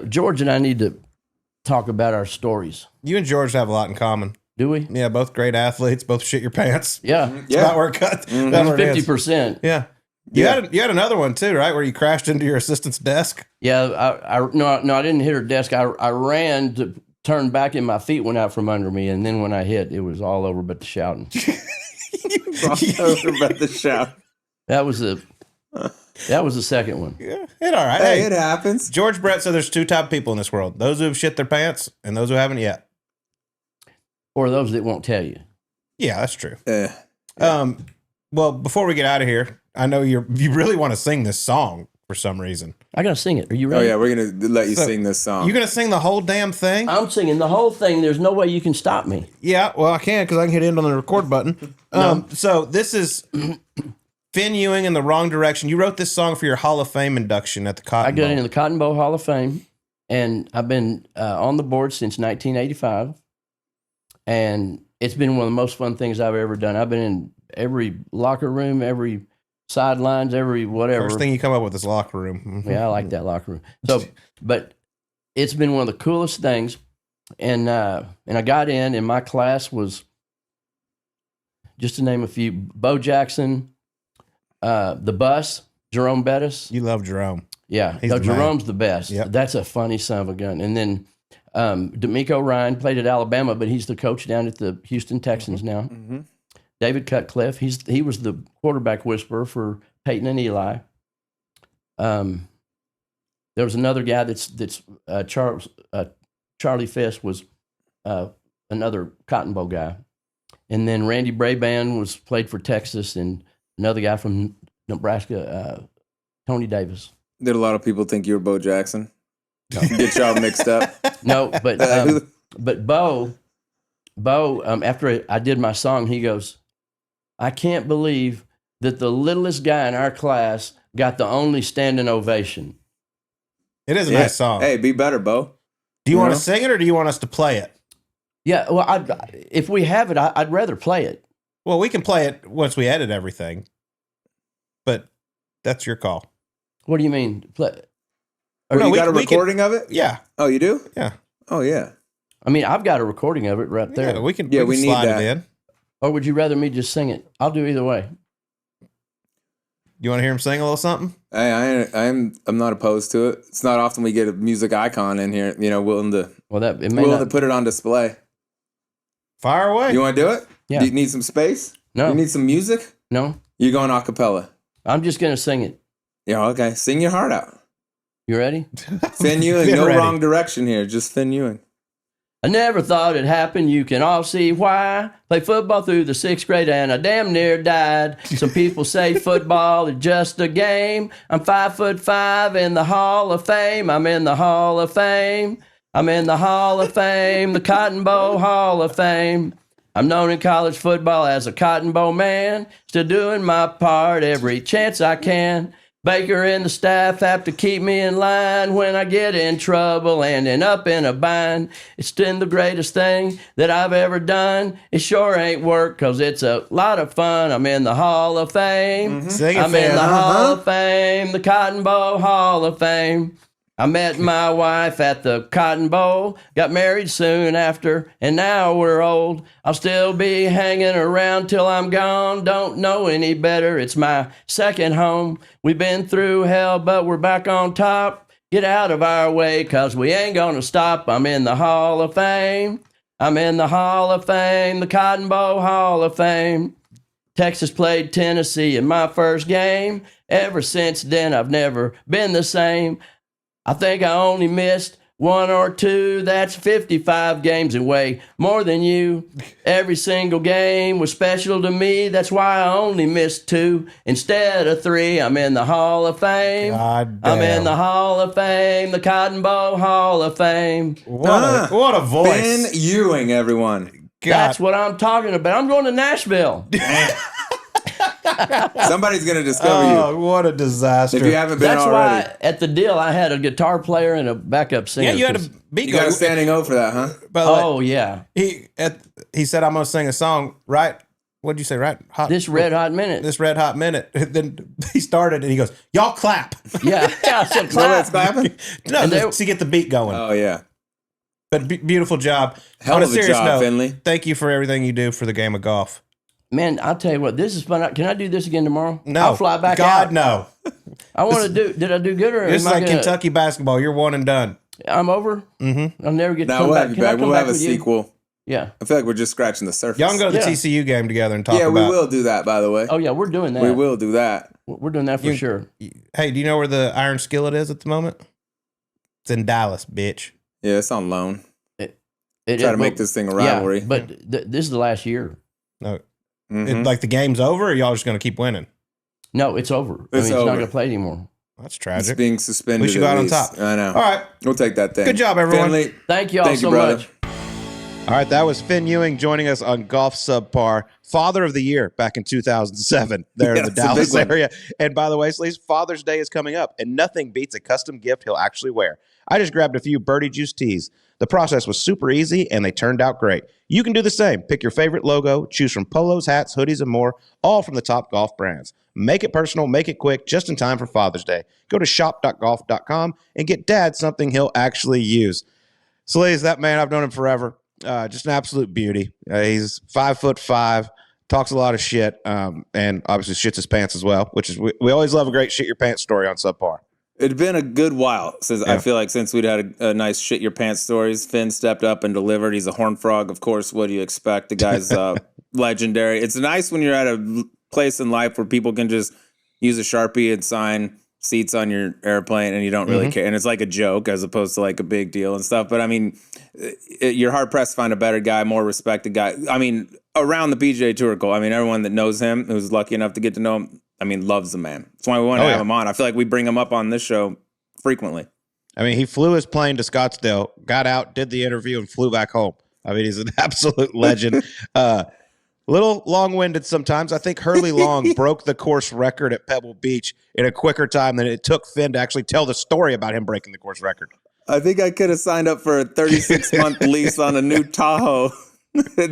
[SPEAKER 3] George and I need to talk about our stories.
[SPEAKER 4] You and George have a lot in common.
[SPEAKER 3] Do we?
[SPEAKER 4] Yeah, both great athletes, both shit your pants.
[SPEAKER 3] Yeah.
[SPEAKER 4] It's about where it cuts. About where it is.
[SPEAKER 3] 50%.
[SPEAKER 4] Yeah. You had another one too, right? Where you crashed into your assistant's desk.
[SPEAKER 3] Yeah. No, I didn't hit her desk. I ran to turn back and my feet went out from under me. And then when I hit, it was all over but the shouting.
[SPEAKER 2] about the shout.
[SPEAKER 3] That was the second one.
[SPEAKER 4] Yeah, it all right.
[SPEAKER 2] Hey, it happens.
[SPEAKER 4] George Brett said there's two type of people in this world: those who have shit their pants and those who haven't yet.
[SPEAKER 3] Or those that won't tell you.
[SPEAKER 4] Yeah, that's true.
[SPEAKER 2] Yeah.
[SPEAKER 4] Well, before we get out of here, I know you really want to sing this song for some reason.
[SPEAKER 3] I got to sing it. Are you
[SPEAKER 2] Oh,
[SPEAKER 3] ready?
[SPEAKER 2] yeah, we're going to let you sing this song.
[SPEAKER 4] You gonna sing the whole damn thing?
[SPEAKER 3] I'm singing the whole thing. There's no way you can stop me.
[SPEAKER 4] Yeah, well, I can because I can hit end on the record button. So this is Finn Ewing in the Wrong Direction. You wrote this song for your Hall of Fame induction at the Cotton
[SPEAKER 3] I got
[SPEAKER 4] Bowl.
[SPEAKER 3] into the Cotton Bowl Hall of Fame, and I've been on the board since 1985. And it's been one of the most fun things I've ever done. I've been in every locker room, every sidelines, every whatever.
[SPEAKER 4] First thing you come up with is locker room.
[SPEAKER 3] Yeah, I like that locker room. So, but it's been one of the coolest things. And I got in, and my class was, just to name a few, Bo Jackson, the Bus, Jerome Bettis.
[SPEAKER 4] You love Jerome.
[SPEAKER 3] Yeah,
[SPEAKER 4] He's
[SPEAKER 3] no,
[SPEAKER 4] the man.
[SPEAKER 3] Jerome's the best.
[SPEAKER 4] Yep.
[SPEAKER 3] That's a funny son of a gun. And then D'Amico Ryan played at Alabama, but he's the coach down at the Houston Texans now.
[SPEAKER 2] Mm-hmm.
[SPEAKER 3] David Cutcliffe, he was the quarterback whisperer for Peyton and Eli. There was another guy that's Charlie Fest was another Cotton Bowl guy, and then Randy Braband played for Texas, and another guy from Nebraska, Tony Davis.
[SPEAKER 2] Did a lot of people think you were Bo Jackson? Get y'all mixed up.
[SPEAKER 3] No, but Bo, after I did my song, he goes, "I can't believe that the littlest guy in our class got the only standing ovation."
[SPEAKER 4] It is a nice song.
[SPEAKER 2] Hey, be better, Bo.
[SPEAKER 4] Do you want to sing it or do you want us to play it?
[SPEAKER 3] Yeah, well, if we have it, I'd rather play it.
[SPEAKER 4] Well, we can play it once we edit everything, but that's your call.
[SPEAKER 3] What do you mean? Play?
[SPEAKER 2] Or
[SPEAKER 4] No,
[SPEAKER 2] you
[SPEAKER 4] we-
[SPEAKER 2] got a
[SPEAKER 4] we can-
[SPEAKER 2] recording of it?
[SPEAKER 4] Yeah,
[SPEAKER 2] Oh, you do?
[SPEAKER 4] yeah,
[SPEAKER 2] Oh, yeah.
[SPEAKER 3] I mean, I've got a recording of it right there.
[SPEAKER 4] yeah. We can.
[SPEAKER 2] Yeah,
[SPEAKER 4] we
[SPEAKER 2] we
[SPEAKER 4] can
[SPEAKER 2] need
[SPEAKER 4] slide
[SPEAKER 2] that.
[SPEAKER 4] it in.
[SPEAKER 3] Or would you rather me just sing it? I'll do either way.
[SPEAKER 4] You want to hear him sing a little something?
[SPEAKER 2] I'm not opposed to it. It's not often we get a music icon in here, willing to
[SPEAKER 3] Well, it may
[SPEAKER 2] willing to
[SPEAKER 3] not.
[SPEAKER 2] put it on display.
[SPEAKER 4] Fire away.
[SPEAKER 2] You want to do it?
[SPEAKER 3] Yeah.
[SPEAKER 2] Do you need some space?
[SPEAKER 3] No.
[SPEAKER 2] You need some music?
[SPEAKER 3] No,
[SPEAKER 2] You're going a cappella.
[SPEAKER 3] I'm just gonna sing it.
[SPEAKER 2] Yeah, okay. Sing your heart out.
[SPEAKER 3] You ready?
[SPEAKER 2] Finn Ewing,
[SPEAKER 4] Get
[SPEAKER 2] no
[SPEAKER 4] ready.
[SPEAKER 2] wrong direction here. Just Finn Ewing.
[SPEAKER 3] I never thought it'd happen. You can all see why. Played football through the 6th grade and I damn near died. Some people say football is just a game. I'm 5'5" in the Hall of Fame. I'm in the Hall of Fame. I'm in the Hall of Fame, the Cotton Bowl Hall of Fame. I'm known in college football as a Cotton Bowl man. Still doing my part every chance I can. Baker and the staff have to keep me in line when I get in trouble and end up in a bind. It's been the greatest thing that I've ever done. It sure ain't work because it's a lot of fun. I'm in the Hall of Fame.
[SPEAKER 4] Sing it,
[SPEAKER 3] I'm in
[SPEAKER 4] Finn.
[SPEAKER 3] the Hall of Fame, the Cotton Bowl Hall of Fame. I met my wife at the Cotton Bowl, got married soon after, and now we're old. I'll still be hanging around till I'm gone. Don't know any better. It's my second home. We've been through hell, but we're back on top. Get out of our way, 'cause we ain't gonna stop. I'm in the Hall of Fame. I'm in the Hall of Fame, the Cotton Bowl Hall of Fame. Texas played Tennessee in my first game. Ever since then, I've never been the same. I think I only missed 1 or 2, that's 55 games away. More than you. Every single game was special to me. That's why I only missed 2 instead of 3. I'm in the Hall of Fame.
[SPEAKER 4] God
[SPEAKER 3] I'm
[SPEAKER 4] damn.
[SPEAKER 3] in the Hall of Fame, the Cotton Bowl Hall of Fame.
[SPEAKER 4] What a voice.
[SPEAKER 2] Finn Ewing, everyone.
[SPEAKER 4] God.
[SPEAKER 3] That's what I'm talking about. I'm going to Nashville.
[SPEAKER 2] Somebody's going to discover you.
[SPEAKER 4] Oh, what a disaster.
[SPEAKER 2] If you haven't been
[SPEAKER 3] That's
[SPEAKER 2] already.
[SPEAKER 3] why at the deal I had a guitar player and a backup singer.
[SPEAKER 4] Yeah, you had
[SPEAKER 3] 'cause-
[SPEAKER 4] a beat.
[SPEAKER 2] You got a standing O for that, huh?
[SPEAKER 4] By the way,
[SPEAKER 3] Oh, yeah.
[SPEAKER 4] he said, I'm going to sing a song, right? What'd you say, right? Hot,
[SPEAKER 3] This Red Hot Minute.
[SPEAKER 4] This red hot minute. Then he started and he goes, y'all clap.
[SPEAKER 3] Yeah, I said
[SPEAKER 2] Nobody's
[SPEAKER 3] clap.
[SPEAKER 2] clapping?
[SPEAKER 4] No,
[SPEAKER 3] And they-
[SPEAKER 4] to get the beat going.
[SPEAKER 2] Oh, yeah.
[SPEAKER 4] But beautiful job.
[SPEAKER 2] Hell
[SPEAKER 4] On
[SPEAKER 2] of a job, Finley.
[SPEAKER 4] Thank you for everything you do for the game of golf.
[SPEAKER 3] Man, I'll tell you what, this is fun. Can I do this again tomorrow?
[SPEAKER 4] No.
[SPEAKER 3] I'll fly back
[SPEAKER 4] God,
[SPEAKER 3] out.
[SPEAKER 4] no.
[SPEAKER 3] I want to do, did I do good or
[SPEAKER 4] It's
[SPEAKER 3] am I
[SPEAKER 4] like
[SPEAKER 3] gonna,
[SPEAKER 4] Kentucky basketball. You're one and done.
[SPEAKER 3] I'm over? Mm-hmm. I'll never get to
[SPEAKER 2] Now
[SPEAKER 3] come
[SPEAKER 2] we'll
[SPEAKER 3] back.
[SPEAKER 2] have you
[SPEAKER 3] Can I
[SPEAKER 2] back.
[SPEAKER 3] come
[SPEAKER 2] We'll
[SPEAKER 3] back
[SPEAKER 2] have a
[SPEAKER 3] with you?
[SPEAKER 2] sequel.
[SPEAKER 3] Yeah.
[SPEAKER 2] I feel like we're just scratching the surface.
[SPEAKER 4] Y'all can go to the
[SPEAKER 3] Yeah.
[SPEAKER 4] TCU game together and talk
[SPEAKER 2] Yeah,
[SPEAKER 4] about
[SPEAKER 2] we will do that, by the way.
[SPEAKER 3] Oh, yeah, we're doing that.
[SPEAKER 2] We will do that.
[SPEAKER 3] We're doing that for sure.
[SPEAKER 4] Hey, do you know where the Iron Skillet is at the moment? It's in Dallas, bitch.
[SPEAKER 2] Yeah, it's on loan.
[SPEAKER 3] It,
[SPEAKER 2] Try to make this thing a rivalry.
[SPEAKER 3] Yeah, but this is the last year.
[SPEAKER 4] No,
[SPEAKER 2] Mhm.
[SPEAKER 4] like the game's over, or y'all just going to keep winning?
[SPEAKER 3] No, it's over.
[SPEAKER 2] It's
[SPEAKER 3] It's
[SPEAKER 2] over.
[SPEAKER 3] not going to play anymore.
[SPEAKER 4] That's
[SPEAKER 2] It's
[SPEAKER 4] tragic.
[SPEAKER 2] being suspended.
[SPEAKER 4] We should go
[SPEAKER 2] at
[SPEAKER 4] out on
[SPEAKER 2] least.
[SPEAKER 4] top.
[SPEAKER 2] I know.
[SPEAKER 4] All right.
[SPEAKER 2] We'll take that thing.
[SPEAKER 4] Good job, everyone.
[SPEAKER 2] Finley,
[SPEAKER 3] Thank you all
[SPEAKER 2] thank you,
[SPEAKER 3] so
[SPEAKER 2] brother.
[SPEAKER 3] much.
[SPEAKER 1] All right, that was Finn Ewing joining us on Golf Subpar, Father of the Year back in 2007 there
[SPEAKER 2] Yeah,
[SPEAKER 1] in the
[SPEAKER 2] it's a
[SPEAKER 1] Dallas
[SPEAKER 2] big one.
[SPEAKER 1] area. And by the way, Sleaze, Father's Day is coming up, and nothing beats a custom gift he'll actually wear. I just grabbed a few Birdie Juice tees. The process was super easy, and they turned out great. You can do the same. Pick your favorite logo, choose from polos, hats, hoodies, and more, all from the top golf brands. Make it personal, make it quick, just in time for Father's Day. Go to shop.golf.com and get Dad something he'll actually use. Sleaze, that man, I've known him forever. Just an absolute beauty. He's 5'5", talks a lot of shit, and obviously shits his pants as well, which is we always love a great shit your pants story on Subpar.
[SPEAKER 2] It'd been a good while since I feel like since we'd had a nice shit your pants stories. Finn stepped up and delivered. He's a horn frog, of course. What do you expect? The guy's legendary. It's nice when you're at a place in life where people can just use a Sharpie and sign seats on your airplane and you don't really care. And it's like a joke as opposed to like a big deal and stuff. But I mean, you're hard pressed to find a better guy, more respected guy. I mean, around the PGA Tour, Cole, I mean, everyone that knows him, who's lucky enough to get to know him, I mean, loves the man. That's why we want to have him on. I feel like we bring him up on this show frequently.
[SPEAKER 1] I mean, he flew his plane to Scottsdale, got out, did the interview, and flew back home. I mean, he's an absolute legend. Little long-winded sometimes. I think Hurley Long broke the course record at Pebble Beach in a quicker time than it took Finn to actually tell the story about him breaking the course record.
[SPEAKER 2] I think I could have signed up for a 36-month lease on a new Tahoe.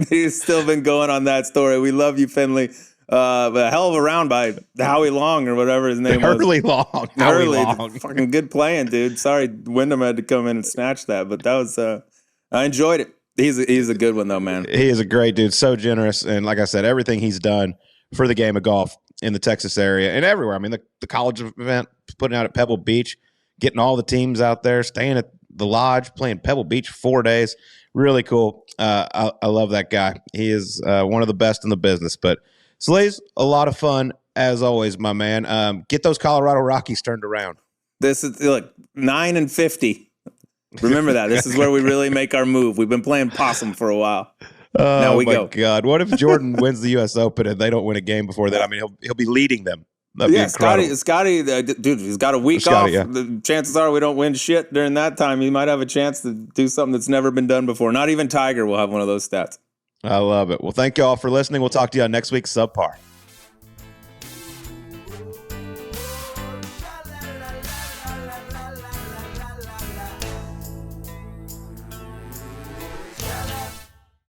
[SPEAKER 2] He's still been going on that story. We love you, Finley. But a hell of a round by Howie Long or whatever his name was.
[SPEAKER 1] Hurley Long. Howie Long.
[SPEAKER 2] Fucking good playing, dude. Sorry, Wyndham had to come in and snatch that, but that was I enjoyed it. He's a good one though, man.
[SPEAKER 1] He is a great dude, so generous, and like I said, everything he's done for the game of golf in the Texas area and everywhere. I mean, the college event, putting out at Pebble Beach, getting all the teams out there, staying at the lodge, playing Pebble Beach 4 days. Really cool. I love that guy. He is one of the best in the business. But Sleaze, a lot of fun as always, my man. Get those Colorado Rockies turned around.
[SPEAKER 2] This is look 9-50. Remember that. This is where we really make our move. We've been playing possum for a while. Now we go.
[SPEAKER 1] God, what if Jordan wins the U.S. Open and they don't win a game before that? I mean, he'll be leading them. That'd be incredible.
[SPEAKER 2] Scottie, dude, he's got a week
[SPEAKER 1] Scottie,
[SPEAKER 2] off.
[SPEAKER 1] yeah.
[SPEAKER 2] The chances are we don't win shit during that time. He might have a chance to do something that's never been done before. Not even Tiger will have one of those stats.
[SPEAKER 1] I love it. Well, thank you all for listening. We'll talk to you on next week's Subpar.